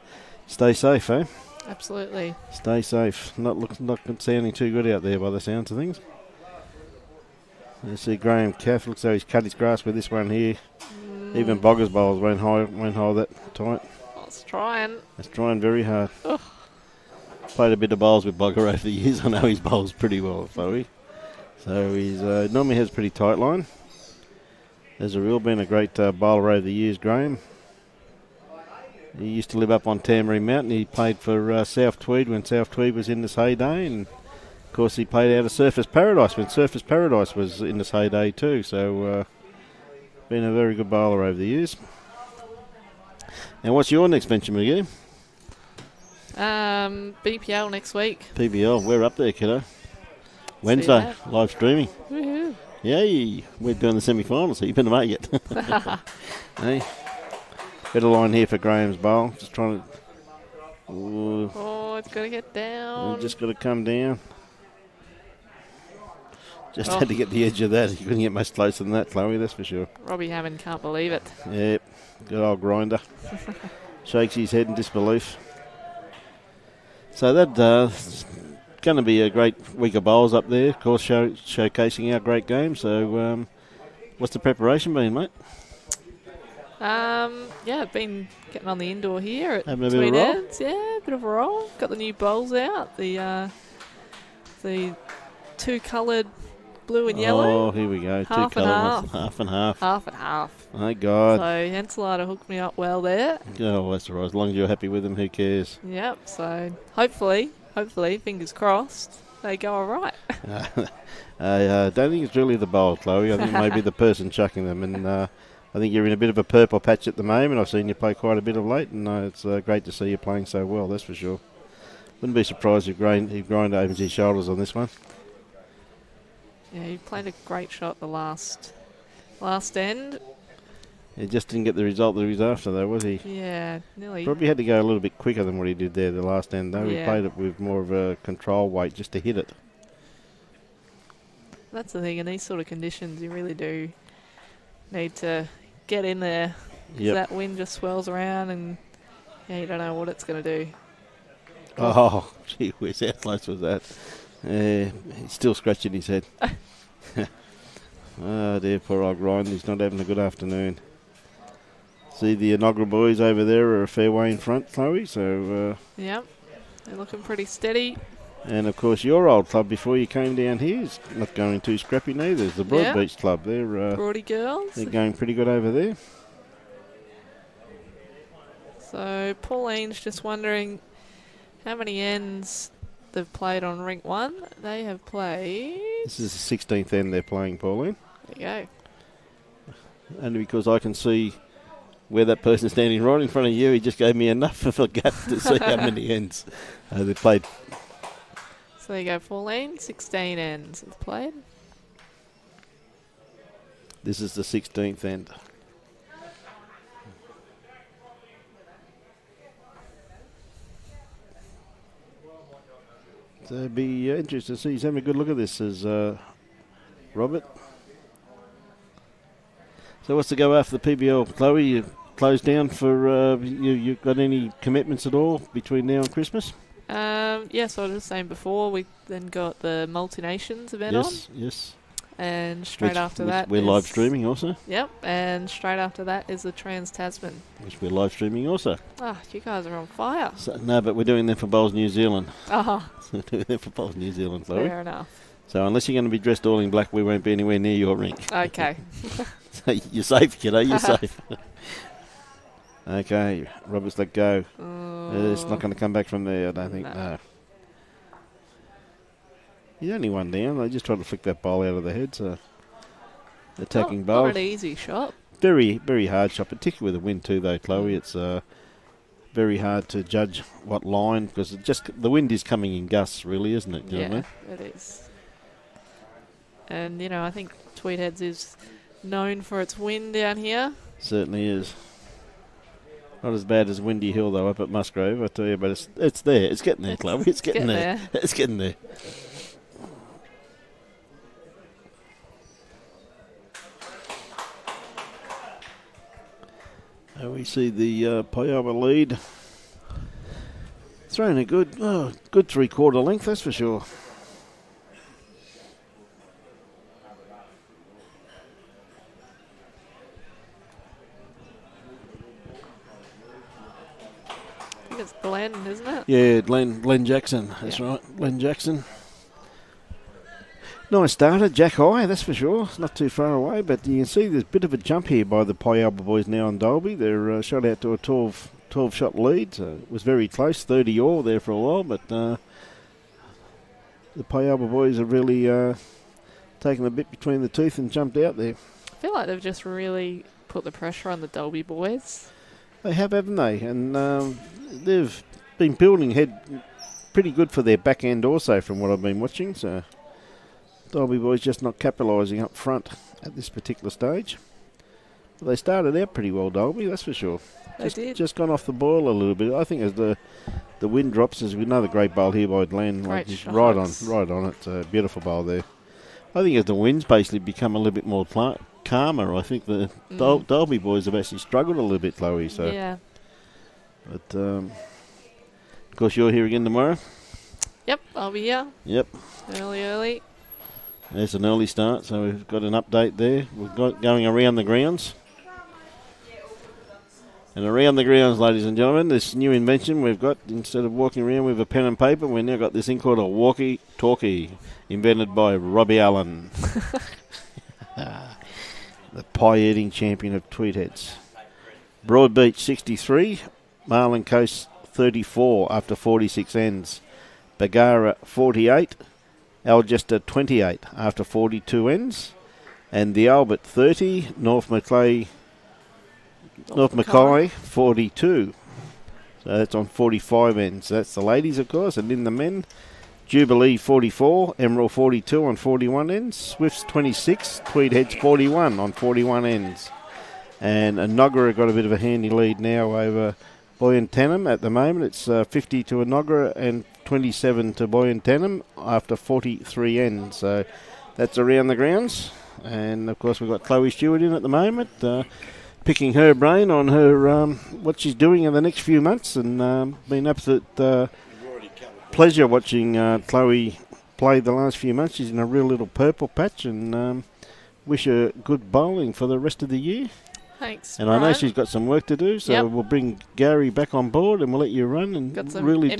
stay safe, eh? Absolutely. Stay safe. Not sounding too good out there by the sounds of things. You see Graham Caff looks like he's cut his grass with this one here. Even Boggers bowls won't hold that tight. It's trying. It's trying very hard. Ugh. Played a bit of bowls with Bogger over the years. I know his bowls pretty well, Chloe. So he's normally has a pretty tight line. There's a real been a great bowler over the years, Graham. He used to live up on Tamarine Mountain. He played for South Tweed when South Tweed was in this heyday, and of course he played out of Surfers Paradise when Surfers Paradise was in this heyday too. So been a very good bowler over the years. Now, what's your next venture, McGee? BPL next week. PBL, we're up there, kiddo. Wednesday, live streaming. Woohoo. Yay, we're doing the semi-finals, so you better make it. Hey, better line here for Graham's bowl. Just trying to... Ooh, Oh, it's got to get down. just got to come down. Just had to get the edge of that. You couldn't get much closer than that, Chloe, that's for sure. Robbie Hammond can't believe it. Yep, good old grinder. Shakes his head in disbelief. So that's going to be a great week of bowls up there, of course, showcasing our great game. So what's the preparation been, mate? Yeah, I've been getting on the indoor here at Having a bit of a roll? Ends. Yeah, a bit of a roll. Got the new bowls out. The two-coloured blue and yellow. Oh, here we go. Half Two and colour half. ones. Half and half. Half and half. My God. So Enchilada hooked me up well there. Oh, that's all right. As long as you're happy with them, who cares? Yep. So hopefully, fingers crossed, they go all right. I don't think it's really the bowl, Chloe. I think maybe the person chucking them. And I think you're in a bit of a purple patch at the moment. I've seen you play quite a bit of late, and it's great to see you playing so well, that's for sure. Wouldn't be surprised if Grind opens his shoulders on this one. Yeah, he played a great shot the last end. He just didn't get the result that he was after, though, was he? Yeah, nearly. Probably had to go a little bit quicker than what he did there the last end, though. Yeah. He played it with more of a control weight just to hit it. That's the thing, in these sort of conditions, you really do need to get in there. 'Cause Yep. that wind just swirls around and yeah, you don't know what it's going to do. Oh, gee whiz, how close was that? He's still scratching his head. Oh, dear, poor old Ryan. He's not having a good afternoon. See, the inaugural boys over there are a fair way in front, Chloe. So, Yep, they're looking pretty steady. and of course, your old club before you came down here is not going too scrappy neither. It's the Yeah. Broadbeach Club. They're Broady girls. going pretty good over there. So Pauline's just wondering how many ends they've played on Rink 1. They have played... This is the 16th end they're playing, Pauline. There you go. Only because I can see where that person's standing right in front of you. He just gave me enough of a gap to see how many ends they played. So there you go, Pauline. 16 ends have played. This is the 16th end. So it'd be interesting to see. He's having a good look at this as Robert. So what's to go after the PBL? Chloe, you closed down for, you got any commitments at all between now and Christmas? Yes, I was just saying before, we then got the Multi-Nations event on. Yes. And straight after that we're live streaming also. Yep, and straight after that is the Trans-Tasman. Which we're live streaming also. You guys are on fire. So, no, but we're doing them for Bowls New Zealand. We're doing them for Bowls New Zealand, Chloe. Fair enough. So unless you're going to be dressed all in black, we won't be anywhere near your rink. Okay. So you're safe, kiddo, you're safe. Okay, Robert's let go. It's not going to come back from there, I don't think, no. He's only one down. They just tried to flick that bowl out of the head. So attacking bowl. Not an easy shot. Very, very hard shot, particularly with the wind too, though, Chloe. It's very hard to judge what line, because the wind is coming in gusts, really, isn't it? Do you know what I mean? It is. And, I think Tweed Heads is known for its wind down here. Certainly is. Not as bad as Windy Hill, though, up at Musgrave, I tell you, but it's there. It's getting there, Chloe. It's getting there. It's getting there. We see the Pialba lead. Throwing a good 3/4 length, that's for sure. I think it's Glenn, isn't it? Yeah, Glenn Jackson. That's right, Glenn Jackson. Nice starter, Jack High, that's for sure. It's not too far away, but you can see there's a bit of a jump here by the Pialba boys now on Dalby. They're shot out to a 12-shot lead. So it was very close, 30-all there for a while, but the Pialba boys have really taken a bit between the teeth and jumped out there. I feel like they've just really put the pressure on the Dalby boys. They have, haven't they? And they've been building head pretty good for their back end also, from what I've been watching. So Dalby boys just not capitalising up front at this particular stage. But they started out pretty well, Dalby, that's for sure. They did. Just gone off the boil a little bit. I think as the wind drops, as we know, the great bowl here by Glenn, just right on it. It's a beautiful bowl there. I think as the winds basically become a little bit more calmer, I think the Dalby boys have actually struggled a little bit, Chloe. So. Yeah. But, of course, you're here again tomorrow? Yep, I'll be here. Yep. Early. There's an early start, so we've got an update there. We've got going around the grounds. And around the grounds, ladies and gentlemen, this new invention we've got, instead of walking around with a pen and paper, we've now got this thing called a walkie-talkie, invented by Robbie Allen, the pie-eating champion of Tweed Heads. Broadbeach 63, Marlin Coast 34 after 46 ends. Bagara 48, Algester 28 after 42 ends. And the Albert 30, North Mackay 42. So that's on 45 ends. That's the ladies, of course, and in the men, Jubilee 44, Emerald 42 on 41 ends, Swifts 26, Tweed Heads 41 on 41 ends. And Enoggera got a bit of a handy lead now over Boyentanum at the moment. It's 50 to Enoggera and 27 to Boyentanum after 43 ends. So that's around the grounds. And, of course, we've got Chloe Stewart in at the moment, picking her brain on her what she's doing in the next few months, and been absolute pleasure watching Chloe play the last few months. She's in a real little purple patch, and wish her good bowling for the rest of the year. Thanks, and Brian. I know she's got some work to do, so we'll bring Gary back on board and we'll let you run and got some really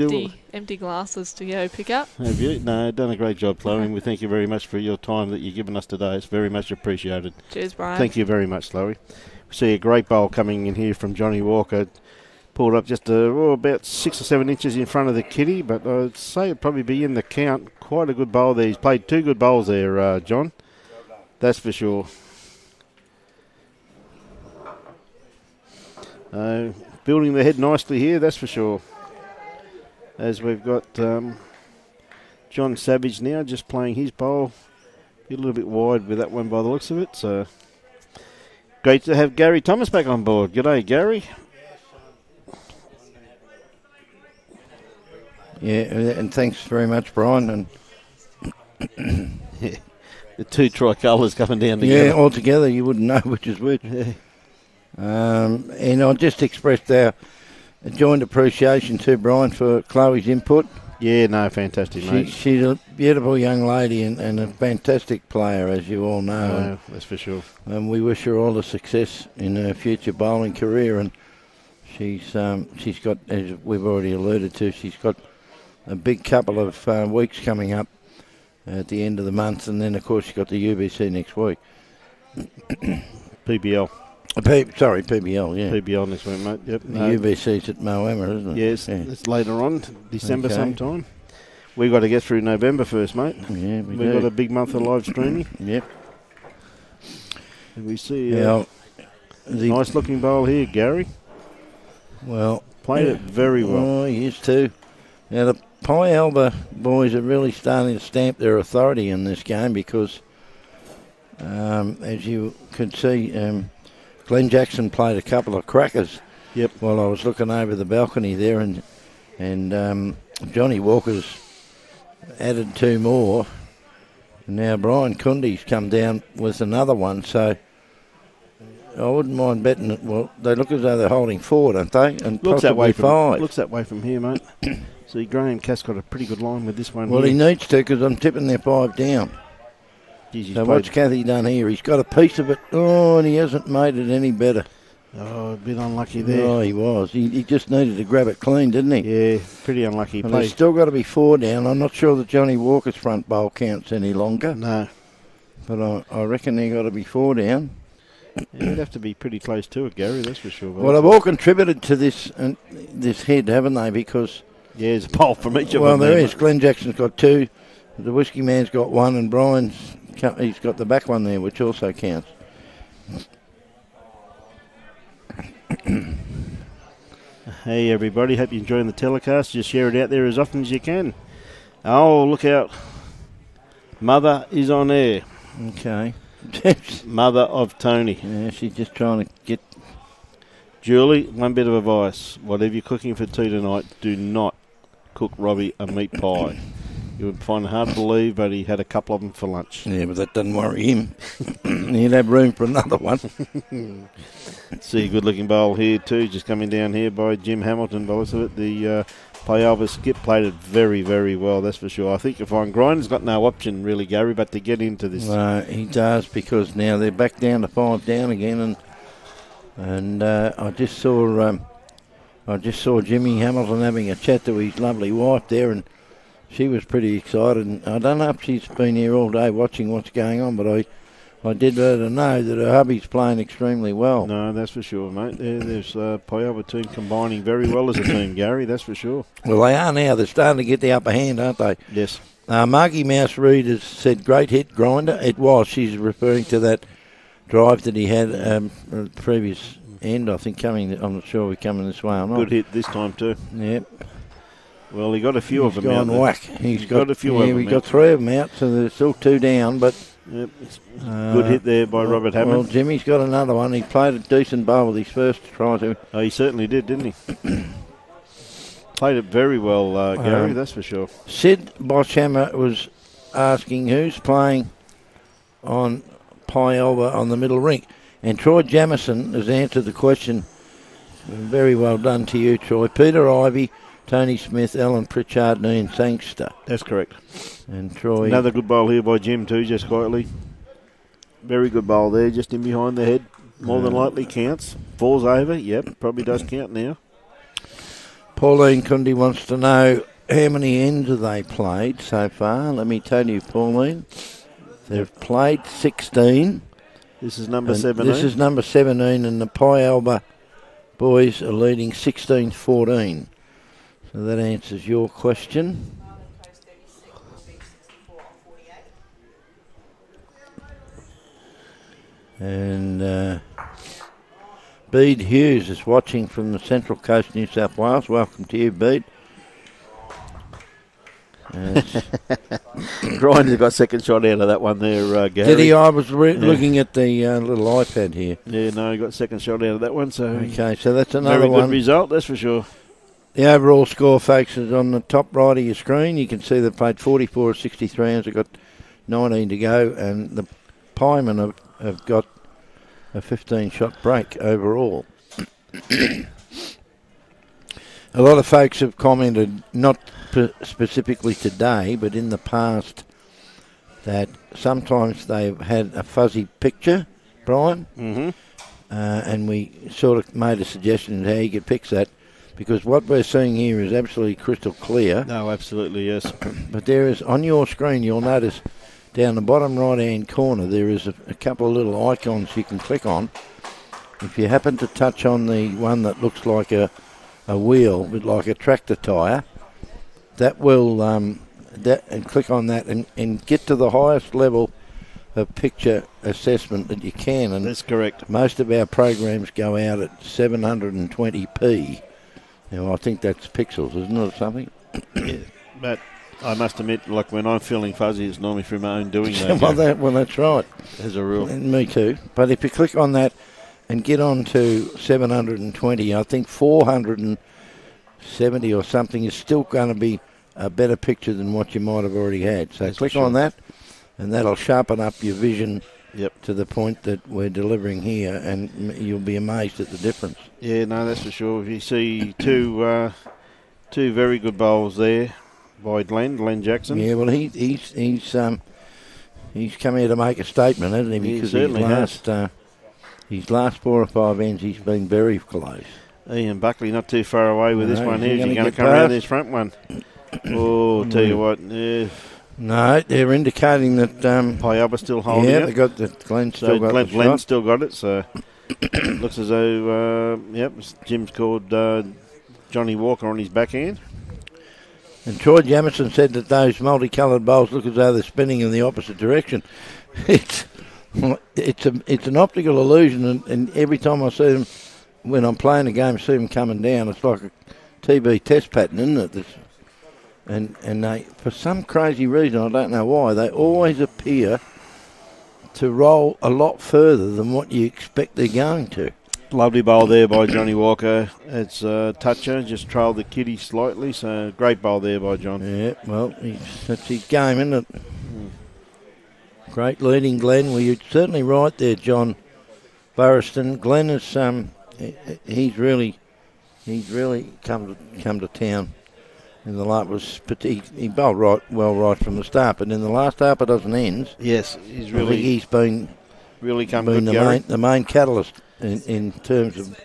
empty glasses to go pick up. Have you? No, done a great job, Chloe, and we thank you very much for your time that you've given us today. It's very much appreciated. Cheers, Brian. Thank you very much, Chloe. We see a great bowl coming in here from Johnny Walker. Pulled up just about 6 or 7 inches in front of the kitty, but I'd say it'd probably be in the count. Quite a good bowl there. He's played 2 good bowls there, John. That's for sure. Building the head nicely here, that's for sure. As we've got John Savage now just playing his bowl. A little bit wide with that one by the looks of it. So Great to have Gary Thomas back on board. G'day, Gary. Yeah, and thanks very much, Brian. And Yeah. The two tricolours coming down together. yeah, altogether you wouldn't know which is which. Yeah. And I just expressed our joint appreciation to Brian for Chloe's input. Yeah, no, fantastic, mate. She's a beautiful young lady and a fantastic player, as you all know. No, that's for sure. And we wish her all the success in her future bowling career. And she's got, as we've already alluded to, she's got a big couple of weeks coming up at the end of the month, and then of course she's got the UBC next week. PBL. PBL, yeah. PBL next week, mate. Yep. The UBC's at Moama, isn't it? Yes, yeah. It's later on, December Okay. sometime. We've got to get through November first, mate. Yeah, We've got a big month of live streaming. Yep. And we see Now, nice looking bowl here, Gary. Well, Played it very well. Oh, he used to. Now, the Pialba boys are really starting to stamp their authority in this game because, as you could see, Glenn Jackson played a couple of crackers. Yep. While I was looking over the balcony there, and Johnny Walker's added two more. And now Brian Kundi's come down with another one, so I wouldn't mind betting it. Well, they look as though they're holding four, don't they? And Looks that way possibly five. Looks that way from here, mate. See, Graham Cass got a pretty good line with this one. Well, here. he needs to because I'm tipping their five down. Jeez, he's So played- what's Cathy done here? He's got a piece of it. Oh, and he hasn't made it any better. Oh, a bit unlucky there. Oh, he was. He just needed to grab it clean, didn't he? Yeah, pretty unlucky. And there's still got to be four down. I'm not sure that Johnny Walker's front bowl counts any longer. No. But I reckon they got to be four down. Yeah, you'd have to be pretty close to it, Gary, that's for sure. Well, they've all contributed to this head, haven't they? Because yeah, there's a bowl from each of them. well, there there, is. Glenn Jackson's got two. The Whiskey Man's got one, and he's got the back one there, which also counts. Hey, everybody. Hope you're enjoying the telecast. Just share it out there as often as you can. Oh, look out. Mother is on air. Okay. Mother of Tony. Yeah, she's just trying to get... Julie, one bit of advice. Whatever you're cooking for tea tonight, do not cook Robbie a meat pie. You would find it hard to believe, but he had a couple of them for lunch. Yeah, but that doesn't worry him. He'd have room for another one. See a good-looking bowl here too, just coming down here by Jim Hamilton. By the looks of it, the Pialba skip played it very, very well, that's for sure. I think you find Grinder's got no option really, Gary, but to get into this. No, he does, because now they're back down to five down again, and I just saw Jimmy Hamilton having a chat to his lovely wife there, and she was pretty excited. And I don't know if she's been here all day watching what's going on, but I did let her know that her hubby's playing extremely well. No, that's for sure, mate. There's Pialba team combining very well as a team, Gary, that's for sure. Well, they are now. They're starting to get the upper hand, aren't they? Yes. Margie Mouse Reid has said, great hit, Grinder. It was. She's referring to that drive that he had at the previous end, I think, coming. I'm not sure we're coming this way or not. Good hit this time too. Yep. Well, he got a few of them out. He's gone whack. He's got a few of them we out. got three of them out, so there's still two down, but... Yep. Good hit there by Robert Hammond. Well, Jimmy's got another one. He played a decent bowl with his first try to. Oh, he certainly did, didn't he? Played it very well, Gary, that's for sure. Sid Boschhammer was asking who's playing on Pialba on the middle rink. And Troy Jamison has answered the question. Very well done to you, Troy. Peter Ivey, Tony Smith, Alan Pritchard, and Ian Sangster. That's correct. And Troy... Another good bowl here by Jim too, just quietly. Very good bowl there, just in behind the head. More than likely counts. Falls over, yep, probably does count now. Pauline Kundi wants to know how many ends have they played so far. Let me tell you, Pauline. They've played 16. This is number And 17. This is number 17, and the Pialba boys are leading 16-14. So that answers your question. And Bede Hughes is watching from the Central Coast, New South Wales. Welcome to you, Bede. Grinder's got second shot out of that one there, Gary. Did he? I was looking at the little iPad here. Yeah, no, he got second shot out of that one. So okay, so that's another very one. good result, that's for sure. The overall score, folks, is on the top right of your screen. You can see they played 44 of 63 and they've got 19 to go, and the Piemen have got a 15-shot break overall. A lot of folks have commented, not specifically today, but in the past, that sometimes they've had a fuzzy picture, Brian, and we sort of made a suggestion of how you could fix that, because what we're seeing here is absolutely crystal clear. No, absolutely, yes. But there is, on your screen, you'll notice down the bottom right-hand corner, there is a couple of little icons you can click on. If you happen to touch on the one that looks like a wheel, but like a tractor tyre, that will and click on that and get to the highest level of picture assessment that you can. And that's correct. Most of our programs go out at 720p. Now, I think that's pixels, isn't it, or something? Yeah, but I must admit, like when I'm feeling fuzzy, it's normally through my own doing. Well, that's right. As a rule. And me too. But if you click on that and get on to 720, I think 470 or something is still going to be a better picture than what you might have already had. So click on that, and that'll sharpen up your vision to the point that we're delivering here, and you'll be amazed at the difference. Yeah, no, that's for sure. If you see two very good bowls there by Glenn Jackson. Yeah, well, he's come here to make a statement, hasn't he? Because his last 4 or 5 ends, he's been very close. Ian Buckley not too far away with this one here. Is he going to come around this front one? Oh, tell you what. Yeah. No, they're indicating that Pialba still holding it. Yeah, they got that. Glenn's still got it. Glenn's still got it. So looks as though Jim's called Johnny Walker on his backhand. And Troy Jamison said that those multicoloured bowls look as though they're spinning in the opposite direction. It's an optical illusion, and every time I see them when I'm playing a game, see them coming down, it's like a TV test pattern, isn't it? And they, for some crazy reason, I don't know why, they always appear to roll a lot further than what you expect they're going to. Lovely bowl there by Johnny Walker. It's a toucher, just trailed the kitty slightly, so great bowl there by John. Yeah, well, that's his game, isn't it? Great leading, Glenn. Well, you're certainly right there, John Burriston. Glenn is he's really come to town. In the last he bowled right from the start, but in the last half a dozen ends, yes, he's been the main catalyst in terms of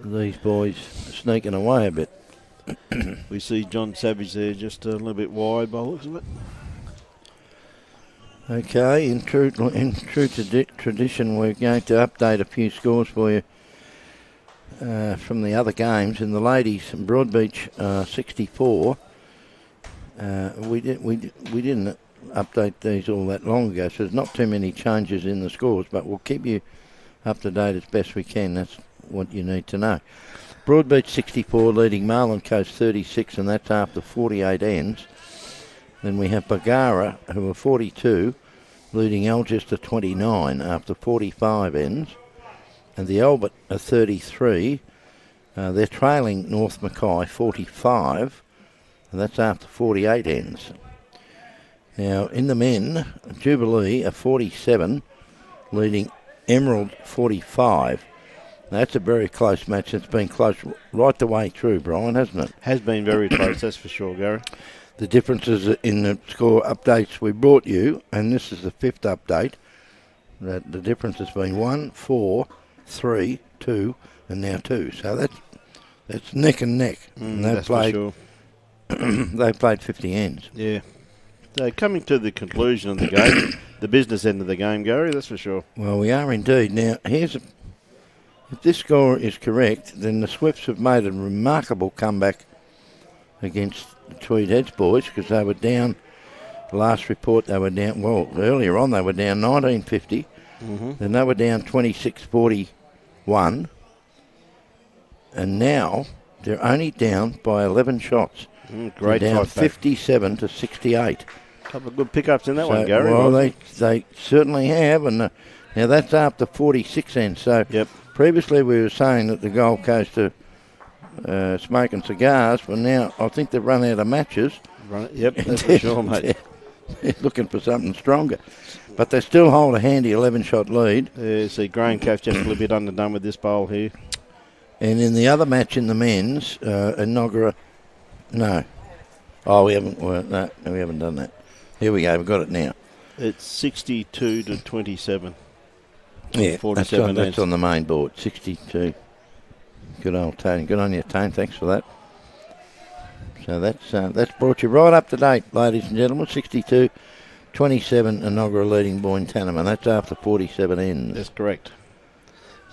these boys sneaking away a bit. We see John Savage there just a little bit wide by the looks of it. Okay, in true tradition, we're going to update a few scores for you from the other games. In the ladies, Broadbeach 64. We didn't update these all that long ago, so there's not too many changes in the scores, but we'll keep you up to date as best we can. That's what you need to know. Broadbeach 64 leading Marlon Coast 36, and that's after 48 ends. Then we have Bagara, who are 42, leading Alcester 29 after 45 ends. And the Albert are 33. They're trailing North Mackay 45, and that's after 48 ends. Now, in the men, Jubilee are 47, leading Emerald 45. Now, that's a very close match. It's been close right the way through, Brian, hasn't it? Has been very close, that's for sure, Gary. The differences in the score updates we brought you, and this is the 5th update, that the difference has been 1, 4, 3, 2, and now 2. So that's neck and neck. And they've played, for sure. They've played 50 ends. Yeah. So coming to the conclusion of the game, the business end of the game, Gary, that's for sure. Well, we are indeed. Now, if this score is correct, then the Swifts have made a remarkable comeback against the Tweed Heads boys, because they were down, the last report they were down, well, earlier on they were down 1950, then they were down 26-41, and now they're only down by 11 shots. Great They're down fight back. 57 to 68. Couple of good pickups in that So, one, Gary. well, wasn't they certainly have, and now that's after 46 ends. So Yep. previously we were saying that the Gold Coast are smoking cigars, but now I think they've run out of matches. Yep, that's for sure, mate. They're looking for something stronger. But they still hold a handy 11-shot lead. See, Graham Caff's just a little bit underdone with this bowl here. And in the other match in the men's, Inogra, no. Oh, we haven't done that. Here we go, we've got it now. It's 62 to 27. Yeah, 47 that's on the main board, 62. Good old Tony. Good on you, Tony. Thanks for that. So that's brought you right up to date, ladies and gentlemen. 62-27, Inogra leading Boyne Tannerman. That's after 47 ends. That's correct.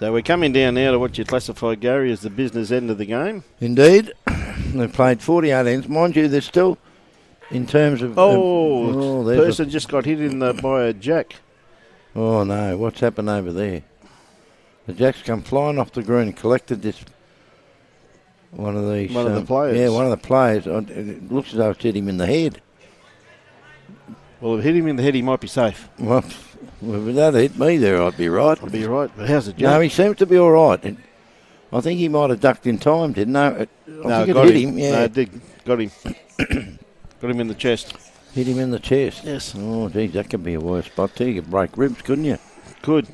So we're coming down now to what you classify, Gary, as the business end of the game. Indeed. They've played 48 ends. Mind you, they're still, in terms of... the person just got hit by a jack. Oh, no. What's happened over there? The jack's come flying off the green and collected this... One of the players. Yeah, one of the players. It looks as though it's hit him in the head. Well, if it hit him in the head, he might be safe. Well, if that hit me there, I'd be right. I'd be right. But how's the jack? No, he seems to be all right. I think he might have ducked in time, didn't he? I think it hit him. Yeah. No, it did. Got him. Got him in the chest. Hit him in the chest. Yes. Oh, geez, that could be a worse spot too. You could break ribs, couldn't you? Could.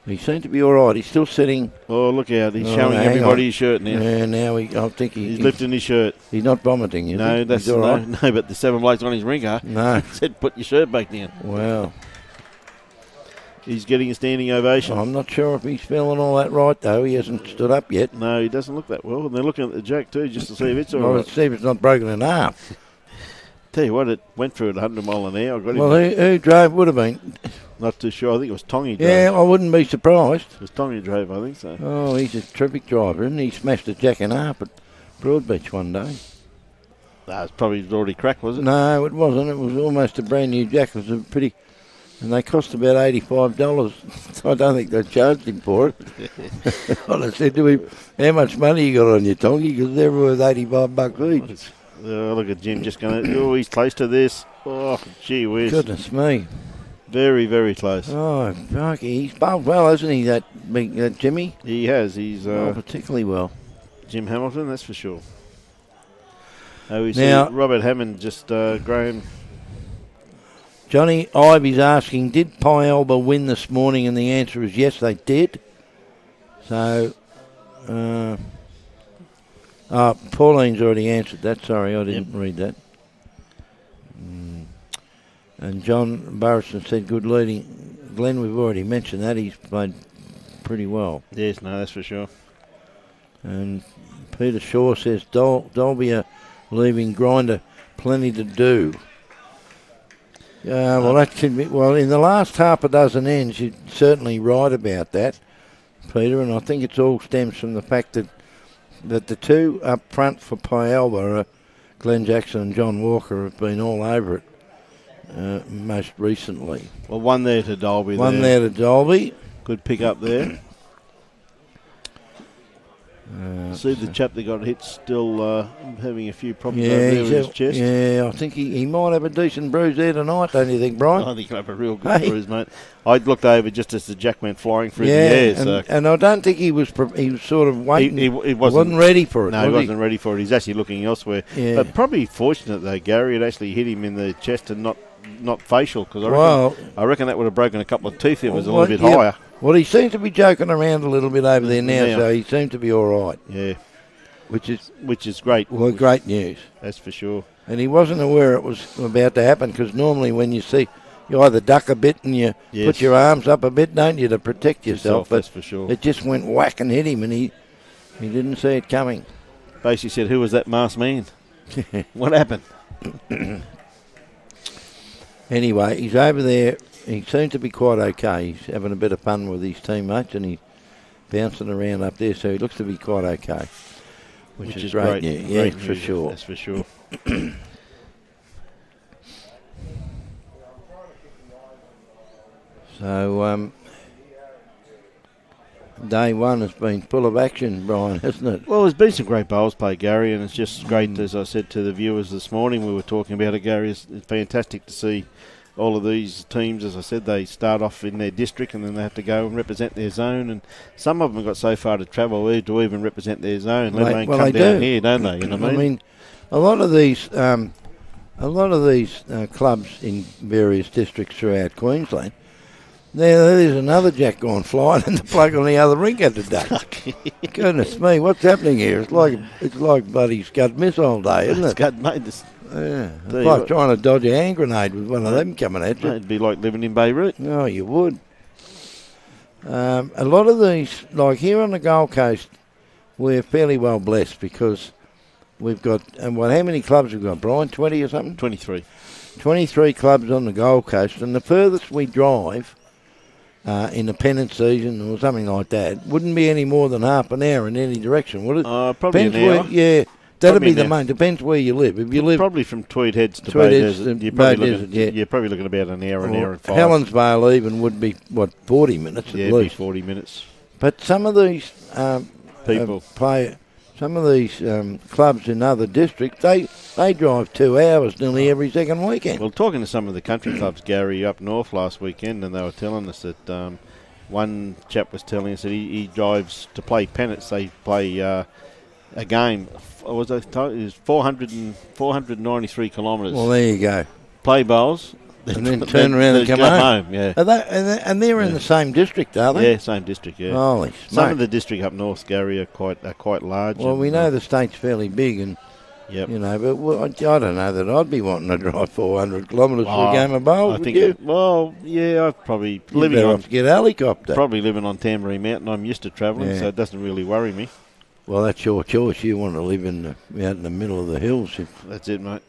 He seemed to be all right. He's still sitting. Oh, look out. He's showing everybody his shirt now. Yeah, now I think he's lifting his shirt. He's not vomiting, is no, he? That's all right. No, but the 7 blokes on his ringer said, put your shirt back down. Well. He's getting a standing ovation. I'm not sure if he's feeling all that right, though. He hasn't stood up yet. No, he doesn't look that well. And they're looking at the jack, too, just to see if it's all right. right. See if it's not broken in half. Tell you what, it went through at 100 mile an hour. Who drove would have been? Not too sure. I think it was Tongy drove. Yeah, I wouldn't be surprised. It was Tongy drove, I think so. Oh, he's a terrific driver, and he smashed a jack in half at Broadbeach one day. No, it's probably already cracked, was it? No, it wasn't. It was almost a brand new jack. It was a pretty... And they cost about $85. I don't think they charged him for it. I said to him, how much money you got on your Tongy? Because they're worth $85 each. Look at Jim just going, he's close to this. Oh, gee whiz. Goodness me. Very, very close. Oh, fuck, he's bowled well, hasn't he, that Jimmy? He has. He's particularly well. Jim Hamilton, that's for sure. We see Robert Hammond just grown. Johnny Ivy's asking, did Pialba win this morning? And the answer is yes, they did. So, Pauline's already answered that. Sorry, I didn't read that. And John Burrison said good leading. Glenn, we've already mentioned that. He's played pretty well. Yes, no, that's for sure. And Peter Shaw says Dalby are leaving Grinder plenty to do. That can be, in the last half a dozen ends, you're certainly right about that, Peter, and I think it all stems from the fact that the two up front for Pialba, Glenn Jackson and John Walker, have been all over it most recently. Well, one there to Dalby. Good pick up there. See the chap that got hit still having a few problems over there with his chest. Yeah, I think he might have a decent bruise there tonight, don't you think, Brian? I think he'll have a real good bruise, mate. I looked over just as the jack went flying through the air. And I don't think he was sort of waiting. He wasn't ready for it. No, he wasn't ready for it. He's actually looking elsewhere. Yeah. But probably fortunate, though, Gary, it actually hit him in the chest and not facial, because I reckon that would have broken a couple of teeth if it was a little bit higher. Well, he seems to be joking around a little bit over there now, so he seems to be all right. Yeah. Which is great. Well, great news. That's for sure. And he wasn't aware it was about to happen, because normally when you see, you either duck a bit and you put your arms up a bit, don't you, to protect yourself. That's for sure. It just went whack and hit him, and he didn't see it coming. Basically said, who was that masked man? What happened? Anyway, he's over there. He seems to be quite okay. He's having a bit of fun with his teammates, and he's bouncing around up there, so he looks to be quite okay. Which is great news. Yeah, great for sure. That's for sure. So, day one has been full of action, Brian, hasn't it? Well, there's been some great bowls played, Gary, and it's just great, as I said to the viewers this morning, we were talking about it, Gary, it's fantastic to see all of these teams. As I said, they start off in their district and then they have to go and represent their zone, and some of them have got so far to travel to even represent their zone, let alone come down here, don't they? You know what I mean? A lot of these clubs in various districts throughout Queensland, there's another jack gone flying and the plug on the other rink had to duck. Goodness me, what's happening here? It's like bloody Scud Missile Day, isn't it? Scud, mate. Yeah, it's like trying to dodge a hand grenade with one of them coming at you. It'd be like living in Beirut. Oh, you would. A lot of these, like here on the Gold Coast, we're fairly well blessed because we've got, how many clubs we've got, Brian? 20 or something? 23. 23 clubs on the Gold Coast, and the furthest we drive in the Pennant season or something like that wouldn't be any more than half an hour in any direction, would it? Probably Depends an hour. That'd be the main. Depends where you live. If you live probably from Tweed Heads to Bay Desert, you're probably looking about an hour and 5. Helensvale even would be 40 minutes at least. 40 minutes. But some of these people play. Some of these clubs in other districts, they drive 2 hours nearly every second weekend. Well, talking to some of the country clubs, Gary, up north last weekend, and they were telling us that one chap was telling us that he drives to play Pennant. They play a game. It was 493 kilometres. Well, there you go. Play bowls. And then turn around and come home. Yeah. And they're in the same district, are they? Yeah, same district, yeah. Holy Some of the district up north, Gary, are quite large. Well, we know the state's fairly big, and yep. you know, but I don't know that I'd be wanting to drive 400 kilometres for a game of bowls, would you? I've probably to get a helicopter. Probably living on Tamborine Mountain. I'm used to travelling, so it doesn't really worry me. Well, that's your choice. You want to live out in the middle of the hills. That's it, mate.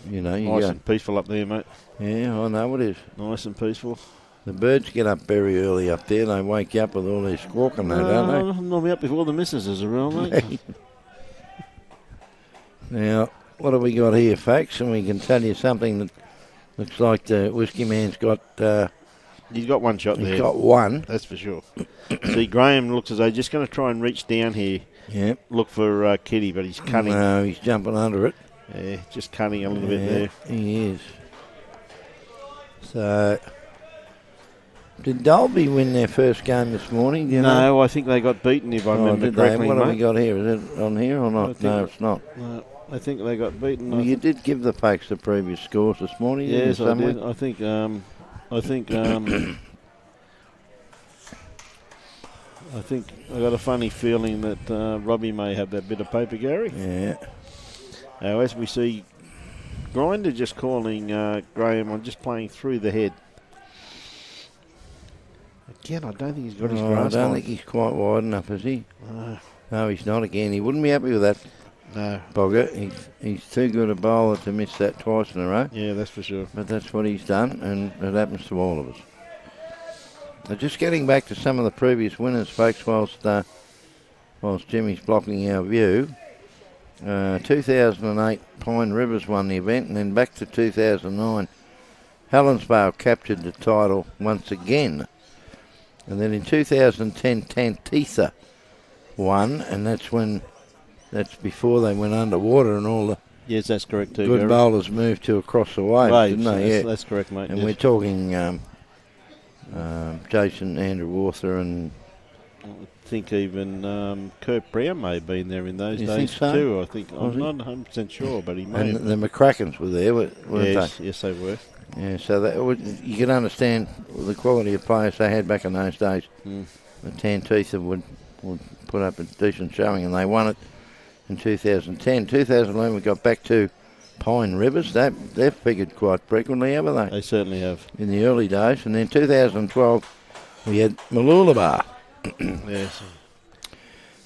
You nice and peaceful up there, mate. Yeah, I know it is. Nice and peaceful. The birds get up very early up there. They wake you up with all their squawking, don't they? I'm normally up before the missus is around, mate. Now, what have we got here, folks? And we can tell you something that looks like the Whiskey Man's got... he's got one shot there. He's got one. That's for sure. See, Graham looks as though he's just going to try and reach down here. Yep. Look for Kitty, but he's cutting. No, he's jumping under it. Yeah, just cutting a little bit there. He is. So, did Dalby win their first game this morning? Do you know? I think they got beaten, if I remember correctly. What have we got here? Is it on here or not? No, it's not. No, I think they got beaten. Well, you did give the folks the previous scores this morning. Yes, I did. I think I got a funny feeling that Robbie may have that bit of paper, Gary. Yeah. Now, as we see, Grinder just calling Graham on just playing through the head. Again, I don't think he's got his grasp on. I don't think he's quite wide enough, is he? No, he's not again. He wouldn't be happy with that. No. Bogger. He's too good a bowler to miss that twice in a row. Yeah, that's for sure. But that's what he's done, and it happens to all of us. Now, just getting back to some of the previous winners, folks, whilst Jimmy's blocking our view. 2008, Pine Rivers won the event, and then back to 2009, Helensvale captured the title once again. And then in 2010, Tantisa won, and that's before they went underwater and all the yes, that's correct too. Good bowlers moved to across the waves, didn't they? That's correct, mate. And we're talking Jason Andrew Arthur and I think even Kurt Brown may have been there in those days so? too. I think I'm not 100% sure, but he may. And the McCrackens were there, weren't they? Yes, they were. Yeah, so you can understand the quality of players they had back in those days. The Tantisa would put up a decent showing, and they won it in 2010. 2011 we got back to Pine Rivers. They've figured quite frequently, haven't they? They certainly have. In the early days. And then 2012 we had Mooloolaba. Yes.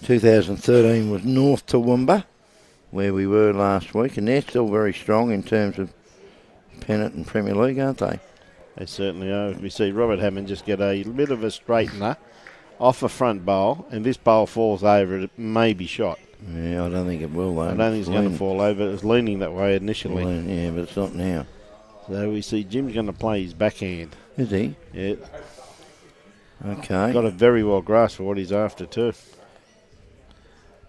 2013 was North Toowoomba, where we were last week, and they're still very strong in terms of Pennant and Premier League, aren't they? They certainly are. We see Robert Hammond just get a bit of a straightener off a front bowl, and this bowl falls over, it may be shot. Yeah, I don't think it will, though. I don't think it's going to fall over. It was leaning that way initially. Yeah, but it's not now. So we see Jim's going to play his backhand. Is he? Yeah. Okay. Got a very well grasp for what he's after too.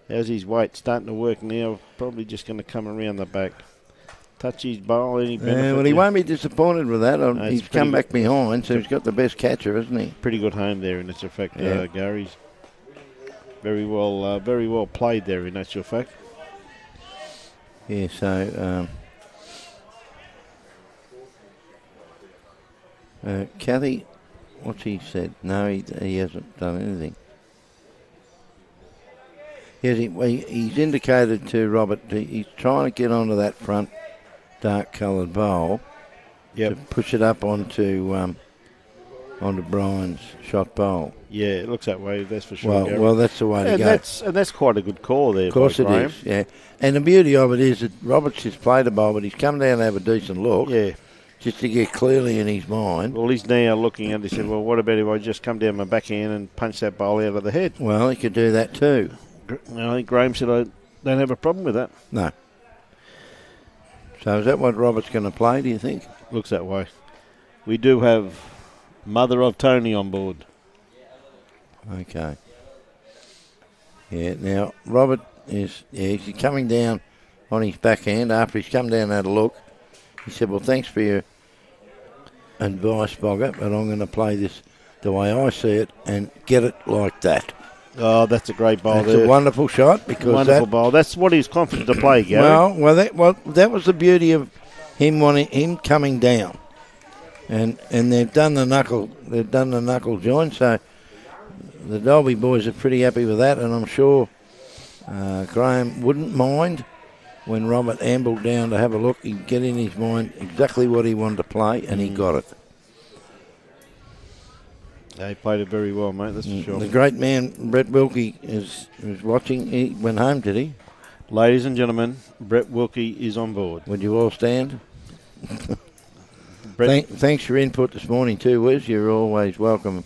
How's his weight starting to work now? Probably just going to come around the back. Touch his bowl, any benefit? Well, he won't be disappointed with that. No, He's come back behind, so he's got the best catcher, hasn't he? Pretty good home there, in actual fact, Gary's. Very well played there, in actual fact. Yeah, so Kathy, what's he said? No, he hasn't done anything. Yes, he's indicated to Robert he's trying to get onto that front dark coloured bowl to push it up onto Brian's shot bowl. Yeah, it looks that way, that's for sure. Well, that's the way to go. And that's quite a good call there. Of course it is, yeah. And the beauty of it is that Roberts has played a bowl, but he's come down to have a decent look. Yeah. Just to get clearly in his mind. Well, he's now looking at it. He said, well, what about if I just come down my backhand and punch that bowl out of the head? Well, he could do that too. I think Graham said I don't have a problem with that. No. So is that what Robert's going to play, do you think? Looks that way. We do have Mother of Tony on board. Okay. Yeah, now Robert he's coming down on his backhand after he's come down and had a look. He said, well, thanks for your advice, Bogger, but I'm going to play this the way I see it and get it like that. Oh, that's a great bowl there. It's a wonderful shot because wonderful bowl. That's what he's confident to play, Gary. That was the beauty of him coming down, and they've done the knuckle joint. So the Dalby boys are pretty happy with that, and I'm sure Graham wouldn't mind when Robert ambled down to have a look. He'd get in his mind exactly what he wanted to play, and he got it. He played it very well, mate, that's for sure. The great man, Brett Wilkie, is watching. He went home, did he? Ladies and gentlemen, Brett Wilkie is on board. Would you all stand? Thanks for your input this morning too, Wes. You're always welcome,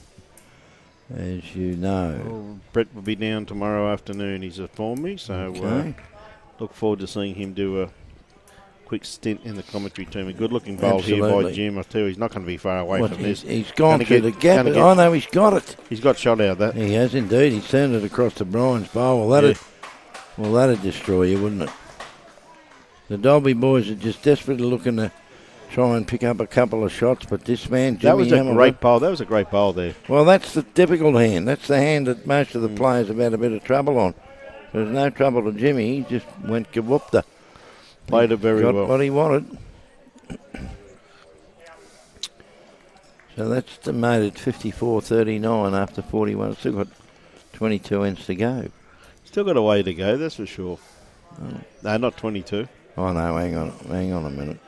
as you know. Well, Brett will be down tomorrow afternoon, he's informed me, so look forward to seeing him do a quick stint in the commentary team. A good-looking bowl here by Jim. I tell you, he's not going to be far away from this. He's gone through the gap. I know he's got it. He's got shot out of that. He has indeed. He's turned it across to Brian's bowl. That'd destroy you, wouldn't it? The Dalby boys are just desperately looking to try and pick up a couple of shots, but this man, Jimmy, that was a great bowl. That was a great bowl there. Well, that's the difficult hand. That's the hand that most of the players have had a bit of trouble on. There's no trouble to Jimmy. He just went kawhoopta. Played it very well. Got what he wanted. So that's the made at 54.39 after 41. Still got 22 ends to go. Still got a way to go, that's for sure. Oh. No, not 22. Oh, no, hang on a minute.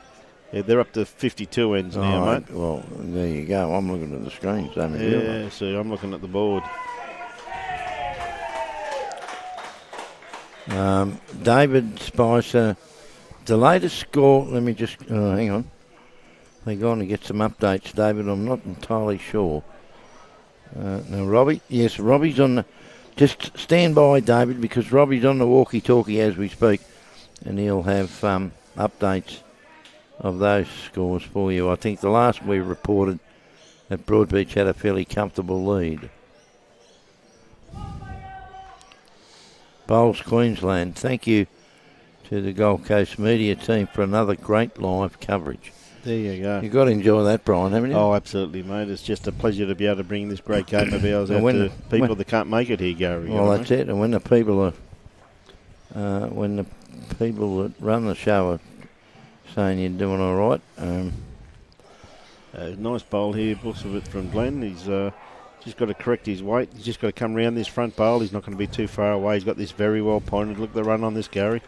Yeah, they're up to 52 ends now, mate. Well, there you go. I'm looking at the screen. So I'm looking at the board. David Spicer, the latest score, let me just, hang on. They're going to get some updates, David. I'm not entirely sure. Now, Robbie, yes, Robbie's on the, just stand by, David, because Robbie's on the walkie-talkie as we speak, and he'll have updates of those scores for you. I think the last we reported that Broadbeach had a fairly comfortable lead. Bowls Queensland, thank you to the Gold Coast media team for another great live coverage. There you go. You've got to enjoy that, Brian, haven't you? Oh, absolutely, mate. It's just a pleasure to be able to bring this great game of ours out to people that can't make it here, Gary. Well, that's it. And when the people that run the show are saying you're doing all right. Nice bowl here, books of it from Glenn. He's just got to correct his weight. He's just got to come around this front bowl. He's not going to be too far away. He's got this very well pointed. Look at the run on this, Gary.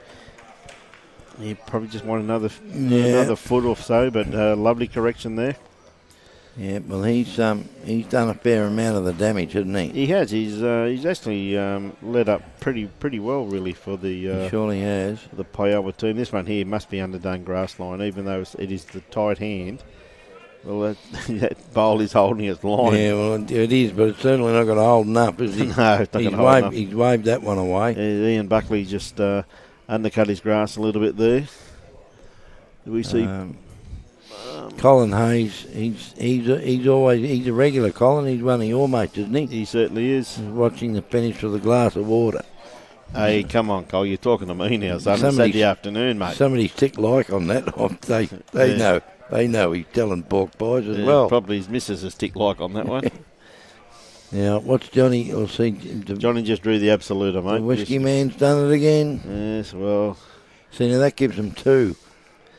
He probably just want another foot or so, but lovely correction there. Yeah, well, he's done a fair amount of the damage, hasn't he? He has. He's actually led up pretty well, really, for the. He surely has. The Pialba team. This one here must be underdone grass line, even though it is the tight hand. Well, that bowl is holding its line. Yeah, well, it is, but it's certainly not going to hold enough, is he? No, it's not going to hold enough. He's waved that one away. Ian Buckley just undercut his grass a little bit there. Do we see? Colin Hayes, he's a regular, Colin. He's one of your mates, isn't he? He certainly is. He's watching the finish with a glass of water. Hey, come on, Cole. You're talking to me now, son. It's Saturday afternoon, mate. Somebody's ticked like on that. They know. They know he's telling pork pies as well. Probably his missus has ticked like on that one. Now, what's Johnny? We'll see. Johnny just drew the absoluter, mate. The whiskey man's done it again. Yes, well. See, now that gives them 2.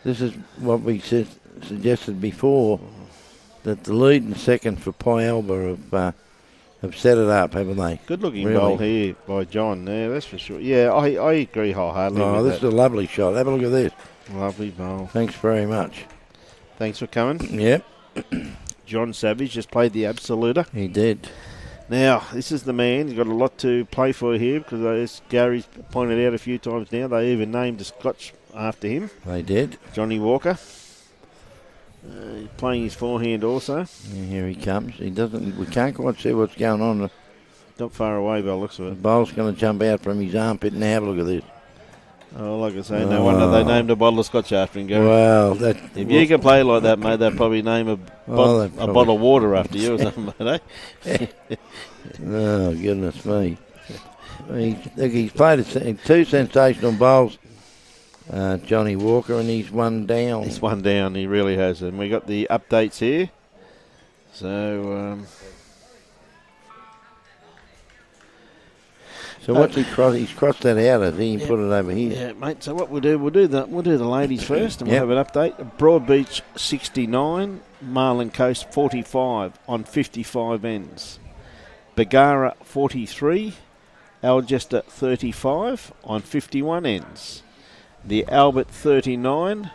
This is what we suggested before, that the lead and second for Pialba have set it up, haven't they? Good looking bowl here by John there, that's for sure. Yeah, I agree wholeheartedly with this is a lovely shot. Have a look at this. Lovely bowl. Thanks very much. Thanks for coming. Yep. John Savage just played the absoluter. He did. Now, this is the man. He's got a lot to play for here because, as Gary's pointed out a few times now, they even named a Scotch after him. They did. Johnny Walker. He's playing his forehand also. Yeah, here he comes. He doesn't. We can't quite see what's going on. Not far away by the looks of it. The bowl's going to jump out from his armpit and have a look at this. Oh, like I say, no wonder they named a bottle of Scotch after him, Gary. Well, if you can play like that, mate, they'll probably name a bottle of water after you or something, mate, eh? Oh, goodness me. He's played 2 sensational bowls, Johnny Walker, and he's one down. He's one down, he really has. And we got the updates here. So... So what's he crossed? He's crossed that out, has he? Put it over here. Yeah, mate. So what we'll do the ladies first, and we'll have an update. Broadbeach 69, Marlin Coast 45 on 55 ends. Bagara 43, Algester 35 on 51 ends. The Albert 39,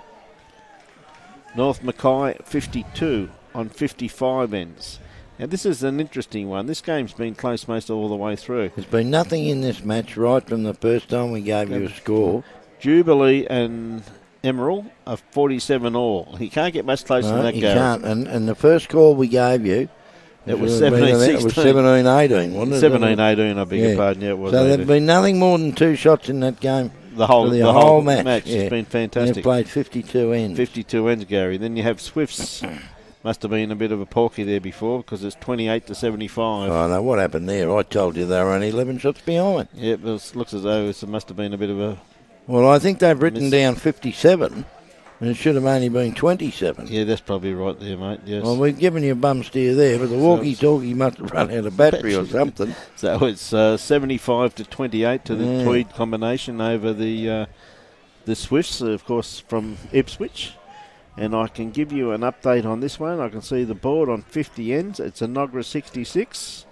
North Mackay 52 on 55 ends. Now, this is an interesting one. This game's been close most all the way through. There's been nothing in this match right from the first time we gave you a score. Jubilee and Emerald are 47 all. He can't get much closer than that, Gary. He can't. And the first score we gave you, it was 17-16. It was 17-18, wasn't it? 17-18, I beg your pardon. Yeah, it was. So there's been nothing more than 2 shots in that game. The whole match. Yeah. It's been fantastic. They played 52 ends. 52 ends, Gary. Then you have Swifts. Must have been a bit of a porky there before because it's 28-75. Oh, no, what happened there? I told you they were only 11 shots behind. Yeah, it looks as though it must have been a bit of a... Well, I think they've written down 57, and it should have only been 27. Yeah, that's probably right there, mate, yes. Well, we've given you a bum steer there, but the walkie-talkie must have run out of battery or something. So it's 75-28 to the Tweed combination over the Swifts, of course, from Ipswich. And I can give you an update on this one. I can see the board on 50 ends. It's a Nogra 66.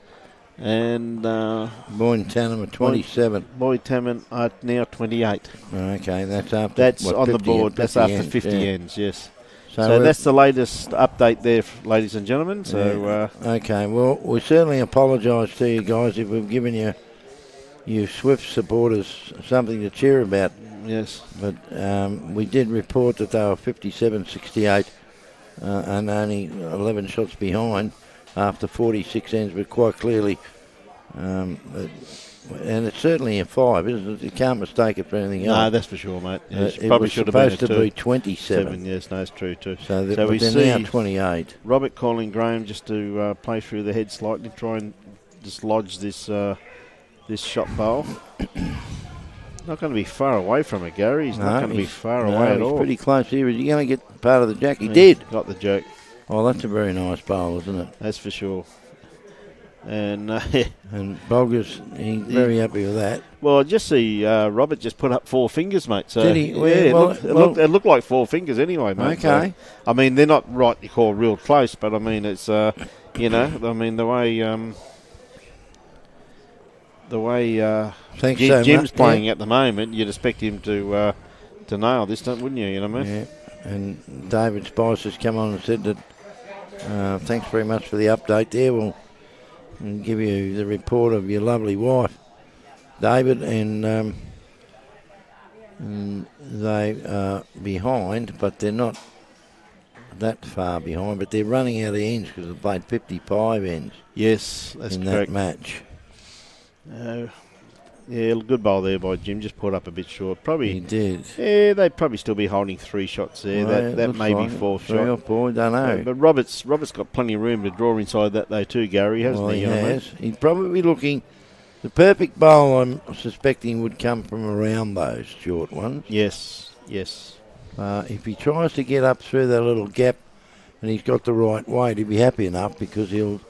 And Boyd Tanham at 27. Boyd Tanham are now 28. Okay, that's after. That's on the board. That's after 50 ends, yes. So that's the latest update there, ladies and gentlemen. So okay, well, we certainly apologise to you guys if we've given you Swift supporters something to cheer about. Yes. But we did report that they were 57-68 and only 11 shots behind after 46 ends, but quite clearly, and it's certainly a 5, isn't it? You can't mistake it for anything else. No, that's for sure, mate. It probably should have been supposed to be 27. Yes, no, it's true too. So we see now 28. Robert calling Graham just to play through the head slightly, try and dislodge this shot bowl. Not going to be far away from it, Gary. He's not going to be far away at all. He's pretty close here. Is he going to get part of the jack? He did. Got the jerk. Oh, that's a very nice bowl, isn't it? That's for sure. And Bulger's, he's very happy with that. Well, I just see Robert just put up 4 fingers, mate. So did he? Yeah, it looked like 4 fingers anyway, mate. Okay. So, I mean, they're not right you call real close, but I mean, it's, I mean, the way Jim's playing at the moment, you'd expect him to nail this, wouldn't you? You know what I mean? Yeah. And David Spice has come on and said that thanks very much for the update there. We'll give you the report of your lovely wife, David, and they are behind, but they're not that far behind, but they're running out of ends because they've played 55 ends. Yes, that's in correct. That match. Yeah, good bowl there by Jim. Just put up a bit short. Probably. He did. Yeah, they'd probably still be holding 3 shots there. Well, that may like be 4th 3 shot. or 4, don't know. But Robert's got plenty of room to draw inside that though too, Gary, hasn't Well, he? he has. He's probably looking. The perfect bowl, I'm suspecting, would come from around those short ones. Yes. If he tries to get up through that little gap, and he's got the right weight, he'll be happy enough because he'll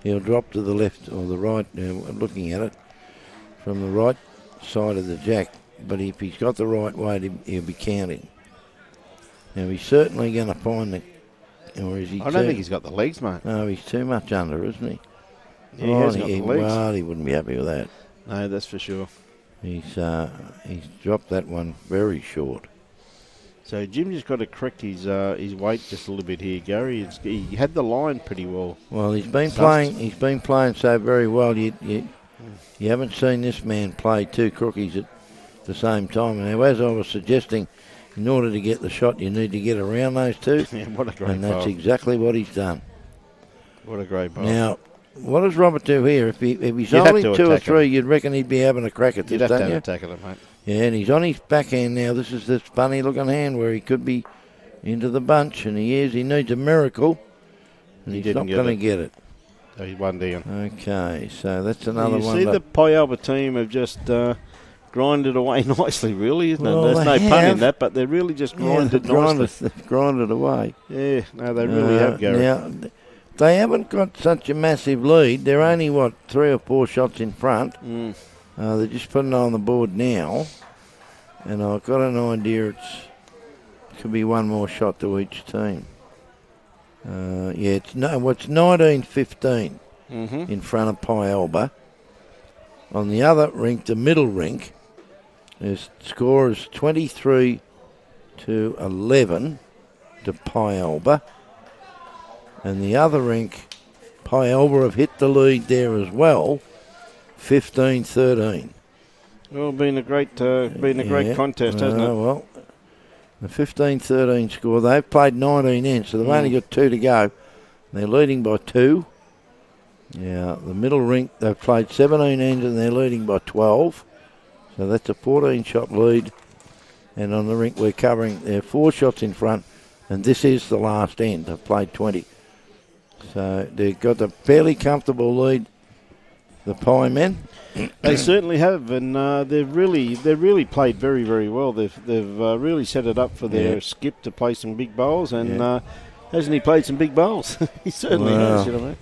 drop to the left or the right. Looking at it from the right side of the jack, but if he's got the right weight, he'll be counting. Now he's certainly going to find the. Or is he? I don't think he's got the legs, mate. No, he's too much under, isn't he? Yeah, he has got the legs. Well, he wouldn't be happy with that. No, that's for sure. He's dropped that one very short. So Jim just got to correct his weight just a little bit here, Gary. He had the line pretty well. Well, he's been playing. He's been playing so very well. You haven't seen this man play 2 crookies at the same time. Now, as I was suggesting, in order to get the shot, you need to get around those 2. Yeah, what a great and that's bowl. exactly what he's done. What a great bowl. Now, what does Robert do here? If he's You'd only have to 2 or attack 3, you'd reckon he'd be having a crack at this, You'd have to don't you? have a tackle him, mate. Yeah, and he's on his backhand now. This is this funny-looking hand where he could be into the bunch, and he is. He needs a miracle, and he's not going to get it. So he's 1 down. Okay, so that's another you one. See, the Pialba team have just grinded away nicely, really, isn't Well, it? There's they no pun in have. that, but they're really just grinded nicely. They've grinded away. Yeah, no, they really have, Gary. Now, they haven't got such a massive lead. They're only, 3 or 4 shots in front. They're just putting it on the board now. And I've got an idea it could be 1 more shot to each team. It's 19-15 in front of Pialba. On the other rink, the middle rink, the score is 23-11 to Pialba. And the other rink, Pialba have hit the lead there as well, 15-13. Well, been a great contest, hasn't it? Well, the 15-13 score. They've played 19 ends, so they've only got 2 to go. They're leading by 2. Yeah, the middle rink, they've played 17 ends and they're leading by 12. So that's a 14-shot lead. And on the rink we're covering, they're 4 shots in front, and this is the last end. They've played 20. So they've got a fairly comfortable lead, the Pie men. They certainly have, and they've really played very, very well. They've really set it up for their skip to play some big bowls, and hasn't he played some big bowls? He certainly has, you know, mate.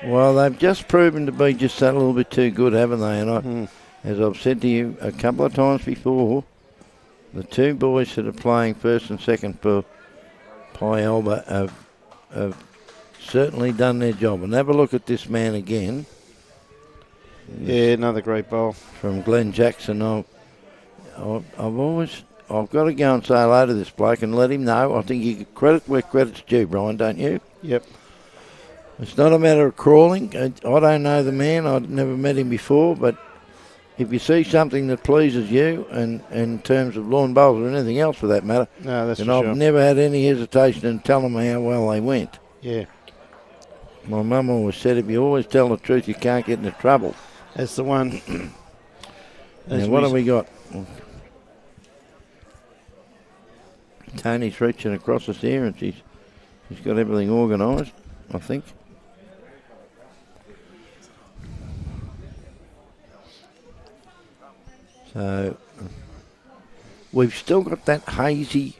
Well, they've just proven to be just that little bit too good, haven't they? And as I've said to you a couple of times before, the 2 boys that are playing first and second for Pialba have certainly done their job. And have a look at this man again. Yeah, another great bowl from Glenn Jackson. I've got to go and say hello to this bloke and let him know. I think you get credit where credit's due, Brian, don't you? Yep. It's not a matter of crawling. I don't know the man. I've never met him before, but if you see something that pleases you, and in terms of lawn bowls or anything else for that matter, no, then I've never had any hesitation in telling them how well they went. Yeah. My mum always said, if you always tell the truth, you can't get into trouble. That's the one. Now, what have we got? Tony's reaching across us here, and she's got everything organised, I think. So we've still got that hazy,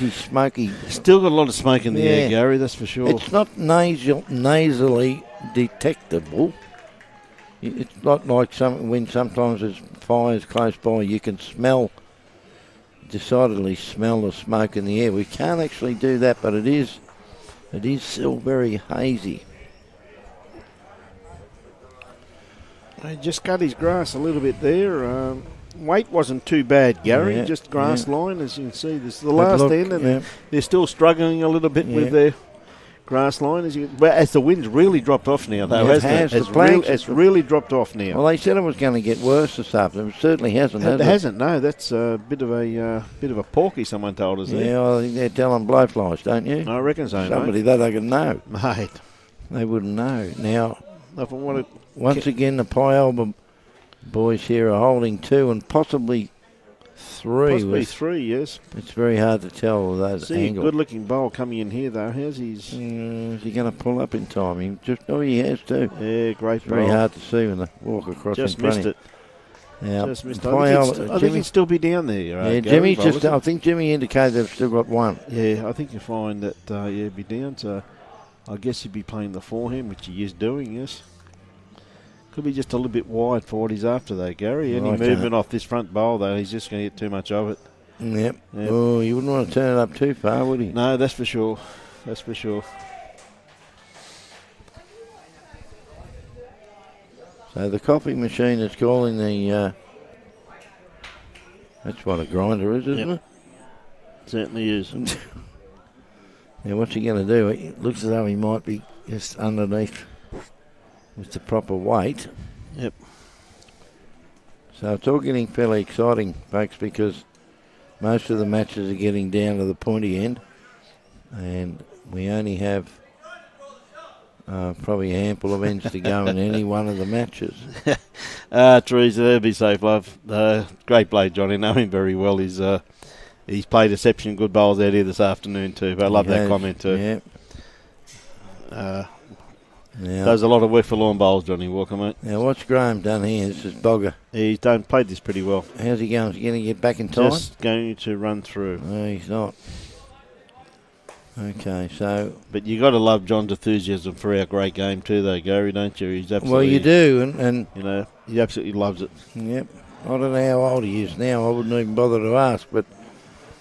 smoky. Still got a lot of smoke in the air, Gary, that's for sure. It's not nasally detectable. It's not like when sometimes there's fires close by, you can decidedly smell the smoke in the air. We can't actually do that, but it is still very hazy. He just cut his grass a little bit there. Weight wasn't too bad, Gary. Just grass line, as you can see. This is the last end, and they're still struggling a little bit with their grass line. As the wind's really dropped off now, though, hasn't it? It's really dropped off now. Well, they said it was going to get worse this afternoon. It certainly hasn't. It hasn't. No, that's a bit of a porky. Someone told us. Yeah, well, I think they're telling blowflies, don't you? I reckon so. Somebody that they can know, mate. They wouldn't know now. Once again, the Pialba Boys here are holding 2 and possibly 3. Possibly 3, yes. It's very hard to tell with those angles. Good-looking bowl coming in here, though. How's his... Is he going to pull up in time? He has too. Yeah, great bowl. Very hard to see when they walk across Just in front missed of it. Now, Just missed it. I think he'd still be down there. Yeah, Jimmy's just... I think Jimmy indicated they've still got 1. Yeah, I think you find that, he'd be down. So I guess he'd be playing the forehand, which he is doing, yes. Could be just a little bit wide for what he's after, though, Gary. Any movement off this front bowl, though, he's just going to get too much of it. Yep. Oh, you wouldn't want to turn it up too far, would he? No, that's for sure. That's for sure. So the coffee machine is calling the... that's what a grinder is, isn't it? Certainly is. Now, what's he going to do? It looks as though he might be just underneath with the proper weight. Yep. So it's all getting fairly exciting, folks, because most of the matches are getting down to the pointy end, and we only have probably a handful of ends to go in any one of the matches. Teresa, they'll be safe, love. Great play, Johnny. Know him very well. He's played exception good bowls out here this afternoon too. But I love that comment too. Yeah. Does a lot of work for lawn bowls, Johnny Walker, mate. Now, what's Graham done here? This is Bogger. He's played this pretty well. How's he going? Is he going to get back in time? Just going to run through. No, he's not. Okay, so... But you got to love John's enthusiasm for our great game too, though, Gary, don't you? He's absolutely... Well, you do, and... You know, he absolutely loves it. Yep. I don't know how old he is now. I wouldn't even bother to ask, but...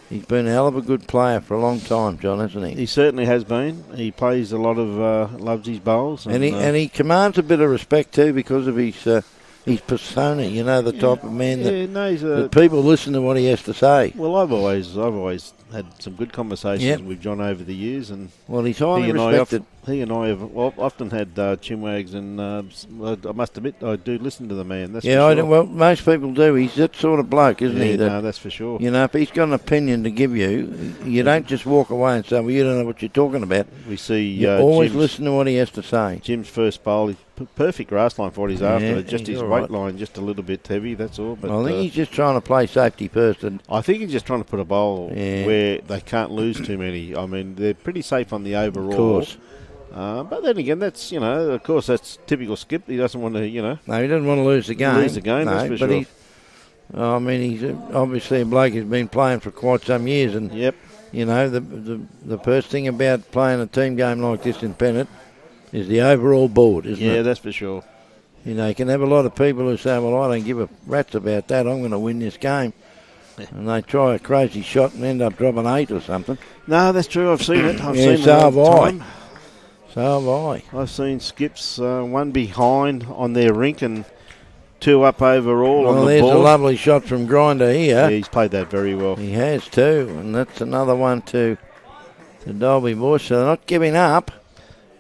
He's been a hell of a good player for a long time, John, hasn't he? He certainly has been. He plays a lot of, loves his bowls. And he commands a bit of respect too because of his persona, you know, the type of man that people listen to what he has to say. Well, I've always had some good conversations with John over the years. And well, he's highly respected. He and I have often had chinwags, and I must admit, I do listen to the man. That's for sure. Well, most people do. He's that sort of bloke, isn't he? No, that's for sure. You know, if he's got an opinion to give you, you don't just walk away and say, well, you don't know what you're talking about. We see you always listen to what he has to say. Jim's first bowl, perfect grass line for what he's after. Just his weight line just a little bit heavy, that's all. But I think he's just trying to play safety first. And I think he's just trying to put a bowl where they can't lose too many. I mean, they're pretty safe on the overall. Of course. But then again, that's, of course, that's typical Skip. He doesn't want to, No, he doesn't want to lose the game. That's for sure. He's obviously a bloke who's been playing for quite some years. And, the first thing about playing a team game like this in Pennant is the overall board, isn't it? Yeah, that's for sure. You can have a lot of people who say, well, I don't give a rat's about that. I'm going to win this game. Yeah. And they try a crazy shot and end up dropping 8 or something. No, that's true. I've seen it. I've seen it so have all the I. time. So have I. I've seen Skips, one behind on their rink and 2 up overall on the there's board. A lovely shot from Grinder here. Yeah, he's played that very well. He has too, and that's another one to the Dalby boys. So they're not giving up.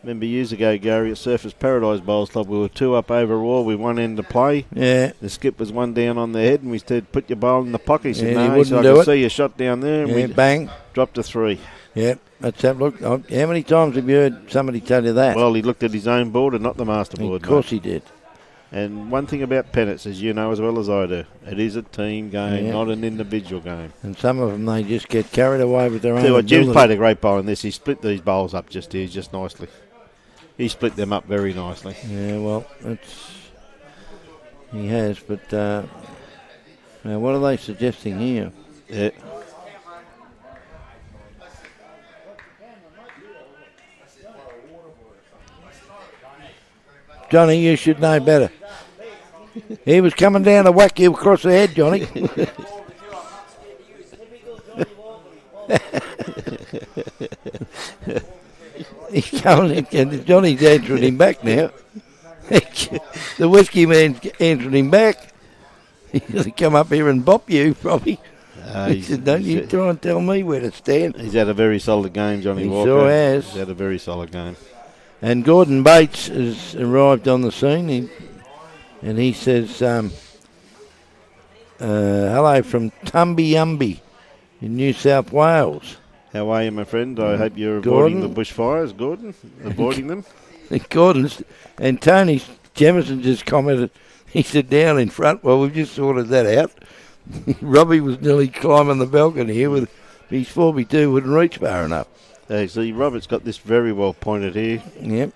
Remember years ago, Gary, at Surfers Paradise Bowls Club, we were 2 up overall with 1 end to play. Yeah. The Skip was 1 down on the head, and we said, put your bowl in the pocket. He said, no, he said, I can see your shot down there. And we bang. Dropped to 3. Yep, let's have a look. How many times have you heard somebody tell you that? Well, he looked at his own board and not the master board. Of course he did. And one thing about Pennant, as you know as well as I do, it is a team game, not an individual game. And some of them, they just get carried away with their own ability. Jim's played a great bowl in this. He split these bowls up just nicely. He split them up very nicely. Yeah, well, he has, but now what are they suggesting here? Yeah. Johnny, you should know better. He was coming down to whack you across the head, Johnny. He's coming in, Johnny's answering him back now. The whiskey man's answering him back. He's going to come up here and bop you, probably. He said, don't you try and tell me where to stand. He's had a very solid game, Johnny Walker. He sure has. He's had a very solid game. And Gordon Bates has arrived on the scene, and he says, hello from Tumby in New South Wales. How are you, my friend? I hope you're avoiding the bushfires, Gordon. Avoiding them. Gordon's and Tony Jemison just commented he said, down in front. Well, we've just sorted that out. Robbie was nearly climbing the balcony here with his 4x2 wouldn't reach far enough. See, Robert's got this very well pointed here. Yep.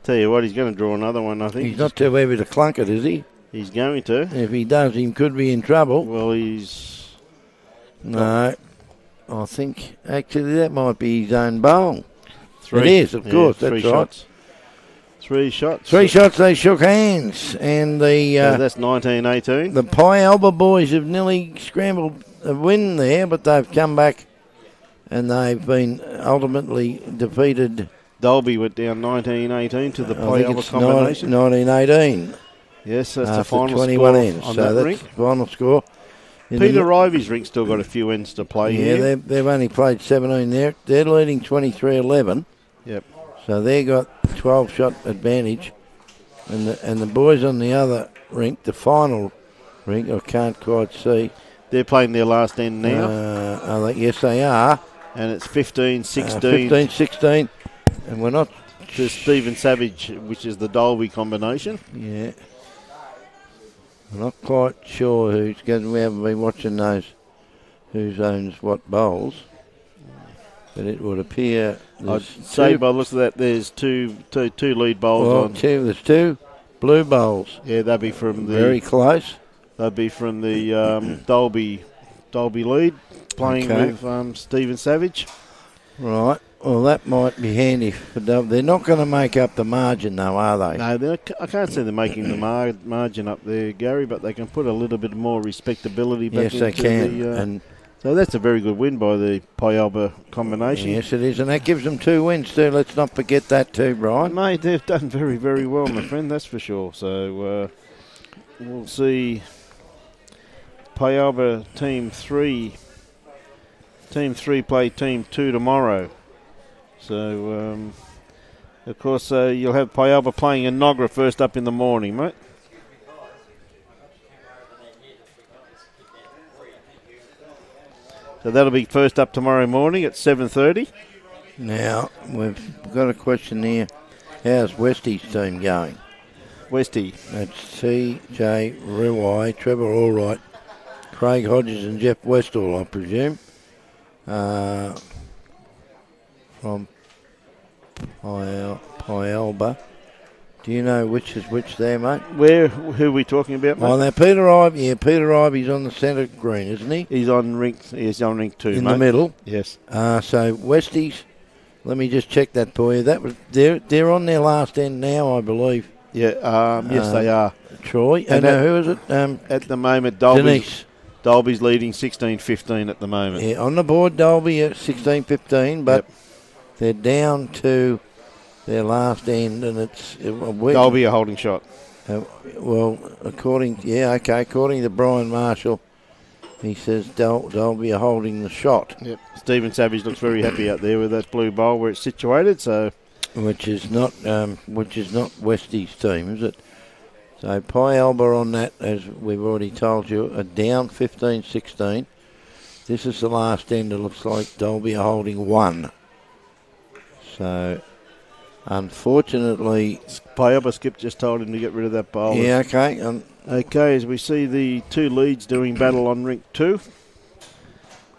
Tell you what, he's going to draw another one, I think. He's not too heavy to clunk it, is he? He's going to. If he does, he could be in trouble. Well, he's... No. I think, actually, that might be his own bowl. Three. It is, of course, that's three right. Shots. 3 shots. 3 shots, they shook hands. And the that's 19-18. the Pialba boys have nearly scrambled a win there, but they've come back and they've been ultimately defeated. Dalby went down 19-18 to the I think Pialba it's combination. 19-18. Yes, that's the After final 21 score ends. on So that that's rink. the final score. Peter Ivey's rink still got a few ends to play Yeah, here. they've only played 17 there. They're leading 23-11. Yep. So they got 12-shot advantage. And the boys on the other rink, the final rink, I can't quite see. They're playing their last end now. Yes, they are. And it's 15-16 15-16. And we're not... to Stephen Savage, which is the Dalby combination. Yeah. I'm not quite sure who's going. We haven't been watching those. Who owns what bowls? But it would appear. I'd say by the looks of that, there's two lead bowls on. There's 2 blue bowls. Yeah, that'd be from the Very close. That'd be from the Dalby lead, playing with Stephen Savage. Right. Well, that might be handy for Dalby. They're not going to make up the margin, though, are they? No, I can't see them making the margin up there, Gary, but they can put a little bit more respectability back into Yes, they can. and so that's a very good win by the Pialba combination. Yes, it is, and that gives them 2 wins too. Let's not forget that too, Brian. Mate, they've done very, very well, my friend, that's for sure. So we'll see Pialba Team 3 play Team 2 tomorrow. So, of course, you'll have Pialba playing in Nogra first up in the morning, mate. So that'll be first up tomorrow morning at 7:30. Now, we've got a question here. How's Westie's team going? Westie. That's T.J. Ruai, Trevor Allwright, Craig Hodges and Jeff Westall, I presume. From Pialba. Do you know which is which there, mate? Who are we talking about, mate? Oh, now Peter Ivey. Yeah, Peter Ivey's on the centre green, isn't he? He's on rink 2, In mate. the middle. Yes. So Westies, let me just check that for you. That was they're on their last end now, I believe. Yeah. Yes, they are. Troy. And who is it? At the moment, Denise. Dalby's leading 16-15 at the moment. Yeah, on the board, Dalby at 16-15, but they're down to their last end, and it's Dalby a holding shot. According to Brian Marshall, he says Dalby are holding the shot. Yep. Stephen Savage looks very happy out there with that blue bowl where it's situated. So, which is not Westie's team, is it? So Pialba on that, as we've already told you, are down 15-16. This is the last end. It looks like Dalby are holding 1. So, unfortunately, Pialba Skip just told him to get rid of that bowl. Yeah, okay. Okay, as we see the 2 leads doing battle on rink 2.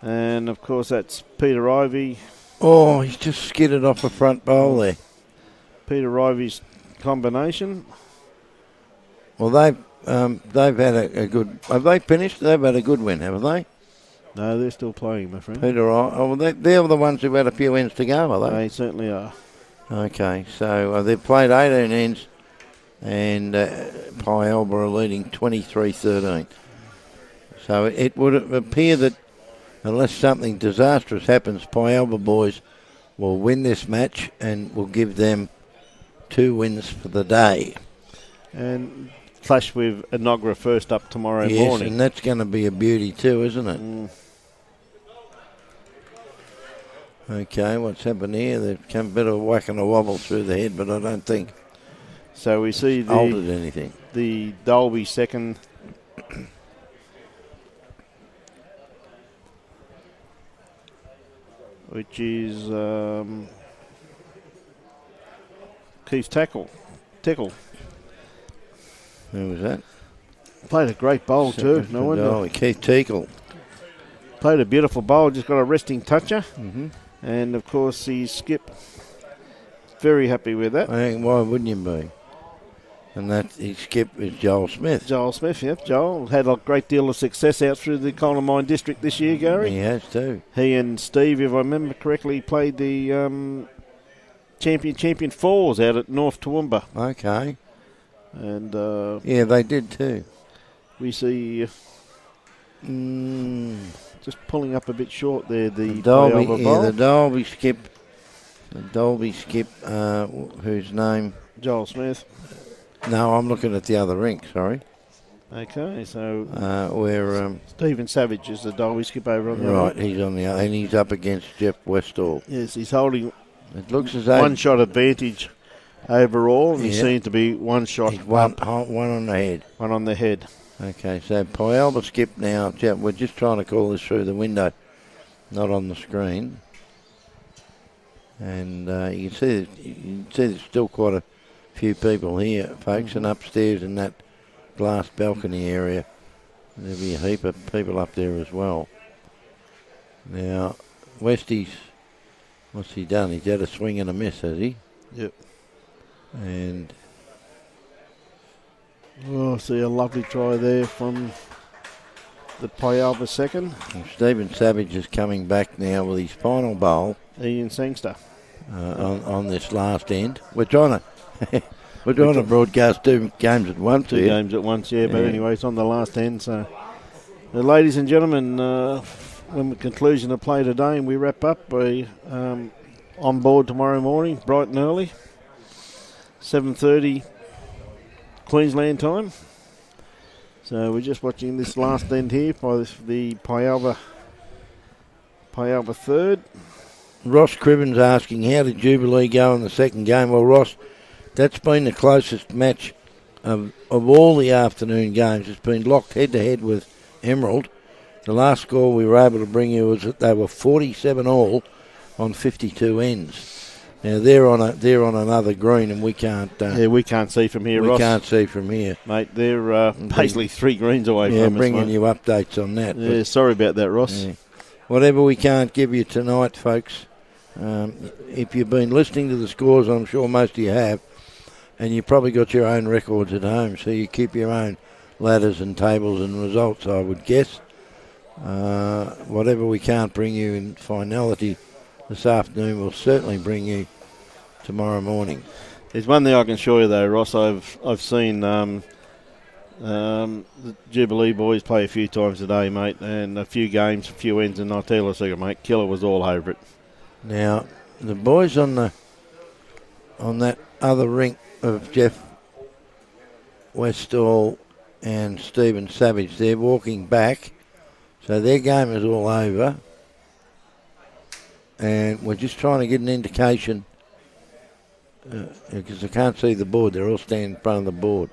And, of course, that's Peter Ivey. Oh, he's just skidded off a front bowl there. Peter Ivey's combination. Well, they've had a good... Have they finished? They've had a good win, haven't they? No, they're still playing, my friend. Peter Ivey. Oh, well, they're the ones who've had a few ends to go, are they? They certainly are. Okay, so they've played 18 ends, and Pialba are leading 23-13. So it would appear that unless something disastrous happens, Pialba boys will win this match and will give them 2 wins for the day. And clash with Enogra first up tomorrow morning. Yes, and that's going to be a beauty too, isn't it? Mm. Okay, what's happened here? They've come a bit of a whack and a wobble through the head, but I don't think so. We see altered anything. The Dalby second. Which is Keith's Tickle. Who was that? Played a great bowl too. No wonder. Dalby. Keith Teakle. Played a beautiful bowl. Just got a resting toucher. Mm-hmm. And, of course, the skip, very happy with that. I think, why wouldn't you be? And that his skip is Joel Smith. Joel Smith, yep. Joel had a great deal of success out through the Coal and Mine District this year, Gary. He has too. He and Steve, if I remember correctly, played the champion fours out at North Toowoomba. Okay. And yeah, they did too. We see just pulling up a bit short there, the Dalby, Pialba bowl. the Dalby skip. The Dalby skip, whose name? Joel Smith. No, I'm looking at the other rink, sorry. Okay, so where Stephen Savage is the Dalby skip over on the right, right. he's on the other, and he's up against Jeff Westall. Yes, he's holding It looks as though one shot advantage overall, and he Yeah. seems to be one shot he's one up, on the head. one on the head. Okay, so Pialba skip now. We're just trying to call this through the window, not on the screen. And you can see there's still quite a few people here, folks, and upstairs in that glass balcony area, there'll be a heap of people up there as well. Now, Westie's, what's he done? He's had a swing and a miss, has he? Yep. And Oh, see a lovely try there from the Pialba second. Stephen Savage is coming back now with his final bowl Ian Sangster. on this last end. We're trying to broadcast two games at once Two here. games at once, yeah, but Yeah. anyway, it's on the last end. So, ladies and gentlemen, when the conclusion of play today and we wrap up, we on board tomorrow morning, bright and early, 7:30 Queensland time. So we're just watching this last end here by the Pialba third. Ross Cribbin's asking, how did Jubilee go in the second game? Well, Ross, that's been the closest match of all the afternoon games. It's been locked head-to-head with Emerald. The last score we were able to bring you was that they were 47 all on 52 ends. Now, they're on another green, and we can't... We can't see from here, we Ross. can't see from here. Mate, they're basically 3 greens away from us. Bringing mate. you updates on that. Yeah, sorry about that, Ross. Yeah. Whatever we can't give you tonight, folks, if you've been listening to the scores, I'm sure most of you have, and you've probably got your own records at home, so you keep your own ladders and tables and results, I would guess. Whatever we can't bring you in finality this afternoon, we'll certainly bring you tomorrow morning. There's one thing I can assure you, though, Ross. I've seen the Jubilee boys play a few times today, mate, and a few games, a few ends, and I'll tell you a second, mate, Killer was all over it. Now, the boys on that other rink of Jeff Westall and Stephen Savage, they're walking back, so their game is all over, and we're just trying to get an indication because I can't see the board. They're all standing in front of the board.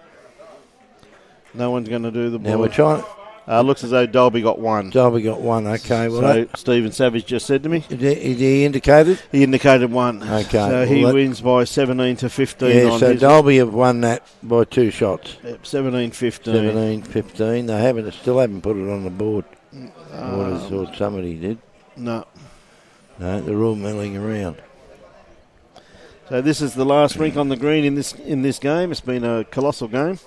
No one's going to do the board. Now we're trying. Looks as though Dalby got one. Dalby got one. Okay. Well, so Stephen Savage just said to me. Is he indicated? He indicated one. Okay. So he wins by 17 to 15. Yeah. On So his Dalby have won that by 2 shots. Yep, 17-15. 17-15. They still haven't put it on the board. I would have thought somebody did. No. No, they're all milling around. So this is the last rink on the green in this game. It's been a colossal game.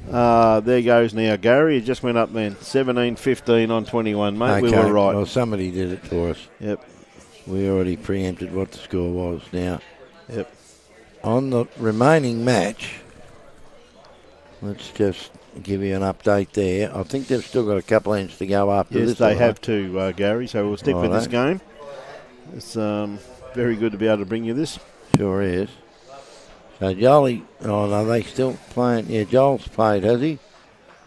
There goes now Gary. It just went up then. 17-15 on 21, mate. Okay. We were right. Well, somebody did it for us. Yep. We already preempted what the score was. Now, Yep. on the remaining match, let's just give you an update there. I think they've still got a couple ends to go after this. Yes, they right? have to, Gary. So we'll stick with this Righto. game. It's very good to be able to bring you this. Sure is. So Jolie, they still playing? Yeah, Joel's played, has he?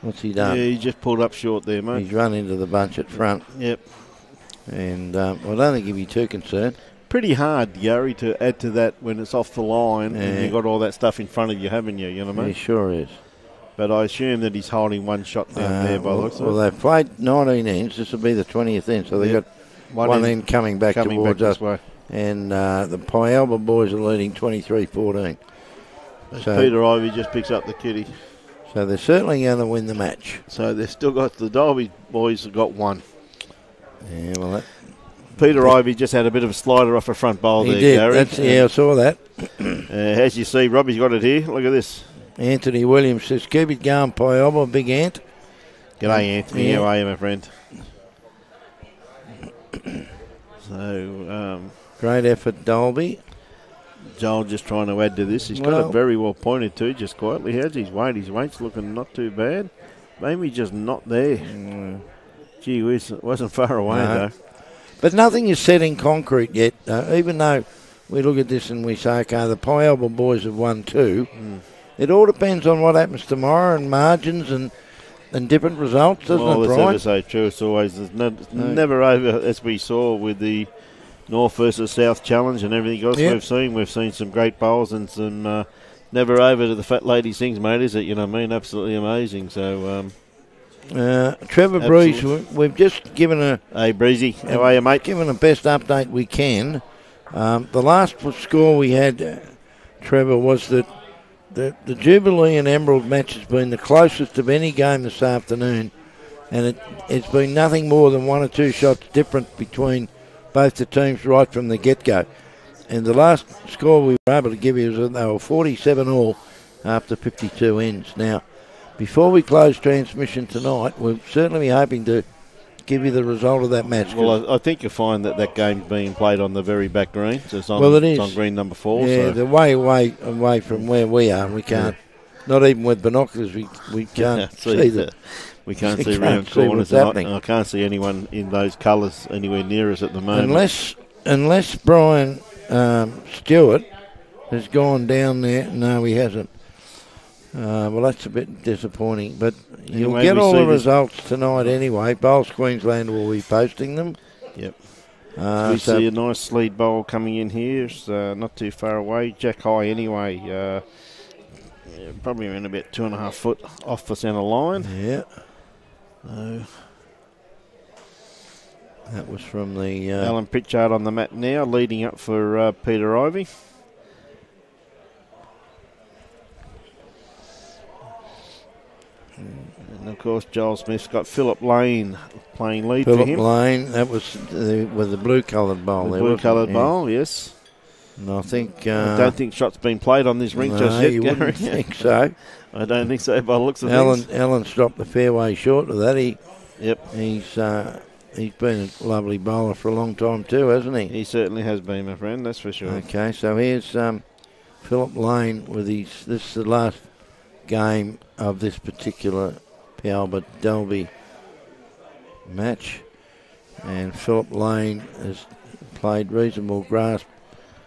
What's he done? Yeah, he just pulled up short there, mate. He's run into the bunch at front. Yep. And I don't think he'd be too concerned. Pretty hard, Gary, to add to that when it's off the line Yeah. and you've got all that stuff in front of you, haven't you? You know what I He mean? sure is. But I assume that he's holding one shot down there by the looks of well, it. they've played 19 ends. This will be the 20th end. So they've Yep. got one end coming back towards us. this way. And the Pialba boys are leading 23-14. So, Peter Ivey just picks up the kitty. So they're certainly going to win the match. So they've still got the Dalby boys have got one. Yeah, well, Peter Ivey just had a bit of a slider off a front bowl he there, did. Gary. Yeah, I saw that. As you see, Robbie's got it here. Look at this. Anthony Williams says, keep it going, Pialba, big Ant. G'day, Anthony. Yeah. How are you, my friend? So, Great effort, Dalby. Joel just trying to add to this. He's got it very well pointed too, just quietly. How's his weight? His weight's looking not too bad. Maybe just not there. Gee whiz, it wasn't far away though. But nothing is set in concrete yet, even though we look at this and we say, okay, the Pialba boys have won 2. It all depends on what happens tomorrow and margins and different results, doesn't it, Brian? That's ever so true. It's always never over, as we saw with the North versus South Challenge and everything else we've seen some great bowls and some never over to the fat ladies things, mate, is it? You know what I mean? Absolutely amazing. So, Trevor Breeze, we've just given Hey, Breezy, how are you, mate? Given the best update we can. The last score we had, Trevor, was that the Jubilee and Emerald match has been the closest of any game this afternoon, and it's been nothing more than 1 or 2 shots different between both the teams right from the get-go. And the last score we were able to give you was that they were 47 all after 52 ends. Now, before we close transmission tonight, we'll certainly be hoping to give you the result of that match. Well, I think you'll find that game's being played on the very back green. So it's on, it is. It's on green number 4. Yeah, so. they're way away from where we are. We can't, not even with binoculars, we can't see them. We can't see round corners. I can't see anyone in those colours anywhere near us at the moment. Unless Brian Stewart has gone down there. No, he hasn't. Well, that's a bit disappointing. But you'll get all the results tonight anyway. Bowls Queensland will be posting them. Yep. We see a nice lead bowl coming in here. It's not too far away. Jack High anyway. Probably around about 2.5 foot off the centre line. Yeah. That was from the... Alan Pritchard on the mat now, leading up for Peter Ivey. And, of course, Joel Smith's got Philip Lane playing lead for him. Philip Lane, that was with the blue-coloured bowl there, blue-coloured bowl, yes. And I think... I don't think shots been played on this ring just yet, you Gary. wouldn't think so. I don't think so by the looks of things. Alan's dropped the fairway short of that. He's been a lovely bowler for a long time too, hasn't he? He certainly has been, my friend, that's for sure. Okay, so here's Philip Lane with this is the last game of this particular Pialba Dalby match. And Philip Lane has played reasonable grasp,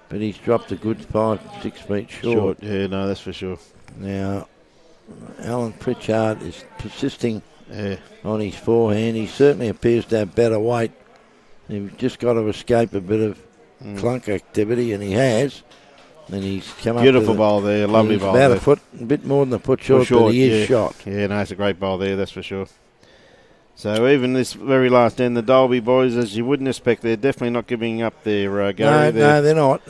but he's dropped a good 5-6 feet short. Yeah, no, that's for sure. Now, Alan Pritchard is persisting on his forehand. He certainly appears to have better weight. He's just got to escape a bit of clunk activity, and he has. And he's come beautiful up bowl there, lovely bowl about there. a bit more than a foot short, but he is shot. Yeah, no, it's a great bowl there, that's for sure. So even this very last end, the Dalby boys, as you wouldn't expect, they're definitely not giving up their Gary. No, they're not.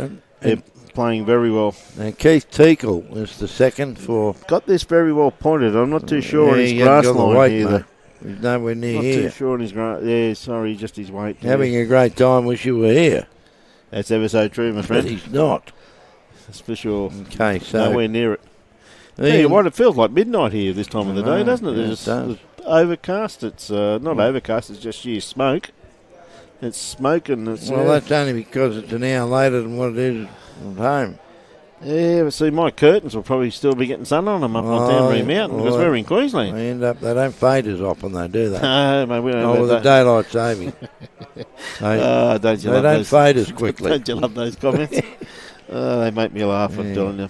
They're playing very well. And Keith Teakle is the second for... Got this very well pointed. I'm not too sure on his grass line here. He's nowhere near not here. Not too sure on his grass. Yeah, sorry, just his weight. Having a great time. Wish you were here. That's ever so true, my friend. But he's not. That's for sure. Okay, so... Nowhere near it. Tell you what, it feels like midnight here this time of the day, doesn't it? It's overcast. It's not overcast, it's just sheer smoke. It's smoke and it's... Well, that's only because it's an hour later than what it is at home. Yeah, but see, my curtains will probably still be getting sun on them up on Danbury Mountain because we're in Queensland. They don't fade as often, though, do they? No, mate, we don't with the daylight saving. They don't fade as quickly. Don't you love those comments? They make me laugh, I'm telling you.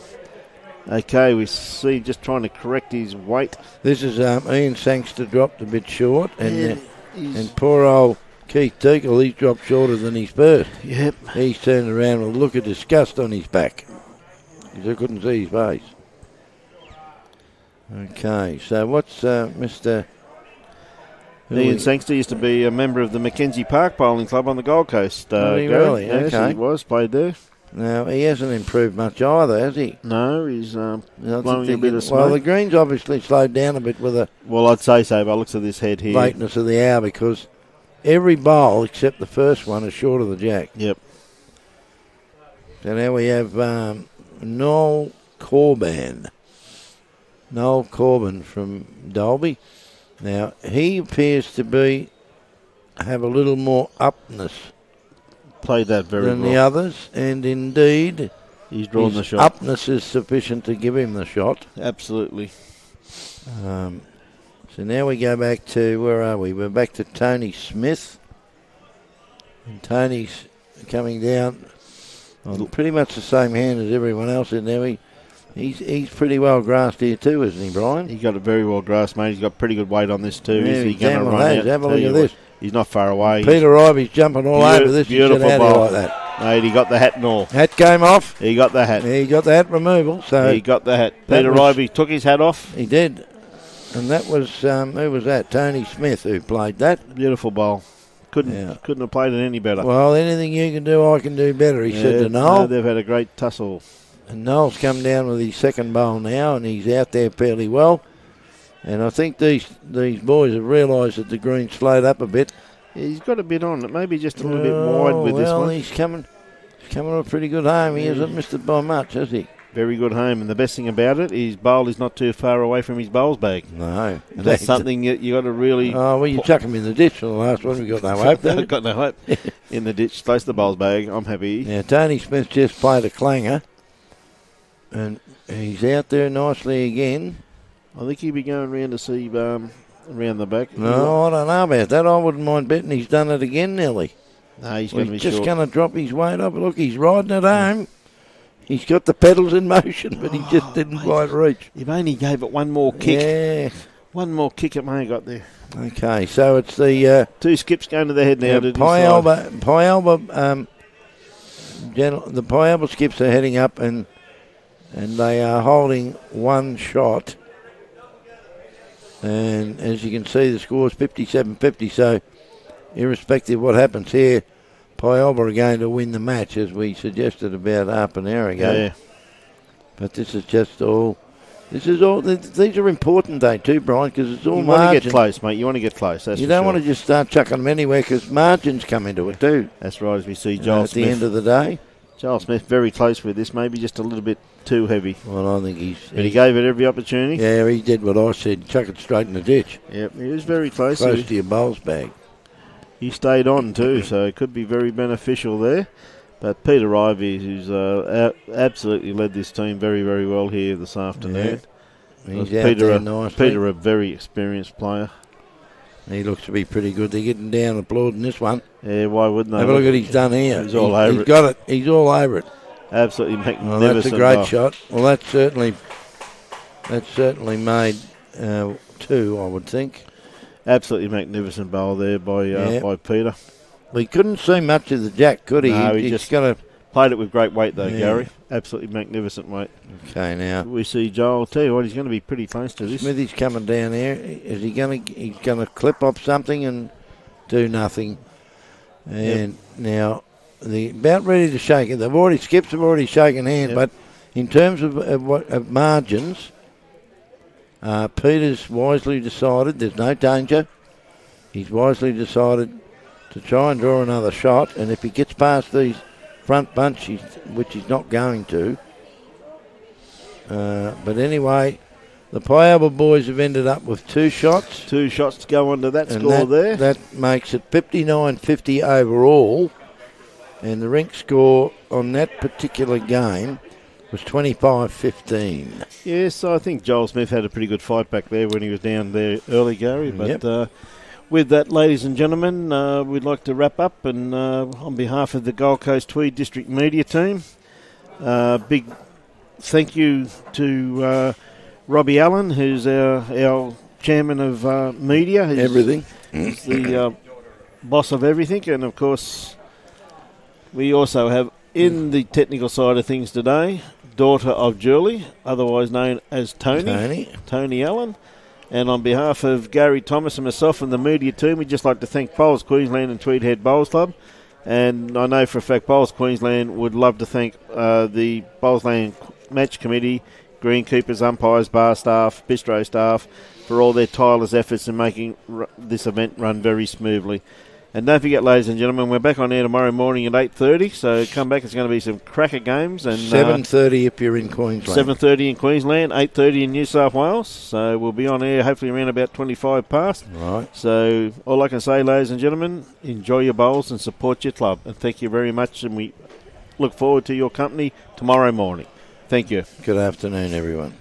Okay, we see just trying to correct his weight. This is Ian Sangster dropped a bit short, and poor old Keith Teakle, he's dropped shorter than his first. Yep. He's turned around with a look of disgust on his back. I couldn't see his face. Okay, so what's Mr. Ian Sangster used to be a member of the Mackenzie Park Bowling Club on the Gold Coast. Really? Yes, Okay. he was, played there. Now, he hasn't improved much either, has he? No, he's blowing a bit of smoke. Well, the green's obviously slowed down a bit with the Well, I'd say so by the looks of this head here. lateness of the hour, because every bowl except the first one is short of the jack. Yep. So now we have Noel Corbin from Dalby. Now, he appears to have a little more upness Played that very than well. the others, and indeed He's drawn the his shot. upness is sufficient to give him the shot. Absolutely. So now we go back to, where are we? We're back to Tony Smith. And Tony's coming down on pretty much the same hand as everyone else in there. He's pretty well grassed here too, isn't he, Brian? He got it very well grassed, mate. He's got pretty good weight on this too. Yeah, Is he he going to damn run well has. out? Have a Tell look you at what, this. He's not far away. Peter Ivy's jumping all over this. Beautiful He should ball. like that. Mate, he got the hat and all. Hat came off. He got the hat. He got the hat removal. So He got the hat. that Peter was- Ivy took his hat off. he did. And that was, who was that? Tony Smith who played that. Beautiful bowl. Couldn't Yeah. have played it any better. Well, anything you can do, I can do better, he said to no, Noel. they've had a great tussle. And Noel's come down with his second bowl now, and he's out there fairly well. And I think these boys have realised that the green slowed up a bit. He's got a bit on it, maybe just a little bit wide with this well, one. he's coming to a pretty good home. He hasn't missed it by much, has he? Very good home, and the best thing about it, his bowl is not too far away from his bowls bag. No. And that's something that you got to really. Oh, well, you chuck him in the ditch for the last one. We got no hope. have we? got no hope. In the ditch, close to the bowls bag. I'm happy. Now, Tony Smith just played a clanger, and he's out there nicely again. I think he'll be going round to see around the back. No, I don't know about that. I wouldn't mind betting he's done it again, nearly. No, he's Well, going to be he's just short. going to drop his weight up. Look, he's riding it home. He's got the pedals in motion, but he just didn't quite reach. You've only gave it one more kick. Yeah. One more kick it may have got there. Okay, so it's the Two skips going to the head now. To Pialba, the Pialba skips are heading up, and they are holding one shot. And as you can see, the score is 57-50. So, irrespective of what happens here, Pialba are going to win the match, as we suggested about half an hour ago. Yeah. But this is just all. These are important, they too, Brian, because it's all You want to margin. get close, mate. You want to get close. That's You for don't sure. want to just start chucking them anywhere, because margins come into it too. That's right, as we see Joel At Smith. the end of the day. Joel Smith very close with this, maybe just a little bit too heavy. Well, I think But he gave it every opportunity. Yeah, he did what I said. Chuck it straight in the ditch. Yep, he was very close. Close to your bowls bag. He stayed on too, so it could be very beneficial there. But Peter Ivy, who's absolutely led this team very, very well here this afternoon. He's out there nicely. Peter, a very experienced player. He looks to be pretty good. They're getting down applauding this one. Yeah, why wouldn't they? Have a look at he's done here. He's all over He's it. got it. He's all over it. Absolutely magnificent. Well, that's a great shot. Well, that's certainly made two, I would think. Absolutely magnificent bowl there by Peter. We couldn't see much of the jack, could he? No, He's just got to. Played it with great weight though, Yeah. Gary. Absolutely magnificent weight. Okay, now We see Joel. Tell you what, he's going to be pretty close to this. Smithy's coming down here. Is he going to? He's going to clip up something and do nothing. And now the about ready to shake it. Skips have already shaken hand, but in terms of margins, Peter's wisely decided there's no danger. He's wisely decided to try and draw another shot, and if he gets past these front bunch, which he's not going to. But anyway, the Pialba boys have ended up with two shots. Two shots to go under that And score there. That makes it 59-50 overall. And the rink score on that particular game was 25-15. Yes, I think Joel Smith had a pretty good fight back there when he was down there early, Gary. But with that, ladies and gentlemen, we'd like to wrap up. And on behalf of the Gold Coast Tweed District Media team, big thank you to Robbie Allen, who's our chairman of media. Everything. He's the boss of everything. And, of course, we also have in the technical side of things today, daughter of Julie, otherwise known as Tony Allen. And on behalf of Gary Thomas and myself and the media team, we'd just like to thank Bowls Queensland and Tweed Head Bowls Club And I know for a fact Bowls Queensland would love to thank the Bowlsland Match Committee, greenkeepers, umpires, bar staff, bistro staff for all their tireless efforts in making this event run very smoothly. And don't forget, ladies and gentlemen, we're back on air tomorrow morning at 8:30, so come back. It's going to be some cracker games. And 7:30 if you're in Queensland. 7:30 in Queensland, 8:30 in New South Wales. So we'll be on air hopefully around about 25 past. Right. So all I can say, ladies and gentlemen, enjoy your bowls and support your club. And thank you very much, and we look forward to your company tomorrow morning. Thank you. Good afternoon, everyone.